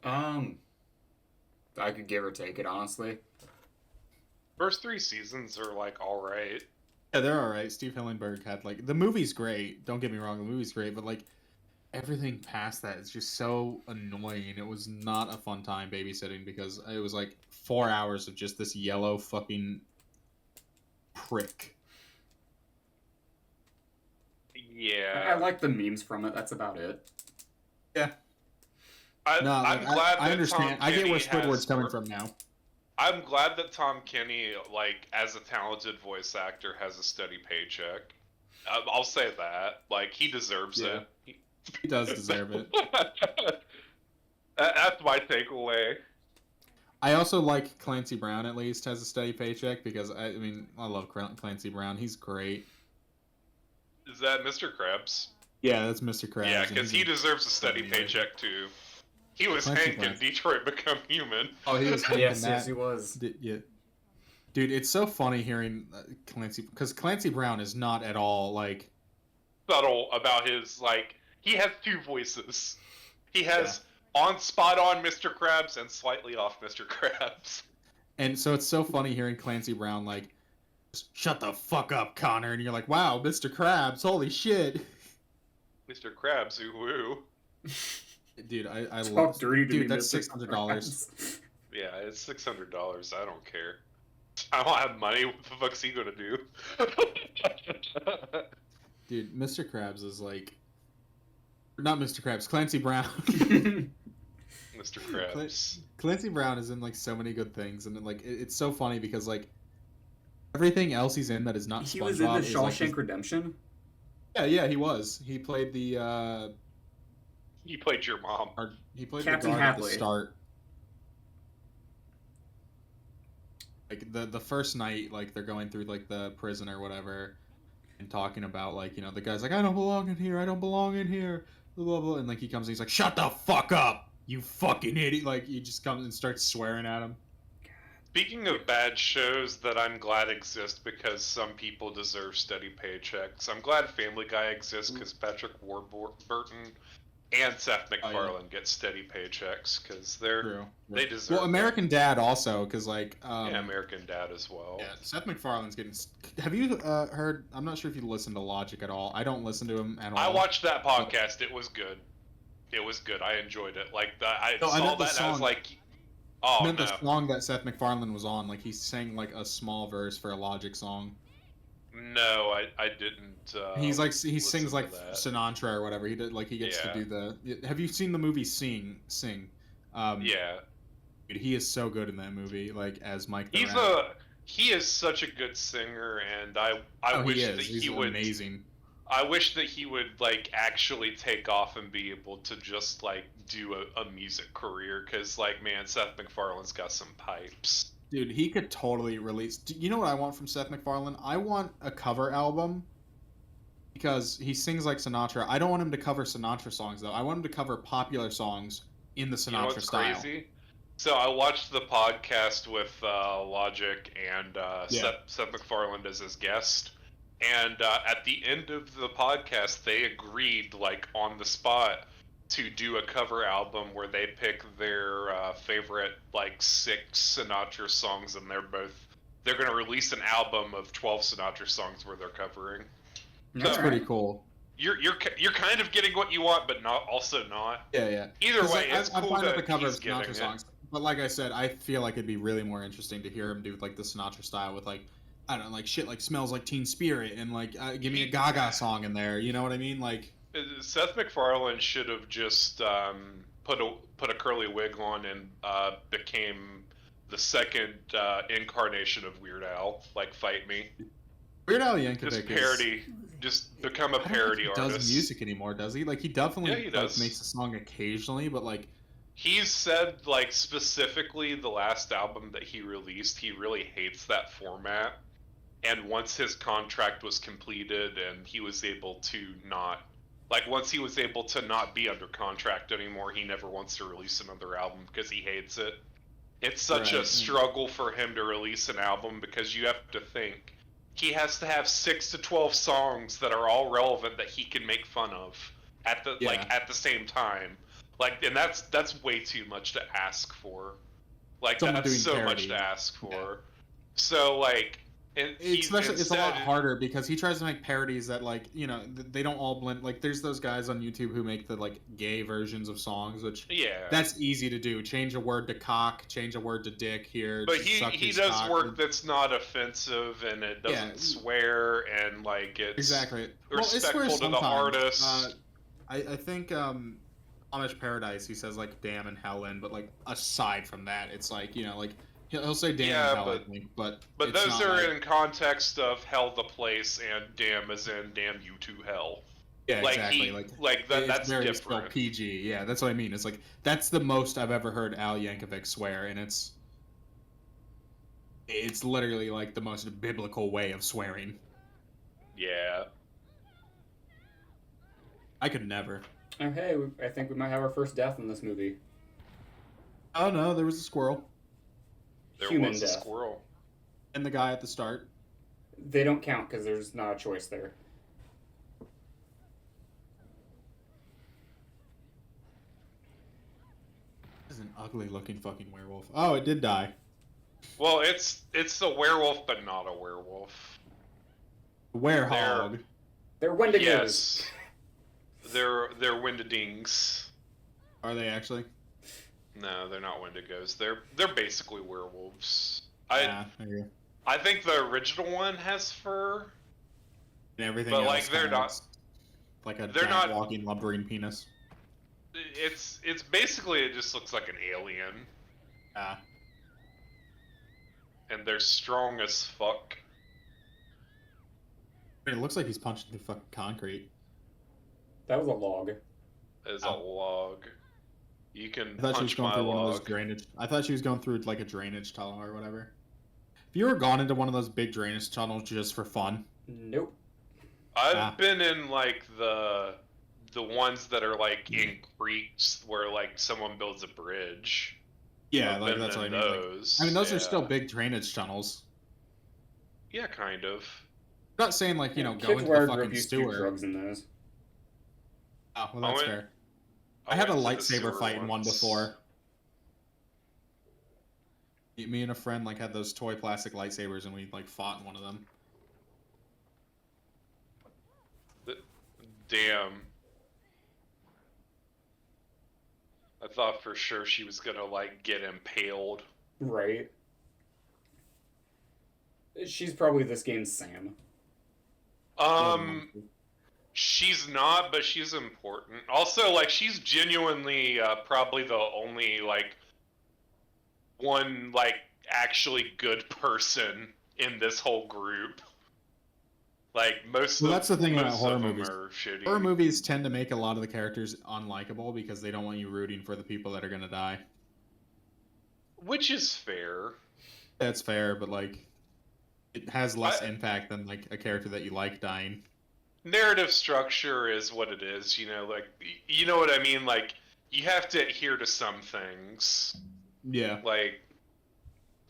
I could give or take it, honestly. First 3 seasons are like alright. Yeah, they're alright. Steve Hillenburg had, like, the movie's great. Don't get me wrong, the movie's great, but, like, everything past that is just so annoying. It was not a fun time babysitting because it was, like, 4 hours of just this yellow fucking prick. Yeah. I like the memes from it. That's about it. Yeah. I'm glad I that understand. Tom I get where Kenny Squidward's has coming work- from now. I'm glad that Tom Kenny, like, as a talented voice actor, has a steady paycheck. I'll say that. Like, he deserves Yeah. it. He does deserve it. That's my takeaway. I also like Clancy Brown, at least, has a steady paycheck because, I mean, I love Clancy Brown. He's great. Is that Mr. Krabs? Yeah, that's Mr. Krabs. Yeah, and because he's he a- deserves a steady paycheck, too. He was Clancy Hank in Brown. Detroit Become Human. Oh, he was Hank in Yes, that. yes, he was. Yeah. Dude, it's so funny hearing Clancy, because Clancy Brown is not at all, like... Subtle about his, like, he has 2 voices. He has spot on Mr. Krabs and slightly off Mr. Krabs. And so it's so funny hearing Clancy Brown, like, shut the fuck up, Connor, and you're like, wow, Mr. Krabs, holy shit. Mr. Krabs, ooh woo. Dude, I Talk love... dirty to Dude, me, that's Mr. $600. Krabs. Yeah, it's $600. I don't care. I don't have money. What the fuck's he gonna do? Dude, Mr. Krabs is like... Not Mr. Krabs, Clancy Brown. Mr. Krabs. Clancy Brown is in, like, so many good things, and, like, it's so funny because, like, everything else he's in that is not SpongeBob He was in the is, like, Shawshank Redemption. Yeah, he was. He played the, He played your mom. he played Captain the guard at Hadley. the start. Like, the first night, like, they're going through, like, the prison or whatever, and talking about, like, you know, the guy's like, I don't belong in here, blah, blah, blah, and, like, he comes and he's like, shut the fuck up, you fucking idiot, like, he just comes and starts swearing at him. Speaking of bad shows that I'm glad exist because some people deserve steady paychecks, I'm glad Family Guy exists because Patrick Warburton and Seth MacFarlane get steady paychecks because they deserve. Well, American Dad also, because, like, yeah, American Dad as well. Yeah, Seth MacFarlane's getting. Have you heard? I'm not sure if you listen to Logic at all. I don't listen to him at all. I watched that podcast. It was good. It was good. I enjoyed it. Like I saw that and I was like, oh I meant no. the song that Seth MacFarlane was on. Like, he sang like a small verse for a Logic song. No, I didn't. He's like he listen sings to like that. Sinatra or whatever. He did like he gets to do the. Have you seen the movie Sing? Yeah. Dude, he is so good in that movie. Like as Mike. The He's Rat. he is such a good singer, and I wish he that is. he He's would. amazing. I wish that he would like actually take off and be able to just like do a music career, because like man, Seth MacFarlane's got some pipes. Dude, he could totally release. You know what I want from Seth MacFarlane? I want a cover album because he sings like Sinatra. I don't want him to cover Sinatra songs though. I want him to cover popular songs in the Sinatra You know what's style. crazy? So I watched the podcast with Logic and Seth MacFarlane as his guest, and at the end of the podcast, they agreed like on the spot to do a cover album where they pick their favorite like 6 Sinatra songs, and they're going to release an album of 12 Sinatra songs where they're covering. That's Alright. pretty cool. you're kind of getting what you want, but not. Yeah. Either 'Cause, way, like, it's I'm cool fine with that the cover he's of getting Sinatra it. songs, but like I said, I feel like it'd be really more interesting to hear him do like the Sinatra style with like, I don't know, like shit like Smells Like Teen Spirit and like give me a Gaga song in there. You know what I mean? Like, Seth MacFarlane should have just put a curly wig on and became the second incarnation of Weird Al, like Fight Me. Weird Al Just Yankovic parody, just become a I don't parody think he artist. does music anymore, does he? Like he definitely Yeah, he like does. makes a song occasionally, but like He's said, like, specifically the last album that he released, he really hates that format. And once his contract was completed and he was able to not, like, once he was able to not be under contract anymore, he never wants to release another album because he hates it. It's such a Right. struggle for him to release an album because you have to think he has to have 6 to 12 songs that are all relevant that he can make fun of at the Yeah. like at the same time. Like, and that's way too much to ask for. Like, Someone that's doing so parody. much to ask for. Yeah. So like, and it's a lot instead, harder because he tries to make parodies that like, you know, they don't all blend. Like there's those guys on YouTube who make the like gay versions of songs, which yeah. that's easy to do. Change a word to cock, change a word to dick here. But just suck he his does cock, work and- that's not offensive and it doesn't Yeah. swear and like it's exactly respectful swears to the sometimes. artist. I think Amish Paradise he says like damn and hell in, but like aside from that, it's like, you know, like he'll say damn Yeah, and hell, but- I think, but But it's those not are like, in context of hell the place and damn as in damn you to hell. yeah, Like exactly. he Like that, it's that's very still different. PG. Yeah, that's what I mean. It's like that's the most I've ever heard Al Yankovic swear, and it's literally like the most biblical way of swearing. Yeah. I could never. Oh, hey, I think we might have our first death in this movie. Oh no, there was a squirrel There Human was death. a squirrel. and the guy at the start. They don't count because there's not a choice there. This is an ugly looking fucking werewolf. Oh, it did die. Well, it's a werewolf, but not a werewolf. Werehog. They're Wendigos. Yes. They're Wendigings. Are they actually? No, they're not Wendigos. They're basically werewolves. Yeah, I agree. I think the original one has fur. And everything But, else like, they're kinda not- looks like a they're giant not- walking lumbering penis. It's basically it just looks like an alien, Ah. and they're strong as fuck. It looks like he's punching through fucking concrete. That was a log. As a log, you can I thought she was punch going my through one of those log. drainage. I thought she was going through like a drainage tunnel or whatever. Have you ever gone into one of those big drainage tunnels just for fun? Nope. I've Ah. been in like the ones that are like in creeks where like someone builds a bridge. Yeah, I've like been that's what I in mean. Like, those. I mean, those are yeah. still big drainage tunnels. Yeah, kind of. I'm not saying like, you know, go Kids into were the fucking abused to do sewer. drugs in those. Oh, well, I that's went- fair. I had a went to the lightsaber sewer fight in one once. before. Me and a friend like had those toy plastic lightsabers, and we like fought in one of them. Damn. I thought for sure she was gonna like get impaled. Right. She's probably this game's Sam. She's not, but she's important. Also, like, she's genuinely probably the only like one like actually good person in this whole group. Like most Well, of that's the thing about most horror of them movies. are shitty. Horror movies tend to make a lot of the characters unlikable because they don't want you rooting for the people that are gonna die. Which is fair. That's fair, but like, it has less impact than like a character that you like dying. Narrative structure is what it is, you know, like, you know what I mean? Like, you have to adhere to some things. Yeah. Like,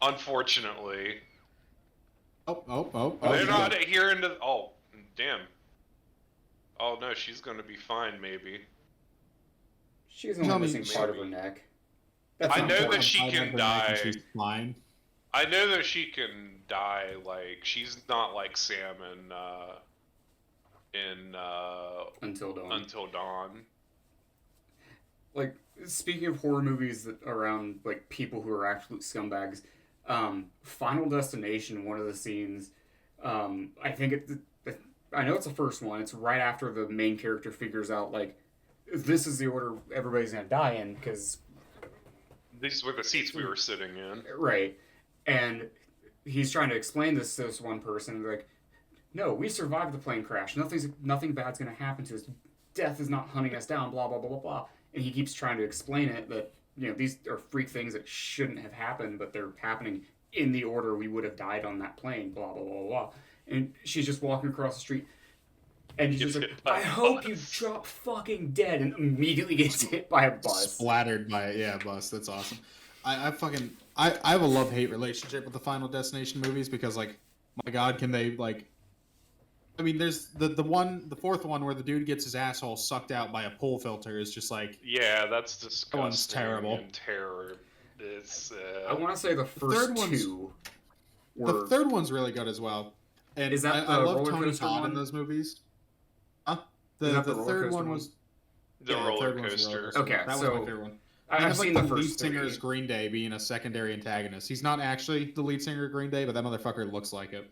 unfortunately. Oh, They're yeah. not adhering to. Oh, damn. Oh no, she's gonna be fine, maybe. She's Tell only me- missing part of her neck. That's I not know that important. she I can never imagine die. She's fine. I know that she can die, like, she's not like Sam and in Until Dawn. Until Dawn. Like, speaking of horror movies that around like people who are absolute scumbags, Final Destination, one of the scenes, I think I know it's the first one. It's right after the main character figures out like this is the order everybody's gonna die in because These were the seats we were sitting in. right, and he's trying to explain this to this one person. And they're like, no, we survived the plane crash. Nothing bad's gonna happen to us. Death is not hunting us down. Blah blah blah blah blah. And he keeps trying to explain it that these are freak things that shouldn't have happened, but they're happening in the order we would have died on that plane. Blah blah blah blah. And she's just walking across the street, and he's just like, I hope you drop fucking dead, and immediately gets hit by a bus. Splattered by a bus. That's awesome. I have a love-hate relationship with the Final Destination movies because, like, my God, can they, like... I mean, there's the fourth one where the dude gets his asshole sucked out by a pool filter is just like... Yeah, that's disgusting. That one's terrible. And terror. It's, I want to say the first two were... The third one's really good as well. And Is that I the love roller Tony coaster Todd one? in those movies. Huh? Is that The the roller third coaster one one? was... the yeah, roller third one's the roller coaster. coaster. Okay, That was so my favorite one. I've And seen like the the lead first singer three. is Green Day being a secondary antagonist. He's not actually the lead singer of Green Day, but that motherfucker looks like it.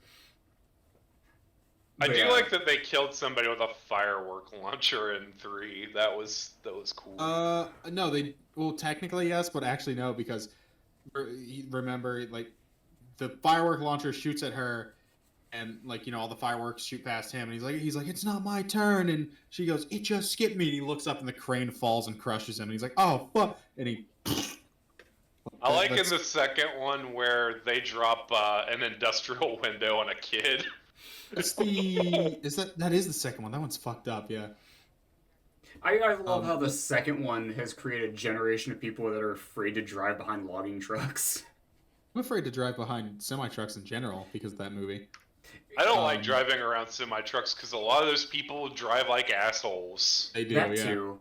I But do yeah. like that they killed somebody with a firework launcher in 3. That was cool. No, well, technically yes, but actually no, because remember, like, the firework launcher shoots at her, and like all the fireworks shoot past him, and he's like, it's not my turn, and she goes, it just skipped me, and he looks up, and the crane falls and crushes him, and he's like, oh fuck, and he. I like in the second one where they drop an industrial window on a kid. It's that is the second one. That one's fucked up, yeah. I love how the second one has created a generation of people that are afraid to drive behind logging trucks. I'm afraid to drive behind semi-trucks in general because of that movie. I don't like driving around semi-trucks because a lot of those people drive like assholes. They do, That yeah. too.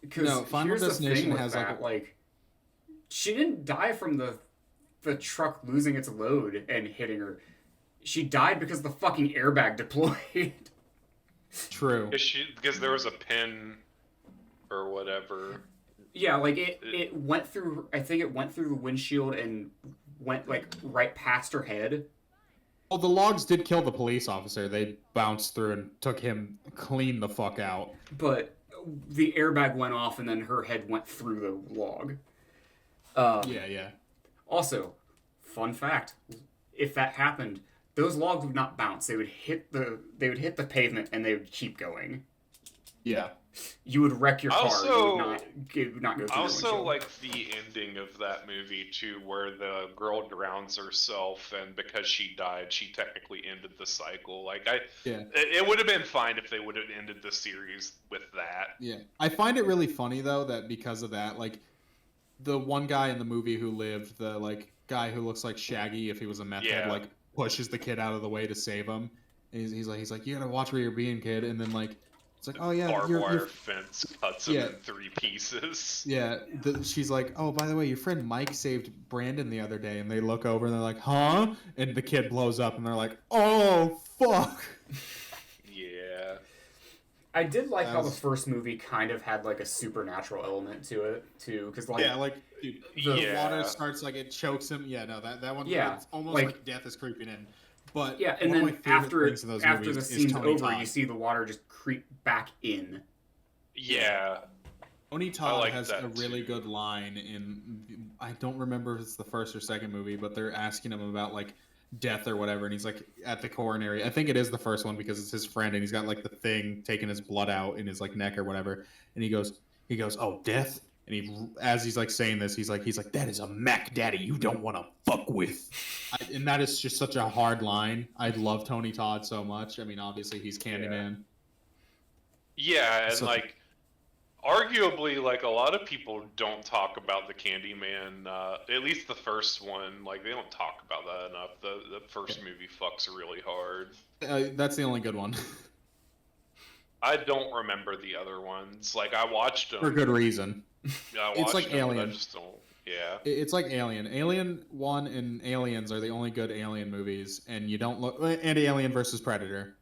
Because No, Final here's the Destination thing with has, that, like, she didn't die from the truck losing its load and hitting her. She died because the fucking airbag deployed. True. Because there was a pin or whatever. Yeah, like it went through. I think it went through the windshield and went like right past her head. Well, the logs did kill the police officer. They bounced through and took him clean the fuck out. But the airbag went off and then her head went through the log. Yeah. Also, fun fact: if that happened, those logs would not bounce. They would hit the pavement and they would keep going. Yeah. You would wreck your car. Also, it would not go through I the also windshield. like the ending of that movie too, where the girl drowns herself, and because she died, she technically ended the cycle. Like it would have been fine if they would have ended the series with that. Yeah. I find it really funny though that because of that, like, the one guy in the movie who lived, the like guy who looks like Shaggy if he was a meth head, Yeah. like pushes the kid out of the way to save him. And he's like, you gotta watch where you're being, kid. And then like, it's like, oh yeah, Barbed you're wire fence cuts him Yeah. in 3 pieces. yeah. She's like, oh, by the way, your friend Mike saved Brandon the other day. And they look over and they're like, huh? And the kid blows up and they're like, oh fuck. Yeah. I did like how the As- first movie kind of had like a supernatural element to it too, because like Yeah, like dude, the Yeah. water starts like it chokes him. Yeah, no, that one. Yeah, it's almost like- like death is creeping in. But yeah, and one of my then favorite after things in those after the movies is scene's Tony over, Todd. you see the water just creep back in. Yeah. Tony Todd like has that a really too. good line in, I don't remember if it's the first or second movie, but they're asking him about like death or whatever, and he's like at the coronary. I think it is the first one because it's his friend, and he's got like the thing taking his blood out in his like neck or whatever, and he goes, oh, death. And as he's like saying this, he's like, that is a Mac Daddy you don't want to fuck with. And that is just such a hard line. I love Tony Todd so much. I mean, obviously he's Candyman. Yeah, and So- like arguably, like a lot of people don't talk about the Candyman. At least the first one, like they don't talk about that enough. The first movie fucks really hard. That's the only good one. I don't remember the other ones. Like I watched them. For good reason. I It's watched like them, but Alien. I just don't. Yeah. It's like Alien. Alien 1 and Aliens are the only good Alien movies, and you don't look. And Alien versus Predator.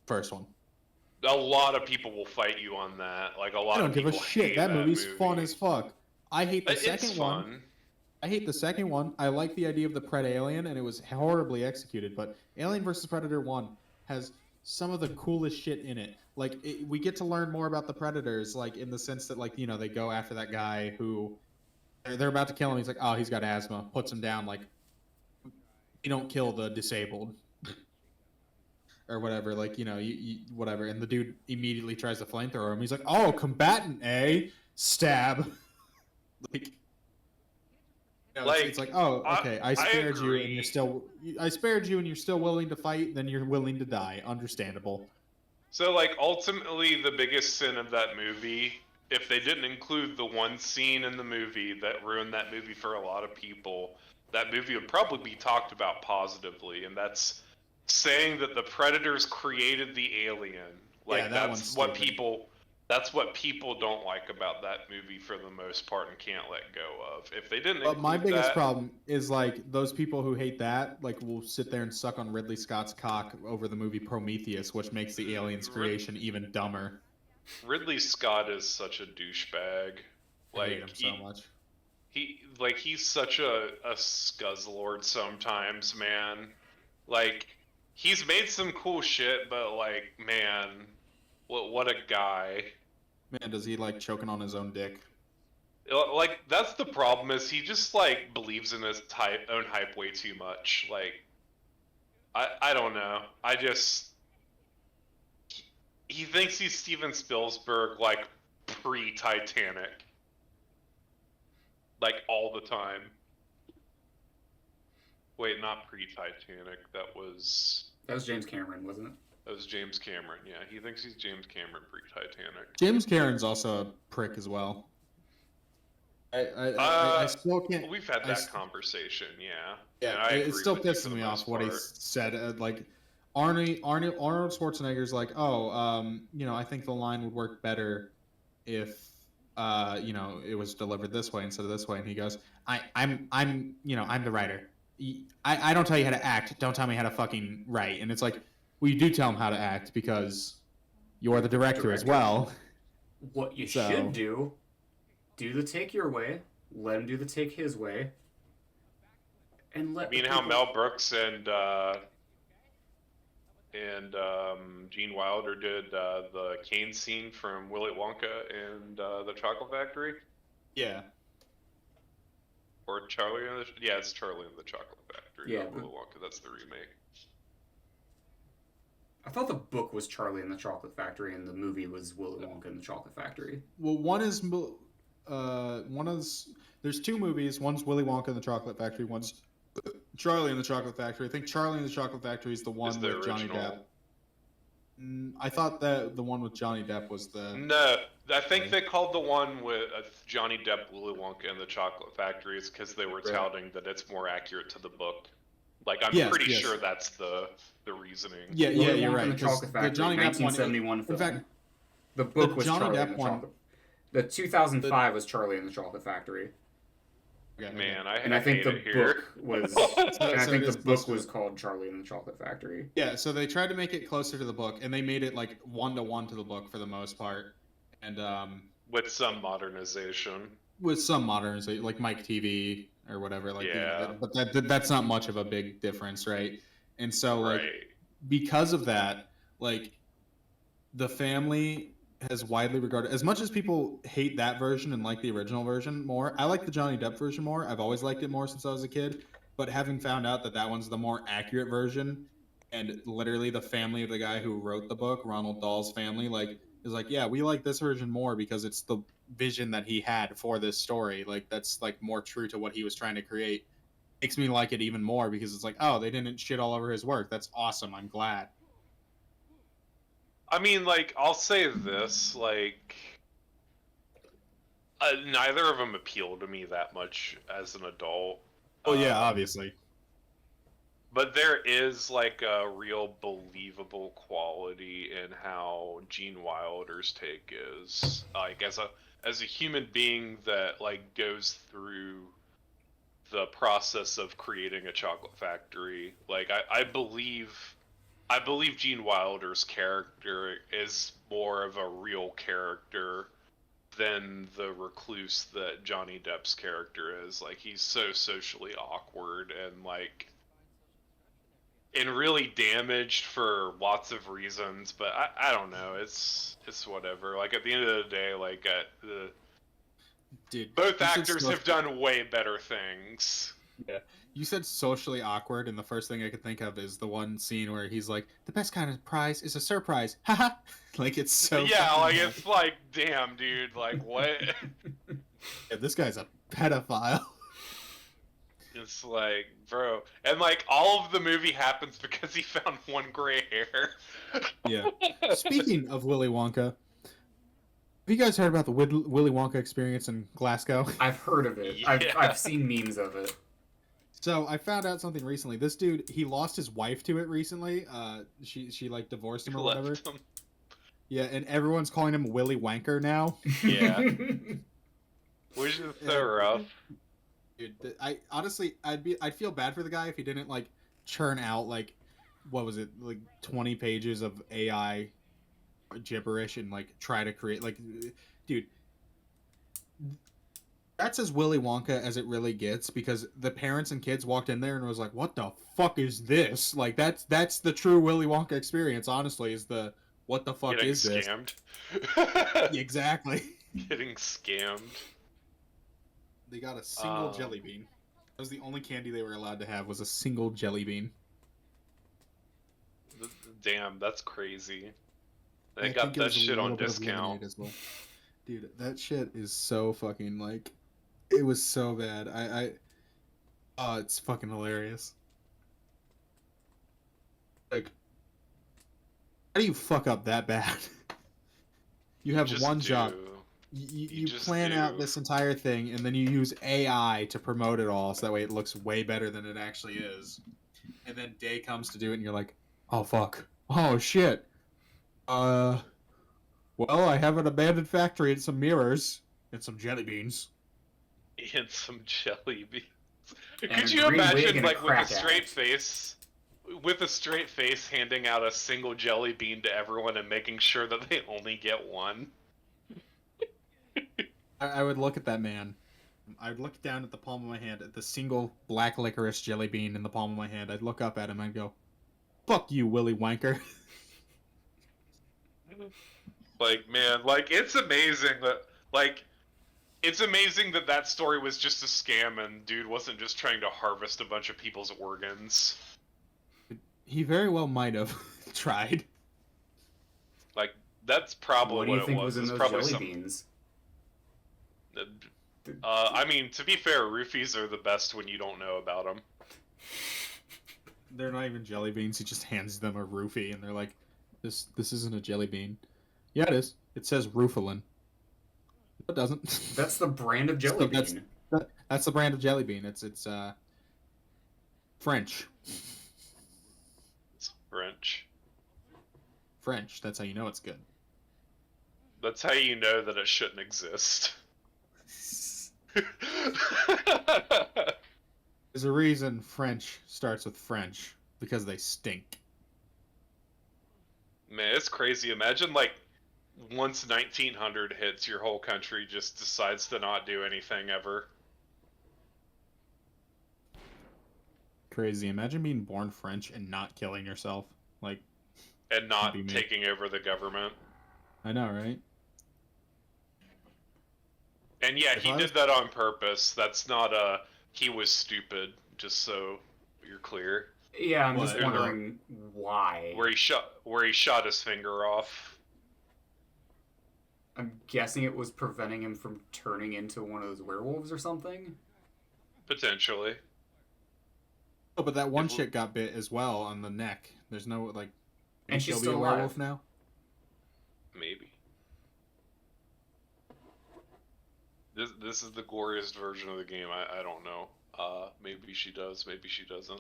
First one. A lot of people will fight you on that. Like a lot I don't of give a people shit. hate That movie's movie. fun as fuck. I hate the It's second one. fun. I hate the second one. I like the idea of the Pred Alien, and it was horribly executed. But Alien vs Predator 1 has some of the coolest shit in it. Like, we get to learn more about the Predators, like, in the sense that, like, you know, they go after that guy who they're about to kill him. He's like, oh, he's got asthma. Puts him down. Like, you don't kill the disabled. Or whatever, like, you know, you whatever. And the dude immediately tries to flamethrower him. He's like, oh, combatant, eh? Stab. Like, you know, it's like, oh, okay, I spared you, and I spared you, and you're still willing to fight. Then you're willing to die. Understandable. So, like, ultimately, the biggest sin of that movie, if they didn't include the one scene in the movie that ruined that movie for a lot of people, that movie would probably be talked about positively, and that's saying that the Predators created the alien. Like, Yeah, that one's stupid. that's what people don't like about that movie for the most part and can't let go of. If they didn't But my include biggest that, problem is, like, those people who hate that, like, will sit there and suck on Ridley Scott's cock over the movie Prometheus, which makes the alien's creation even dumber. Ridley Scott is such a douchebag. I hate him so much. He's such a scuzzlord sometimes, man. Like, he's made some cool shit, but, like, man, what a guy. Man, does he like choking on his own dick? Like, that's the problem, is he just, like, believes in his own hype way too much. Like, I don't know. He thinks he's Steven Spielberg, like, pre-Titanic. Like, all the time. Wait, not pre-Titanic. That was James Cameron, wasn't it? That was James Cameron. Yeah, he thinks he's James Cameron pre-Titanic. James Cameron's also a prick as well. I still can't. We've had that conversation, yeah. Yeah, it still pisses me off what he said. Like, Arnold Schwarzenegger's like, oh, you know, I think the line would work better if, you know, it was delivered this way instead of this way. And he goes, I'm the writer. I don't tell you how to act. Don't tell me how to fucking write. And it's like, well, you do tell him how to act because you are the director as well. What you should do the take your way, let him do the take his way, and let. You mean how Mel Brooks and Gene Wilder did the cane scene from Willy Wonka and the Chocolate Factory? Yeah. Or Charlie in the... Yeah, it's Charlie in the Chocolate Factory. Yeah. Willy Wonka, that's the remake. I thought the book was Charlie in the Chocolate Factory and the movie was Willy Wonka and the Chocolate Factory. Well, one is there's two movies. One's Willy Wonka and the Chocolate Factory. One's Charlie and the Chocolate Factory. I think Charlie and the Chocolate Factory is the one with Johnny Depp. I thought that the one with Johnny Depp was the... No, I think they called the one with Johnny Depp, Willy Wonka, and the Chocolate Factory is because they were touting that it's more accurate to the book. Like, I'm pretty sure that's the reasoning. Yeah, Willy you're Wonka right. and the Chocolate Factory, the Johnny Depp 1971 one, film. in fact, the book was Johnny Charlie Depp and the one. Chocolate. The 2005 was Charlie and the Chocolate Factory. Man, I think the book was. And I think the book was called Charlie and the Chocolate Factory. Yeah, so they tried to make it closer to the book, and they made it like 1-to-1 to the book for the most part, and with some modernization. Like Mike TV or whatever. Like, yeah. You know, but that's not much of a big difference, right? And so, like, because of that, like, the family has widely regarded, as much as people hate that version and like the original version more. I like the Johnny Depp version more. I've always liked it more since I was a kid. But having found out that one's the more accurate version, and literally the family of the guy who wrote the book, Ronald Dahl's family, like, is like, yeah, we like this version more because it's the vision that he had for this story. Like, that's like more true to what he was trying to create. Makes me like it even more because it's like, oh, they didn't shit all over his work. That's awesome. I'm glad. I mean, like, I'll say this, like, neither of them appeal to me that much as an adult. Oh, yeah, obviously. But there is, like, a real believable quality in how Gene Wilder's take is. Like, as a human being that, like, goes through the process of creating a chocolate factory, like, I believe I believe Gene Wilder's character is more of a real character than the recluse that Johnny Depp's character is. Like, he's so socially awkward and like really damaged for lots of reasons, but I don't know. It's whatever. Like, at the end of the day, like, Dude, both you said actors have done way better things. Yeah. You said socially awkward, and the first thing I could think of is the one scene where he's like, "The best kind of prize is a surprise." Haha. Like, it's so Yeah, fucking like, bad. it's like, damn, dude, like, what? Yeah, this guy's a pedophile. It's like, bro. And, like, all of the movie happens because he found one gray hair. Yeah. Speaking of Willy Wonka, have you guys heard about the Willy Wonka experience in Glasgow? I've heard of it. Yeah. I've seen memes of it. So I found out something recently. This dude, he lost his wife to it recently. She like divorced him or whatever. Left him. Yeah, and everyone's calling him Willy Wanker now. Yeah. Which is so rough. Dude, I honestly, I'd feel bad for the guy if he didn't like churn out like, what was it, like 20 pages of AI gibberish and like try to create like, dude. That's as Willy Wonka as it really gets, because the parents and kids walked in there and was like, "What the fuck is this?" Like, that's the true Willy Wonka experience. Honestly, is the what the fuck Getting is this? scammed. Exactly. Getting scammed. They got a single jelly bean. That was the only candy they were allowed to have, was a single jelly bean. Damn, that's crazy. I They got think it that was a shit on little bit of discount. lemonade as well. Dude, that shit is so fucking like, it was so bad. Oh, it's fucking hilarious. Like, how do you fuck up that bad? You have just one do. job. You You just plan out do. this entire thing, and then you use AI to promote it all, so that way it looks way better than it actually is. And then day comes to do it, and you're like, "Oh fuck! Oh shit! Well, I have an abandoned factory and some mirrors and some jelly beans." And some jelly beans. And Could a you green wig imagine, and a like, with a crack straight addict. face, handing out a single jelly bean to everyone and making sure that they only get one? I would look at that man. I would look down at the palm of my hand at the single black licorice jelly bean in the palm of my hand. I'd look up at him and go, "Fuck you, Willy Wanker." Like, man, like, it's amazing that that story was just a scam and dude wasn't just trying to harvest a bunch of people's organs. He very well might have tried. Like, that's probably What what, do you it think was. was in It's those probably jelly some. beans? I mean, to be fair, roofies are the best when you don't know about them. They're not even jelly beans. He just hands them a roofie, and they're like, "This isn't a jelly bean." Yeah, it is. It says Roofalin. It doesn't. That's the brand of jelly That's- bean. That's the brand of jelly bean. It's French. It's French. French. That's how you know it's good. That's how you know that it shouldn't exist. There's a reason French starts with French, because they stink. Man, it's crazy. Imagine, like, once 1900 hits, your whole country just decides to not do anything ever. Crazy. Imagine being born French and not killing yourself. Like, And not Be me. taking over the government. I know, right? And yeah, If he I did was- that on purpose. That's not he was stupid, just so you're clear. Yeah, I'm just What? wondering why. Where he shot his finger off. I'm guessing it was preventing him from turning into one of those werewolves or something. Potentially. Oh, but that one If we- chick got bit as well on the neck. There's no, like... And can she's she still be a alive. werewolf now? Maybe. This is the goriest version of the game. I don't know. Maybe she does. Maybe she doesn't.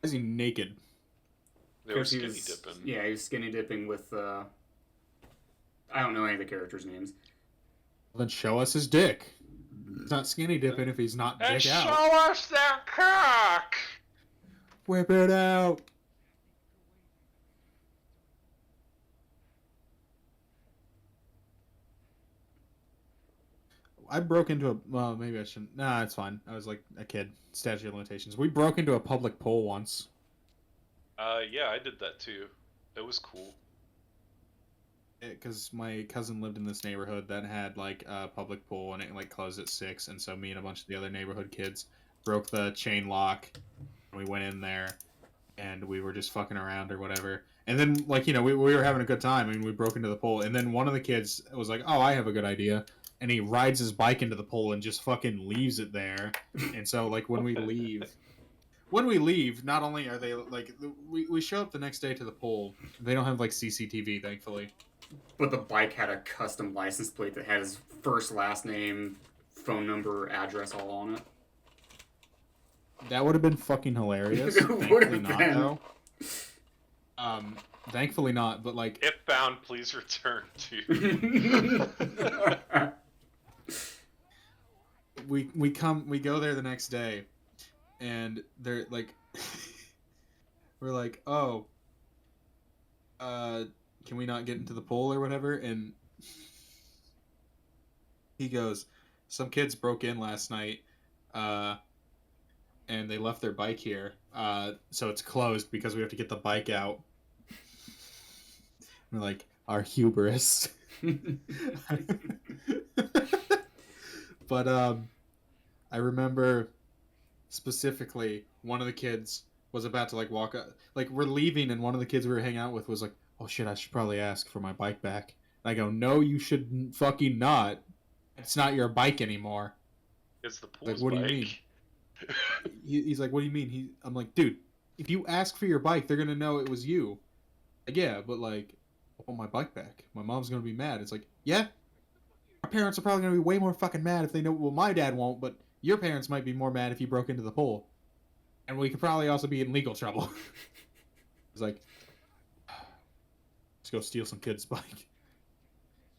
Is he naked? They were 'Cause he skinny was- dipping. Yeah, he was skinny dipping with, I don't know any of the characters' names. Well, then show us his dick. It's not skinny dipping if he's not And dick show out. us that cock! Whip it out. I broke into a. Well, maybe I shouldn't. Nah, it's fine. I was like a kid. Statute of limitations. We broke into a public pool once. Yeah, I did that too. It was cool. Because my cousin lived in this neighborhood that had like a public pool and it like closed at 6, and so me and a bunch of the other neighborhood kids broke the chain lock and we went in there and we were just fucking around or whatever. And then like we were having a good time. I mean, we broke into the pool and then one of the kids was like, "Oh, I have a good idea." And he rides his bike into the pool and just fucking leaves it there. And so like when we leave, not only are they like we show up the next day to the pool. They don't have like CCTV, thankfully. But the bike had a custom license plate that had his first, last name, phone number, address all on it. That would have been fucking hilarious. It Thankfully would've not, been. though. Thankfully not, but like If found, please return to. we go there the next day, and they're like, we're like, "Oh, can we not get into the pool or whatever?" And he goes, "Some kids broke in last night, and they left their bike here, so it's closed because we have to get the bike out." We're like, our hubris. But I remember specifically one of the kids was about to like walk up, like we're leaving, and one of the kids we were hanging out with was like, "Oh shit, I should probably ask for my bike back." And I go, "No, you should fucking not. It's not your bike anymore." It's the pool's Like, what do you bike. mean? He's like, "What do you mean?" I'm like, "Dude, if you ask for your bike, they're gonna know it was you." Like, yeah, but like, I want my bike back. My mom's gonna be mad. It's like, yeah, our parents are probably gonna be way more fucking mad if they know. Well, my dad won't, but your parents might be more mad if you broke into the pool, and we could probably also be in legal trouble. It's like, let's go steal some kid's bike.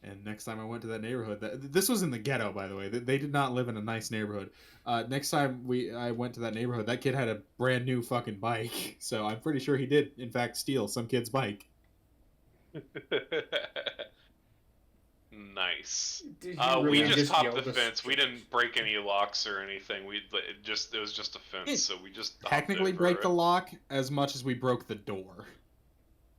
And next time I went to that neighborhood, this was in the ghetto, by the way. They did not live in a nice neighborhood. Next time I went to that neighborhood, that kid had a brand new fucking bike. So I'm pretty sure he did, in fact, steal some kid's bike. Nice. Did We really just hopped yell the this- fence. We didn't break any locks or anything. It was just a fence, so we just hopped Technically over break it. the lock as much as we broke the door.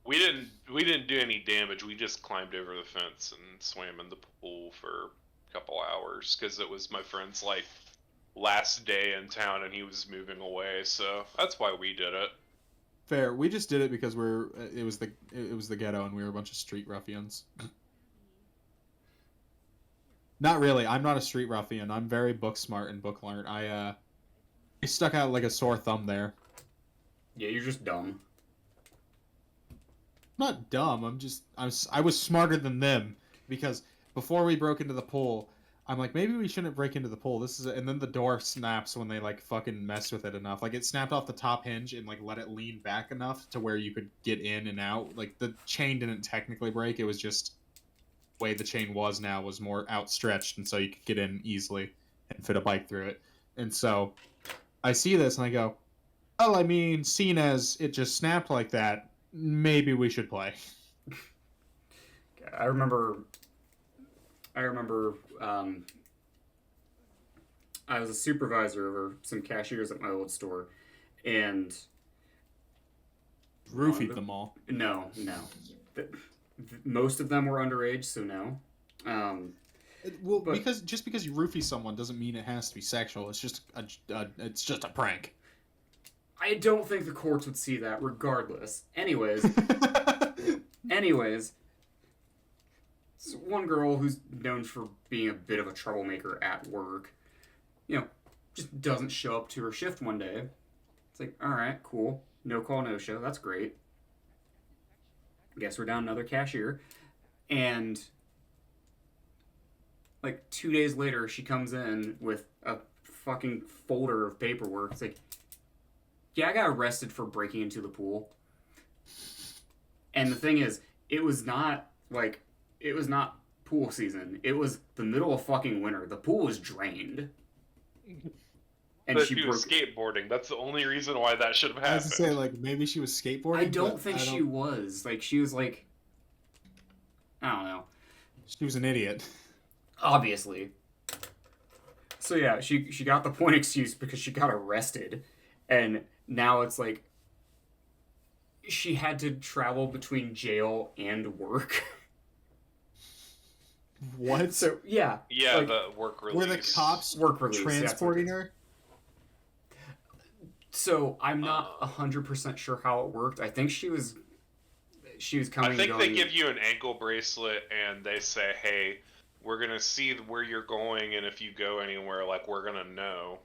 We didn't do any damage. We just climbed over the fence and swam in the pool for a couple hours because it was my friend's like last day in town and he was moving away. So that's why we did it. Fair. We just did it because it was the ghetto and we were a bunch of street ruffians. Not really. I'm not a street ruffian. I'm very book smart and book learned. I stuck out like a sore thumb there. Yeah, you're just dumb. I'm not dumb. I was smarter than them because before we broke into the pool, I'm like, maybe we shouldn't break into the pool. And then the door snaps when they like fucking mess with it enough. Like it snapped off the top hinge and like let it lean back enough to where you could get in and out. Like the chain didn't technically break. It was just the way the chain was now was more outstretched, and so you could get in easily and fit a bike through it. And so I see this and I go, well, I mean, seeing as it just snapped like that, maybe we should play. I remember I was a supervisor over some cashiers at my old store, and Roofied them all. no. Most of them were underage, so no. Well, But- because you roofie someone doesn't mean it has to be sexual. It's just a prank. I don't think the courts would see that regardless. Anyways, so one girl who's known for being a bit of a troublemaker at work, just doesn't show up to her shift one day. It's like, all right, cool. No call, no show. That's great. Guess we're down another cashier. And like 2 days later, she comes in with a fucking folder of paperwork. It's like, yeah, I got arrested for breaking into the pool. And the thing is, it was not pool season. It was the middle of fucking winter. The pool was drained. And But she she was broke. skateboarding. That's the only reason why that should have I was happened. to say, like, maybe she was skateboarding. I don't but think I she don't- was. Like, she was like. I don't know. She was an idiot. Obviously. So yeah, she got the point excuse because she got arrested. And now it's like. She had to travel between jail and work. What? So, yeah. Yeah, like, the work release. Were the cops Work release. transporting that's what it is. her? So I'm not 100% sure how it worked. I think she was coming. I think and they going, give you an ankle bracelet and they say, "Hey, we're gonna see where you're going, and if you go anywhere, like we're gonna know."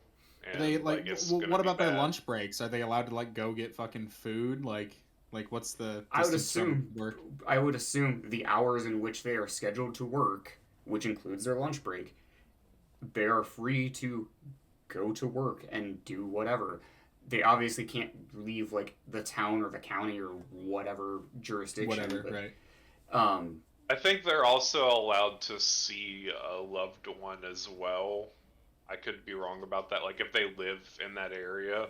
And, They like. it's Well, gonna what be about their bad. lunch breaks? Are they allowed to like go get fucking food? Like what's the? I would distance from assume. work? I would assume the hours in which they are scheduled to work, which includes their lunch break, they are free to go to work and do whatever. They obviously can't leave like the town or the county or whatever jurisdiction. Whatever, but, right? I think they're also allowed to see a loved one as well. I could be wrong about that. Like if they live in that area.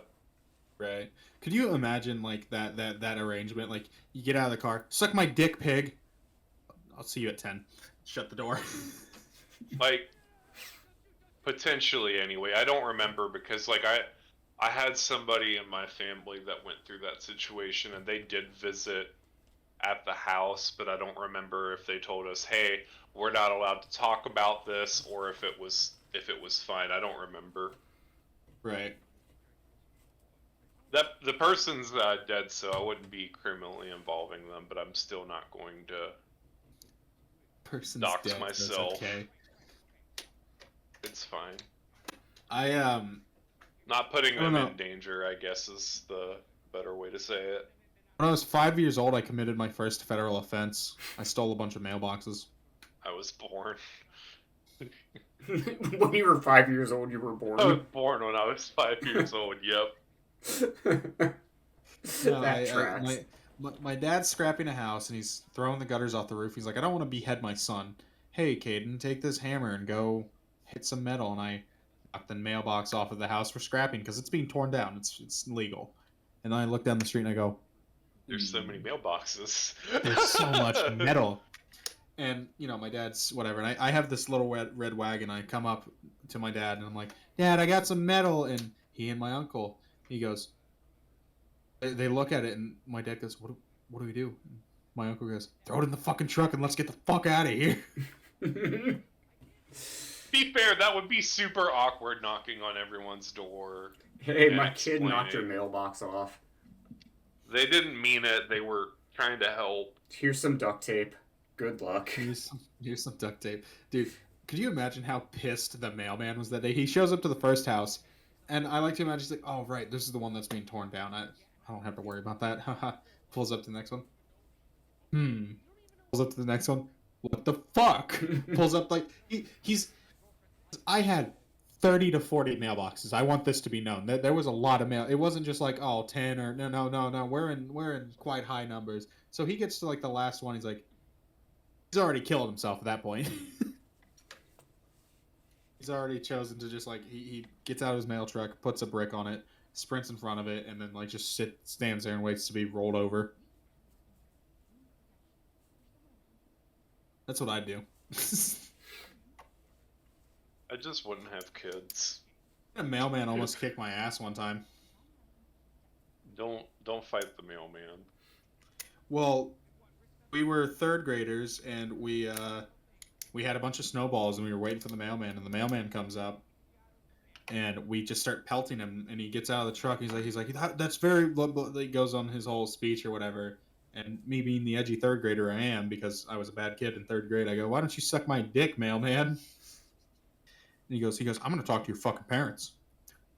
Right. Could you imagine like that arrangement? Like you get out of the car, suck my dick, pig. I'll see you at 10. Shut the door. Like potentially anyway. I don't remember because like I had somebody in my family that went through that situation and they did visit at the house, but I don't remember if they told us, "Hey, we're not allowed to talk about this," or if it was fine. I don't remember. Right. That the person's dead, so I wouldn't be criminally involving them, but I'm still not going to. Person's Dox dead. That's myself. okay. It's fine. I Not putting I don't them know. in danger, I guess, is the better way to say it. When I was 5 years old, I committed my first federal offense. I stole a bunch of mailboxes. I was born. When you were 5 years old, you were I was born. born when I was 5 years old. Yep. No, That tracks. My dad's scrapping a house and he's throwing the gutters off the roof. He's like, I don't want to behead my son. Hey, Caden, take this hammer and go hit some metal. And I knocked the mailbox off of the house for scrapping because it's being torn down. It's legal. And then I look down the street and I go, There's so many mailboxes. there's so much metal. And, you know, my dad's whatever. And I have this little red wagon. I come up to my dad and I'm like, Dad, I got some metal. And he and my uncle, he goes, they look at it and my dad goes, what do we do? And my uncle goes, throw it in the fucking truck and let's get the fuck out of here. Be fair, that would be super awkward knocking on everyone's door. Hey, And my kid knocked your explaining. mailbox off. They didn't mean it. They were trying to help. Here's some duct tape. Good luck. Here's some duct tape. Dude, could you imagine how pissed the mailman was that day? He shows up to the first house, and I like to imagine he's like, oh, right, this is the one that's being torn down. I don't have to worry about that. Haha. Pulls up to the next one. Pulls up to the next one. What the fuck? Pulls up like, he's... I had 30 to 40 mailboxes. I want this to be known. There was a lot of mail. It wasn't just like, oh, 10 or no. We're in quite high numbers. So he gets to like the last one. He's like, he's already killed himself at that point. He's already chosen to just like he gets out of his mail truck, puts a brick on it, sprints in front of it, and then like just stands there and waits to be rolled over. That's what I'd do. I just wouldn't have kids. A mailman almost kicked my ass one time. Don't fight the mailman. Well, we were third graders and we had a bunch of snowballs and we were waiting for the mailman, and the mailman comes up and we just start pelting him, and he gets out of the truck. He's like that's very. He goes on his whole speech or whatever. And me being the edgy third grader I am, because I was a bad kid in third grade, I go, why don't you suck my dick, mailman? And he goes, I'm gonna talk to your fucking parents.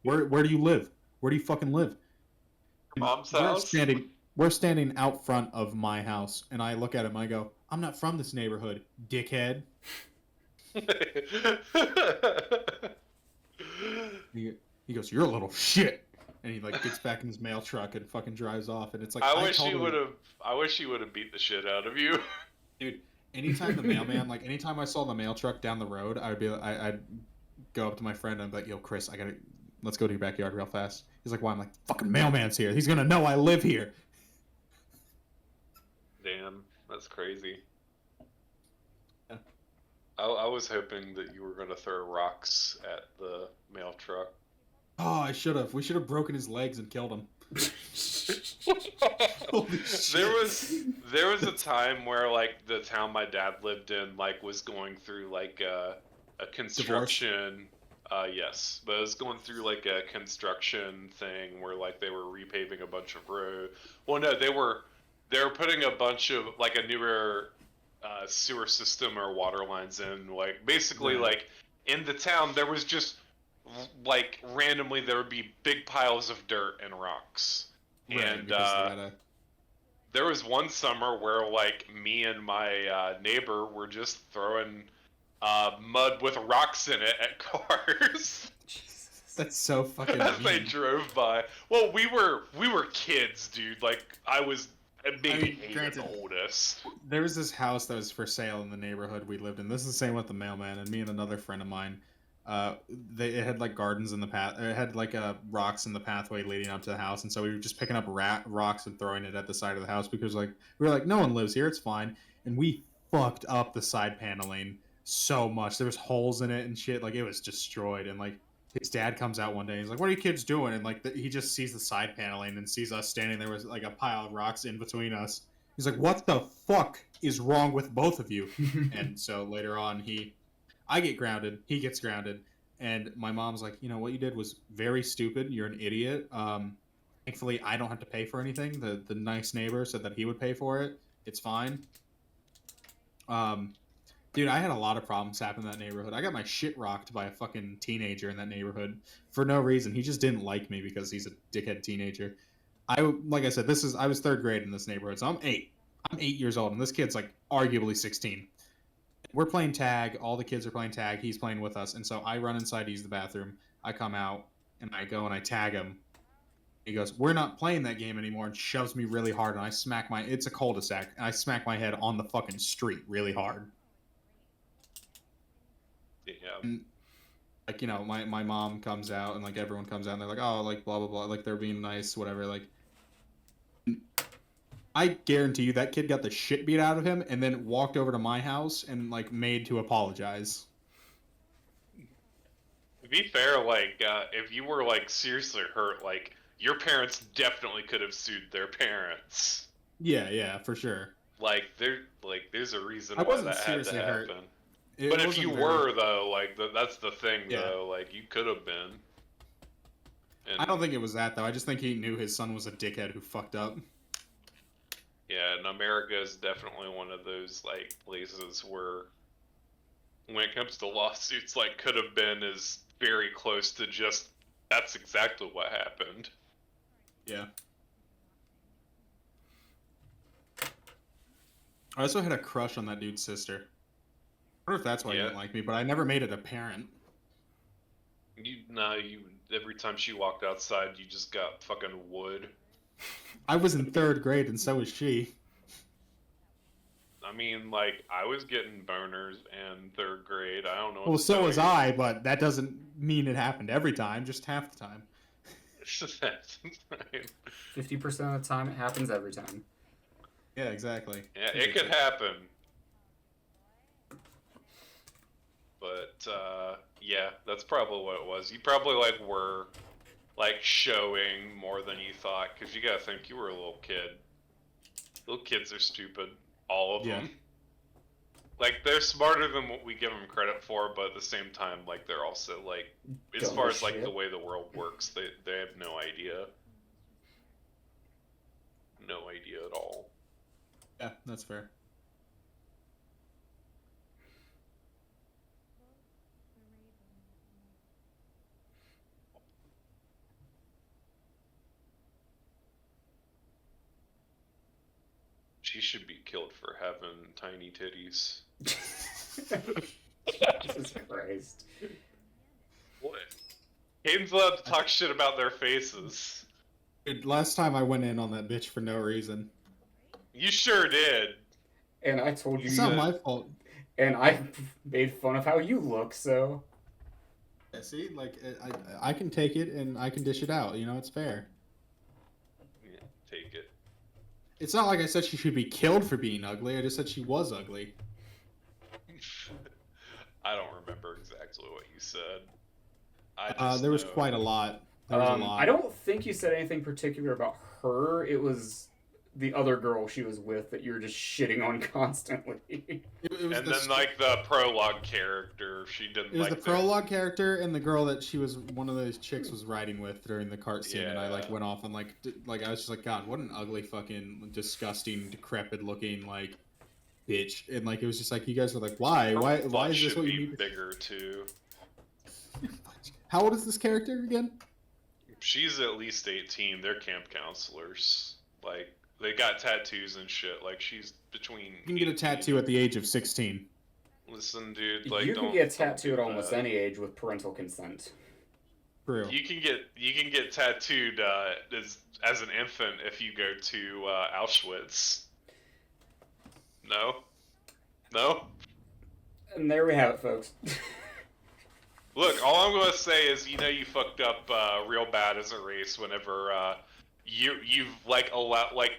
Where do you live? Where do you fucking live? Mom's house? We're standing out front of my house, and I look at him. I go, I'm not from this neighborhood, dickhead. He goes, you're a little shit, and he like gets back in his mail truck and fucking drives off. And it's like I wish told he him- would have. I wish he would have beat the shit out of you. dude. anytime the mailman, like anytime I saw the mail truck down the road, I'd go up to my friend and I'd be like, "Yo, Chris, let's go to your backyard real fast." He's like, "Why?" I'm like, "Fucking mailman's here. He's gonna know I live here." Damn, that's crazy. Yeah. I was hoping that you were gonna throw rocks at the mail truck. Oh, I should have. We should have broken his legs and killed him. Holy shit. There was a time where like the town my dad lived in like was going through like a construction. Yes, but it was going through like a construction thing where like they were repaving a bunch of road. Well, no, they were putting a bunch of like a newer sewer system or water lines in. Like basically Right. like in the town there was just like randomly there would be big piles of dirt and rocks. Right, And because they gotta... there was one summer where like me and my neighbor were just throwing mud with rocks in it at cars. That's so fucking As they mean. drove by. Well, we were kids, dude. Like I was maybe 8 at the granted, oldest. there was this house that was for sale in the neighborhood we lived in. This is the same with the mailman, and me and another friend of mine. It had like gardens in the path. It had like rocks in the pathway leading up to the house, and so we were just picking up rocks and throwing it at the side of the house because like we were like, no one lives here, it's fine. And we fucked up the side paneling so much. There was holes in it and shit. Like it was destroyed. And like his dad comes out one day. And he's like, "What are you kids doing?" And like he just sees the side paneling and sees us standing there with like a pile of rocks in between us. He's like, "What the fuck is wrong with both of you?" And so later on, I get grounded, he gets grounded, and my mom's like, "You know what you did was very stupid. You're an idiot. Thankfully, I don't have to pay for anything. The nice neighbor said that he would pay for it. It's fine." Dude, I had a lot of problems happen in that neighborhood. I got my shit rocked by a fucking teenager in that neighborhood for no reason. He just didn't like me because he's a dickhead teenager. Like I said, I was third grade in this neighborhood, so I'm 8. I'm 8 years old, and this kid's like arguably 16. We're playing tag. All the kids are playing tag. He's playing with us, and so I run inside to use the bathroom. I come out and I go and I tag him. He goes, "We're not playing that game anymore," and shoves me really hard. And it's a cul-de-sac, and I smack my head on the fucking street really hard. Yeah. And, like, you know, my mom comes out and like everyone comes out and they're like, "Oh, like blah blah blah," like they're being nice, whatever. Like, I guarantee you that kid got the shit beat out of him and then walked over to my house and like made to apologize. To be fair, like if you were like seriously hurt, like your parents definitely could have sued their parents. Yeah, for sure. Like there's a reason I why wasn't that had to seriously hurt. happen. It But if wasn't you very- were though, like that's the thing Yeah. though, like you could have been. And I don't think it was that though. I just think he knew his son was a dickhead who fucked up. yeah, and America is definitely one of those like places where when it comes to lawsuits, like could have been is very close to just that's exactly what happened. Yeah. I also had a crush on that dude's sister. I wonder if that's why he Yeah. didn't like me, but I never made it apparent. You every time she walked outside, you just got fucking wood. I was in third grade, and so was she. I mean, like I was getting boners in third grade. I don't know. Well, so was I, but that doesn't mean it happened every time, just half the time. 50% of the time, it happens every time. Yeah, exactly. Yeah, it could happen. But yeah, that's probably what it was. You probably like were like showing more than you thought because you gotta think you were a little kid. Little kids are stupid, all of Yeah. them. Like they're smarter than what we give them credit for, but at the same time, like they're also like, as Dumb far as as like shit. the way the world works, they have no idea. No idea at all. Yeah, that's fair. She should be killed for having tiny titties. Jesus Christ. What? Caden's allowed to talk shit about their faces. Dude, last time I went in on that bitch for no reason. You sure did. And I told you, It's not my fault. and I made fun of how you look. So Yeah, see, like I can take it and I can dish it out. You know, it's fair. Yeah, take it. It's not like I said she should be killed for being ugly. I just said she was ugly. I don't remember exactly what you said. I just There was know. quite a lot. There was a lot. I don't think you said anything particular about her. It was the other girl she was with that you were just shitting on constantly. It was And then like the prologue character, she didn't It was like the prologue character and the girl that she was one of those chicks was riding with during the cart scene, and I like Yeah. went off and like I was just like, God, what an ugly fucking disgusting decrepit looking like bitch, and like it was just like you guys were like, why Thought is this should what you be need? bigger too. How old is this character again? She's at least 18. They're camp counselors. Like they got tattoos and shit. Like she's between. You can get a 18 tattoo at the age of 16. Listen, dude. Like You can don't- get don't tattooed do at almost that. any age with parental consent. True. You can get tattooed as an infant if you go to Auschwitz. No. And there we have it, folks. Look, all I'm gonna say is, you fucked up real bad as a race whenever you've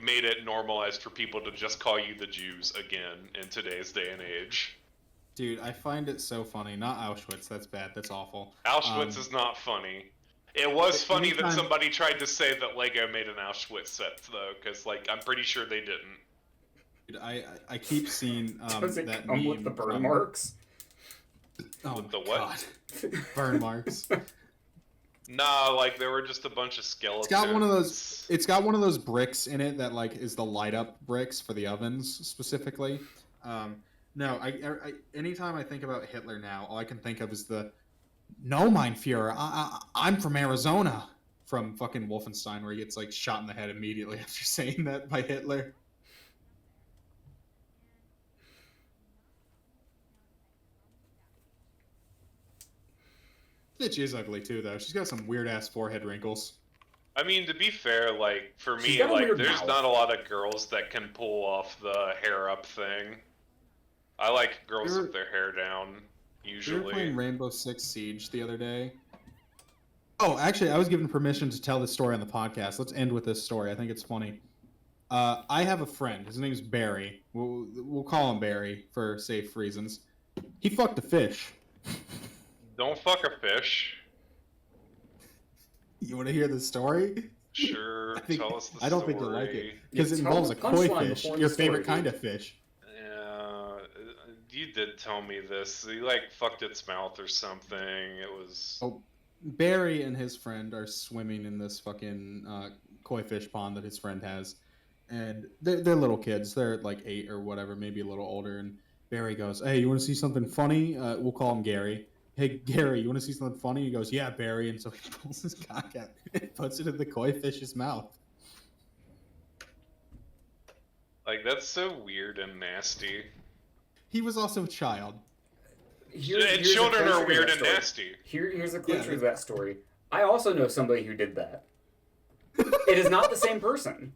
made it normalized for people to just call you the Jews again in today's day and age. Dude, I find it so funny. Not Auschwitz. That's bad. That's awful. Auschwitz is not funny. It was funny that anytime- somebody tried to say that Lego made an Auschwitz set though, because I'm pretty sure they didn't. Dude, I keep seeing Does it that come meme with the burn from- marks? Oh With the my what? God. Burn marks. Nah, there were just a bunch of skeletons. It's got one of those. It's got one of those bricks in it that is the light up bricks for the ovens specifically. No, I anytime I think about Hitler now, all I can think of is the "No, mein Führer, I'm from Arizona" from fucking Wolfenstein, where he gets shot in the head immediately after saying that by Hitler. Bitch is ugly too, though. She's got some weird ass forehead wrinkles. I mean, to be fair, for She's me, got a weird there's mouth. not a lot of girls that can pull off the hair up thing. I like girls We were- with their hair down, We were usually. playing Rainbow Six Siege the other day. Oh, actually, I was given permission to tell this story on the podcast. Let's end with this story. I think it's funny. I have a friend. His name's Barry. We'll call him Barry for safe reasons. He fucked a fish. Don't fuck a fish. You want to hear the story? Sure, tell us the story. I don't think you'll like it because Yeah, it tell involves the a koi punchline fish. before Your the story, favorite kind dude. of fish. Yeah, you did tell me this. He fucked its mouth or something. It was. Oh, Barry and his friend are swimming in this fucking koi fish pond that his friend has, and they're little kids. They're 8 or whatever, maybe a little older. And Barry goes, "Hey, you want to see something funny?" We'll call him Gary. "Hey, Gary, you want to see something funny?" He goes, "Yeah, Barry." And so he pulls his cock out and puts it in the koi fish's mouth. That's so weird and nasty. He was also a child. And Here's the children clincher are to weird that and story. nasty. Here's the clincher Yeah. to that story. I also know somebody who did that. It is not the same person.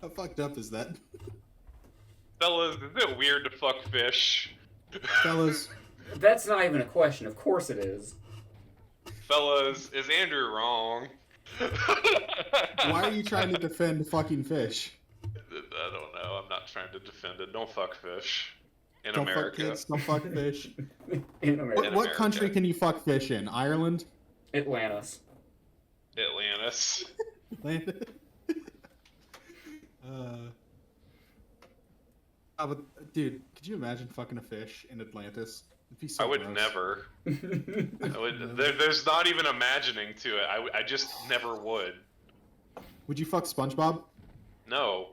How fucked up is that? Fellas, is it weird to fuck fish? Fellas, That's not even a question. Of course it is. Fellas, is Andrew wrong? why are you trying to defend fucking fish? I don't know. I'm not trying to defend it. Don't fuck fish. In Don't fuck America. kids, don't fuck fish. In America. In What country America. can you fuck fish in? Ireland? Atlantis. Atlantis. But, dude, could you imagine fucking a fish in Atlantis? It'd be so I would gross. never. There's not even imagining to it. I just never would. Would you fuck SpongeBob? No.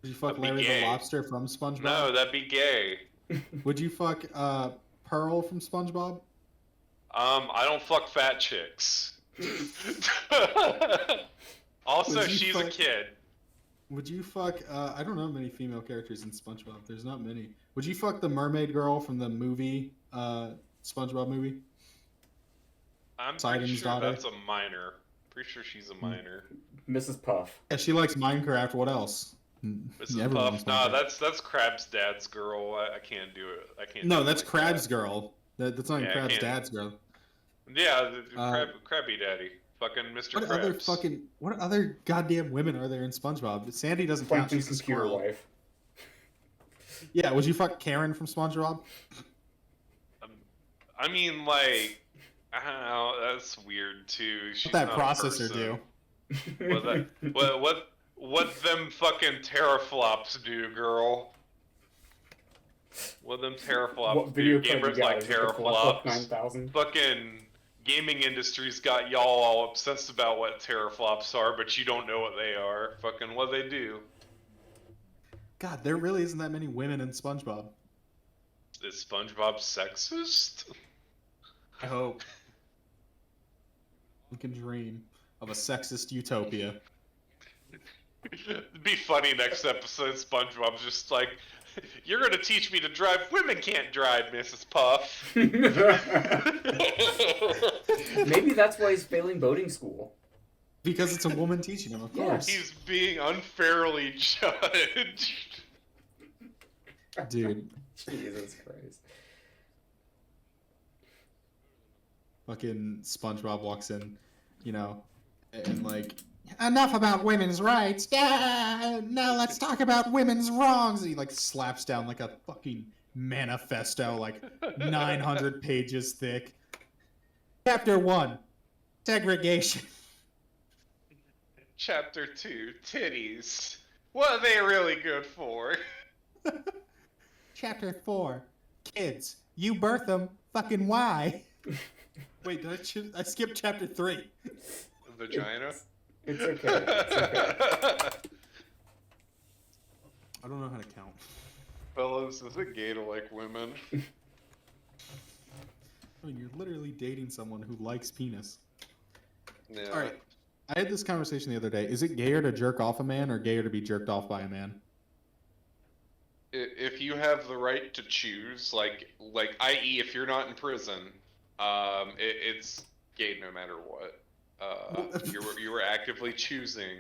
Would you fuck That'd be Larry gay. the Lobster from SpongeBob? No, that'd be gay. Would you fuck Pearl from SpongeBob? I don't fuck fat chicks. Also, Would you she's a fuck- kid. Would you fuck I don't know many female characters in SpongeBob. There's not many. Would you fuck the mermaid girl from the movie SpongeBob movie? I'm pretty Sidon's sure daughter. that's a minor. Pretty sure she's a minor. Mrs. Puff. Yeah, she likes Minecraft. What else? Mrs. Everyone's Puff, nah, SpongeBob. that's Crab's dad's girl. I can't do it. I can't. No, do it that's like Crab's that. girl. That's not even Yeah, I Crab's can't. dad's girl. Yeah, the Uh, Krabby Daddy, fucking Mr. what other goddamn women are there in SpongeBob? Sandy doesn't count. Plankton's She's a computer squirrel. wife. Yeah, would you fuck Karen from SpongeBob? I mean, like, I don't know. That's weird too. She's What that not a processor person. do? What them fucking teraflops do, girl? What them teraflops What video do? card you Gamers got? like Is it the Flop teraflops. 9000? Fucking gaming industry's got y'all all obsessed about what teraflops are, but you don't know what they are. Fucking what they do. God, there really isn't that many women in SpongeBob. Is SpongeBob sexist? I hope. I can dream of a sexist utopia. It'd be funny next episode. SpongeBob's just like, "You're gonna teach me to drive. Women can't drive, Mrs. Puff." Maybe that's why he's failing boating school. Because it's a woman teaching him, of course. He's being unfairly judged. Dude, Jesus Christ. fucking SpongeBob walks in, you know, and like, enough about women's rights. Yeah, now let's talk about women's wrongs. And he like slaps down like a fucking manifesto, like 900 pages thick. Chapter 1, segregation. Chapter 2, titties. What are they really good for? Chapter 4, kids. You birth them. Fucking why? Wait, I skipped chapter 3. Vagina? It's okay. It's okay. I don't know how to count. Fellas, is it gay to like women? I mean, you're literally dating someone who likes penis. Yeah. All right. I had this conversation the other day. Is it gayer to jerk off a man or gayer to be jerked off by a man? If you have the right to choose, like, i.e., if you're not in prison, it's gay no matter what. You were actively choosing.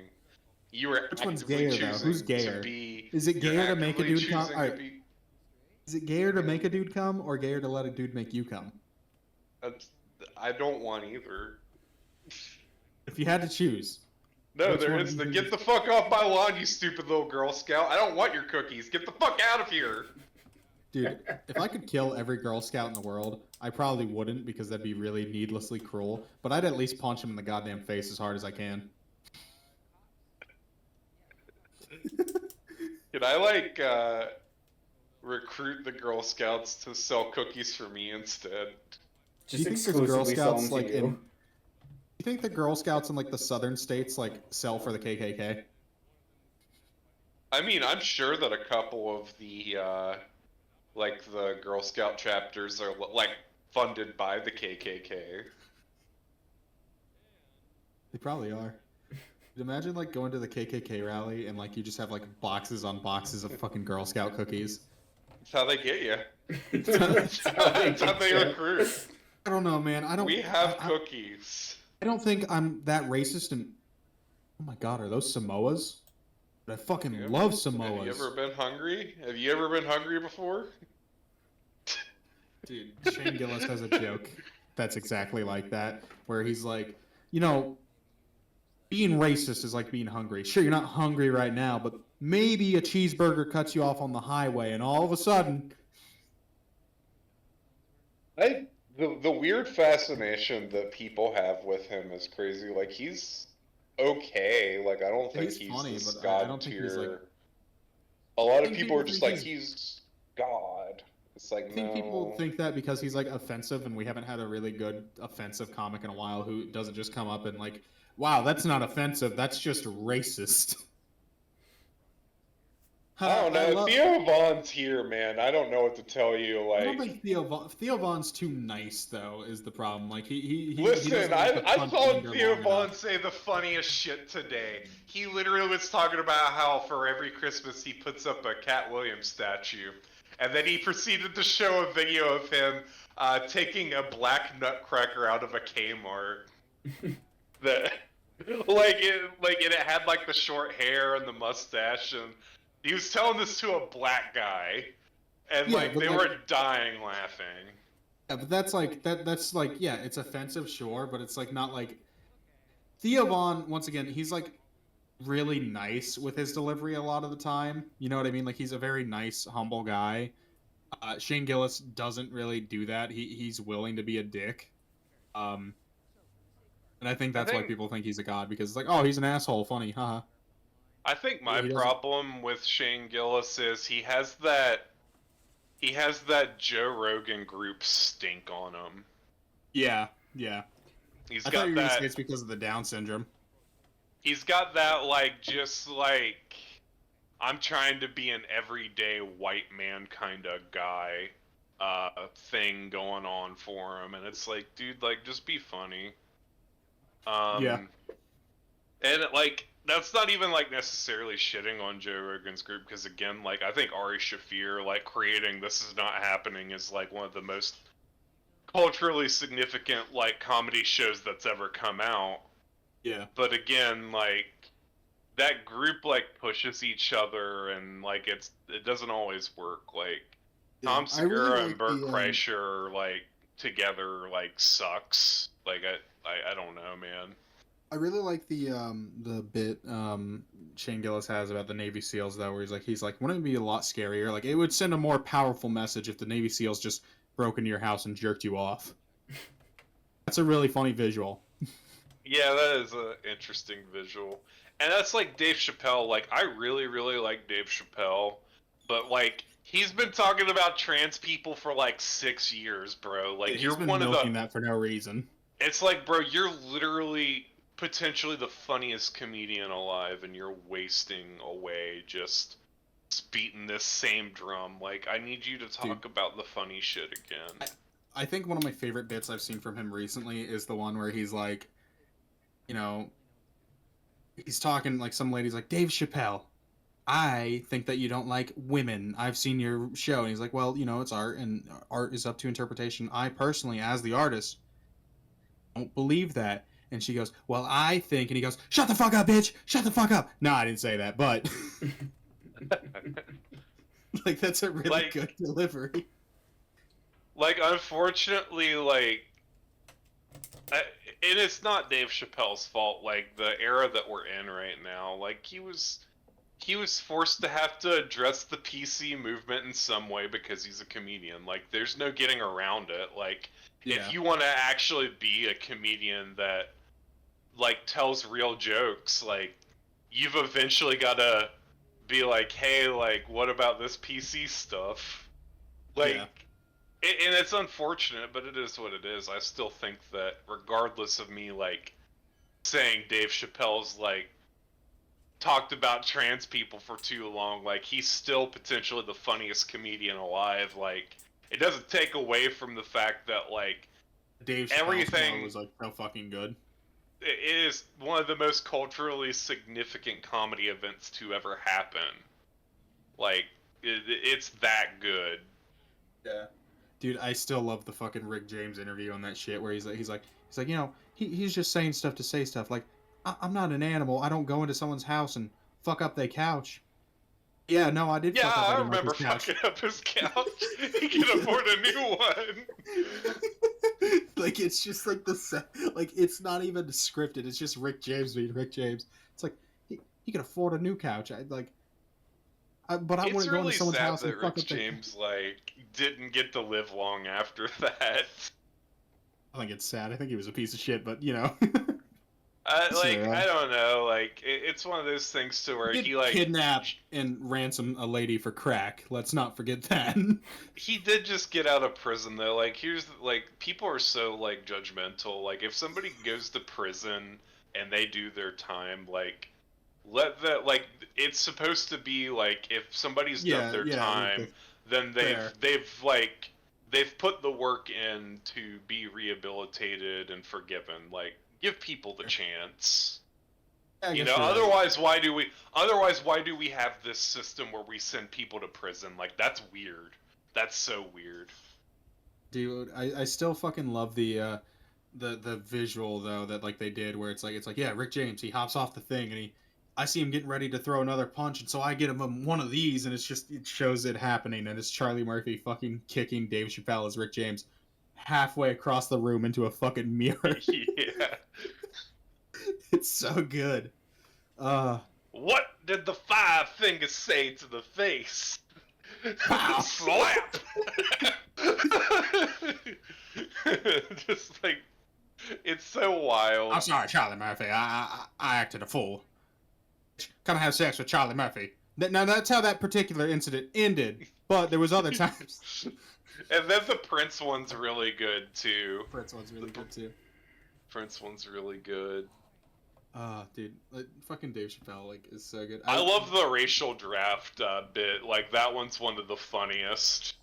You were Which one's actively gayer, though? choosing Who's gayer? to be. Is it you're gayer to make a actively dude come? choosing All to right. be- Is it gayer to make a dude come or gayer to let a dude make you come? I don't want either. If you had to choose. No, Which there one is do the you get the fuck off my lawn, you stupid little Girl Scout. I don't want your cookies. Get the fuck out of here. Dude, if I could kill every Girl Scout in the world, I probably wouldn't because that'd be really needlessly cruel. But I'd at least punch him in the goddamn face as hard as I can. Could I recruit the Girl Scouts to sell cookies for me instead? Do you Just think there's Girl exclusively sell Scouts them like to in? you. You think the Girl Scouts in like the southern states like sell for the KKK? I mean, I'm sure that a couple of the the Girl Scout chapters are like funded by the KKK. They probably are. Imagine like going to the KKK rally and like you just have like boxes on boxes of fucking Girl Scout cookies. That's how they get you. That's That's how they recruit. I don't know, man. We have cookies. I don't think I'm that racist. And oh my god, are those Samoas? But I fucking love Samoas. Have you ever been hungry? Have you ever been hungry before? Dude, Shane Gillis has a joke that's exactly like that, where he's like, you know, being racist is like being hungry. Sure, you're not hungry right now, but maybe a cheeseburger cuts you off on the highway, and all of a sudden, The weird fascination that people have with him is crazy. Like, he's okay. Like, I don't think he's funny, this but I god don't think tier. he's like. A lot of think people are people just think like, he's God. It's like, I think no. people think that because he's like offensive, and we haven't had a really good offensive comic in a while who doesn't just come up and like, wow, that's not offensive, that's just racist. I don't know. Theo Vaughn's here, man. I don't know what to tell you. I don't Like, think Theo Vaughn's too nice, though, is the problem. Like he listen, doesn't like to I punch saw anger Theo long Vaughn enough. say the funniest shit today. He literally was talking about how for every Christmas he puts up a Cat Williams statue. And then he proceeded to show a video of him taking a black nutcracker out of a Kmart. that it had like the short hair and the mustache, and he was telling this to a black guy, and Yeah, like but, they like- were dying laughing. Yeah, but that's like that's like, yeah, it's offensive, sure, but it's like not like Theo Vaughn. Once again, he's like really nice with his delivery a lot of the time. You know what I mean? Like he's a very nice, humble guy. Shane Gillis doesn't really do that. He's willing to be a dick. Um, and I think that's why people think he's a god, because it's like, oh, he's an asshole, funny, haha. I think my He doesn't- problem with Shane Gillis is he has that Joe Rogan group stink on him. Yeah, yeah. He's I thought got you were gonna that. say it's because of the Down syndrome. He's got that like just like I'm trying to be an everyday white man kind of guy thing going on for him, and it's like, dude, like just be funny. Yeah. And like that's not even like necessarily shitting on Joe Rogan's group, because again, like I think Ari Shaffir like creating This Is Not Happening is like one of the most culturally significant like comedy shows that's ever come out. Yeah. But again, like that group like pushes each other, and like it doesn't always work. Like Tom I really Segura like and Bert the, Kreischer like together like sucks. Like I don't know, man. I really like the bit Shane Gillis has about the Navy SEALs, though, where he's like, wouldn't it be a lot scarier? Like, it would send a more powerful message if the Navy SEAls just broke into your house and jerked you off. That's a really funny visual. Yeah, that is an interesting visual. And that's like Dave Chappelle. Like, I really, really like Dave Chappelle. But, like, he's been talking about trans people for, like, 6 years, bro. Like, He's you're been one of milking the... that for no reason. It's like, bro, you're literally potentially the funniest comedian alive, and you're wasting away just beating this same drum. Like, I need you to talk about the funny shit again. I think one of my favorite bits I've seen from him recently is the one where he's like, you know, he's talking, like, some lady's like, Dave Chappelle, I think that you don't like women. I've seen your show. And he's like, well, you know, it's art, and art is up to interpretation. I personally, as the artist, don't believe that. And she goes, well, I think, and he goes, shut the fuck up, bitch! Shut the fuck up! No, I didn't say that, but like, that's a really Like- good delivery. Like, unfortunately, like, and it's not Dave Chappelle's fault. Like, the era that we're in right now, like, he was forced to have to address the PC movement in some way because he's a comedian. Like, there's no getting around it. Like, if you want to actually be a comedian that, like, tells real jokes, like, you've eventually got to be like, hey, like, what about this PC stuff? Like, Yeah. and it's unfortunate, but it is what it is. I still think that regardless of me, like, saying Dave Chappelle's, like, talked about trans people for too long, like, he's still potentially the funniest comedian alive. Like, it doesn't take away from the fact that, like, Dave Chappelle's everything- show was, like, so fucking good. it is one of the most culturally significant comedy events to ever happen. Like, it's that good. Yeah. Dude, I still love the fucking Rick James interview on that shit where he's like, you know, he's just saying stuff to say stuff. Like, I'm not an animal. I don't go into someone's house and fuck up their couch. Yeah, no, I did. Yeah, fuck up I Eddie remember Murphy's couch. fucking up his couch. He can afford a new one. Like, it's just like like, it's not even scripted. It's just Rick James being Rick James. It's like he can afford a new couch. But I It's wouldn't go really into someone's sad house and that fuck Rick up their... James like didn't get to live long after that. I think it's sad. I think he was a piece of shit, but you know. Sure. I don't know. Like, it's one of those things to where he like kidnap and ransom a lady for crack. Let's not forget that. He did just get out of prison though. Like, like, people are so like judgmental. Like, if somebody goes to prison and they do their time, like, let that, like, it's supposed to be like, if somebody's done their time, then they've put the work in to be rehabilitated and forgiven. Like, give people the chance. I You guess know, you're right. otherwise why do we have this system where we send people to prison? Like, that's weird. That's so weird. Dude, I still fucking love the the visual though that like they did where it's like yeah, Rick James, he hops off the thing and I see him getting ready to throw another punch, and so I get him one of these, and it shows it happening, and it's Charlie Murphy fucking kicking Dave Chappelle as Rick James halfway across the room into a fucking mirror. Yeah. It's so good. What did the five fingers say to the face? Pow. Slap! Just like, it's so wild. I'm sorry, Charlie Murphy. I acted a fool. Kind of have sex with Charlie Murphy. Now that's how that particular incident ended, but there was other times. And then the Prince one's really good too. Prince one's really good too. Prince one's really good. Dude, like, fucking Dave Chappelle like is so good. I love the racial draft bit. Like that one's one of the funniest.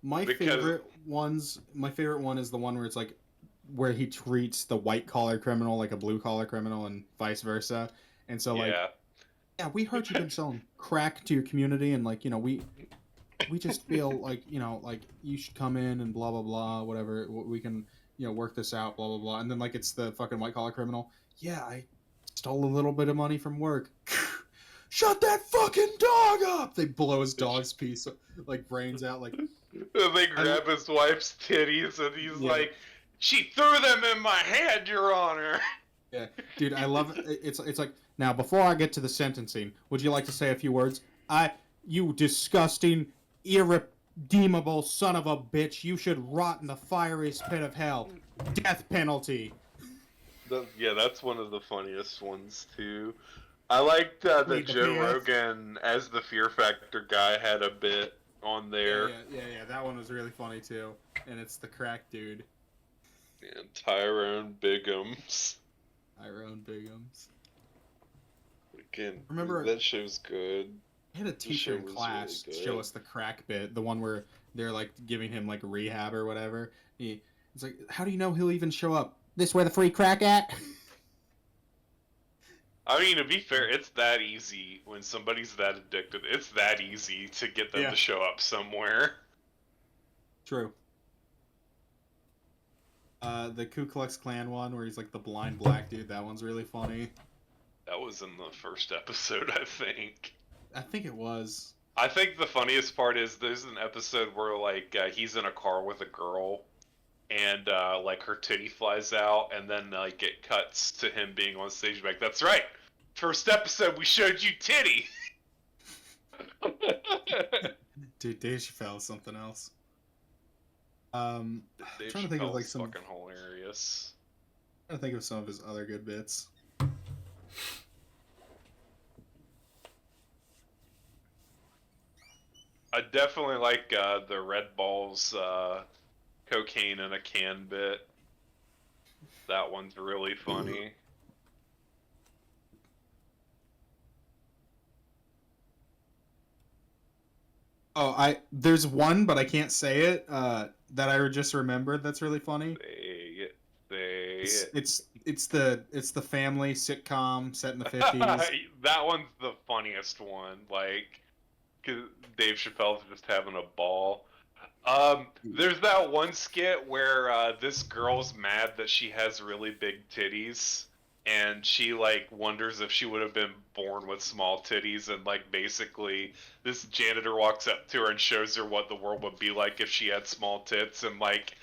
My favorite one is the one where it's like where he treats the white collar criminal like a blue collar criminal and vice versa. And so like yeah, we heard you've been selling crack to your community, and like, you know, we just feel like, you know, like you should come in and blah blah blah, whatever. We can, you know, work this out, blah blah blah. And then like it's the fucking white collar criminal. Yeah, I stole a little bit of money from work. Shut that fucking dog up! They blow his dog's piece, like brains out, like. They grab his wife's titties, and he's like, "She threw them in my hand, Your Honor." Yeah, dude, I love it. It's like, now before I get to the sentencing, would you like to say a few words? You disgusting, irredeemable son of a bitch! You should rot in the fieriest pit of hell. Death penalty. Yeah, that's one of the funniest ones too. I liked that Joe Rogan as the Fear Factor guy had a bit on there. Yeah. That one was really funny too. And it's the crack dude. And Tyrone Biggums. Again, remember that show's good. I had a teacher in class show us the crack bit, the one where they're like giving him like rehab or whatever. It's like, how do you know he'll even show up? This where the free crack at? I mean, to be fair, it's that easy when somebody's that addicted. It's that easy to get them to show up somewhere. True. The Ku Klux Klan one where he's like the blind black dude, that one's really funny. That was in the first episode, I think. I think it was. I think the funniest part is there's an episode where like he's in a car with a girl, and like her titty flies out, and then like it cuts to him being on stage like, "That's right, first episode we showed you titty." Dude, Dave Chappelle is something else. I'm trying to think of like some fucking hilarious. I'm trying to think of some of his other good bits. I definitely like the Red Balls cocaine in a can bit. That one's really funny. Oh, there's one, but I can't say it. That I just remembered. That's really funny. It's the family sitcom set in the 50s. That one's the funniest one. Like, 'cause Dave Chappelle's just having a ball. There's that one skit where this girl's mad that she has really big titties, and she like wonders if she would have been born with small titties, and like basically this janitor walks up to her and shows her what the world would be like if she had small tits, and like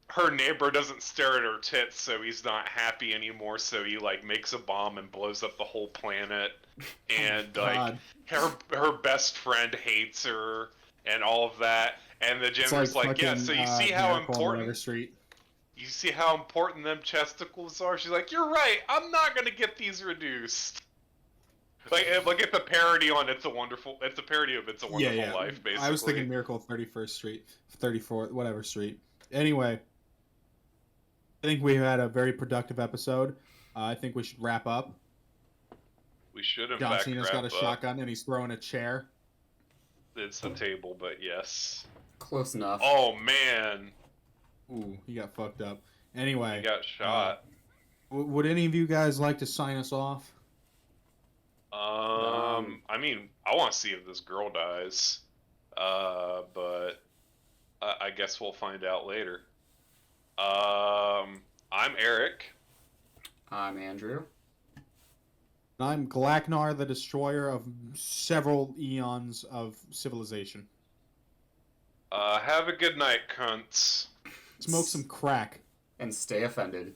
her neighbor doesn't stare at her tits, so he's not happy anymore, so he like makes a bomb and blows up the whole planet, and like her best friend hates her and all of that, and the janitor's like yeah, so you see how important you see how important them chesticles are? She's like, you're right, I'm not gonna get these reduced. Like it's a parody on It's a parody of It's a Wonderful Life, basically. I was thinking Miracle 31st Street, 34th, whatever street. Anyway, I think we had a very productive episode. I think we should wrap up. We should in John fact Cena's got a shotgun and he's throwing a chair. It's a table, but yes. Close enough. Oh man. Ooh, he got fucked up. Anyway. He got shot. Would any of you guys like to sign us off? I mean, I want to see if this girl dies. But I guess we'll find out later. I'm Eric. I'm Andrew. I'm Galaknar, the destroyer of several eons of civilization. Have a good night, cunts. Smoke some crack. And stay offended.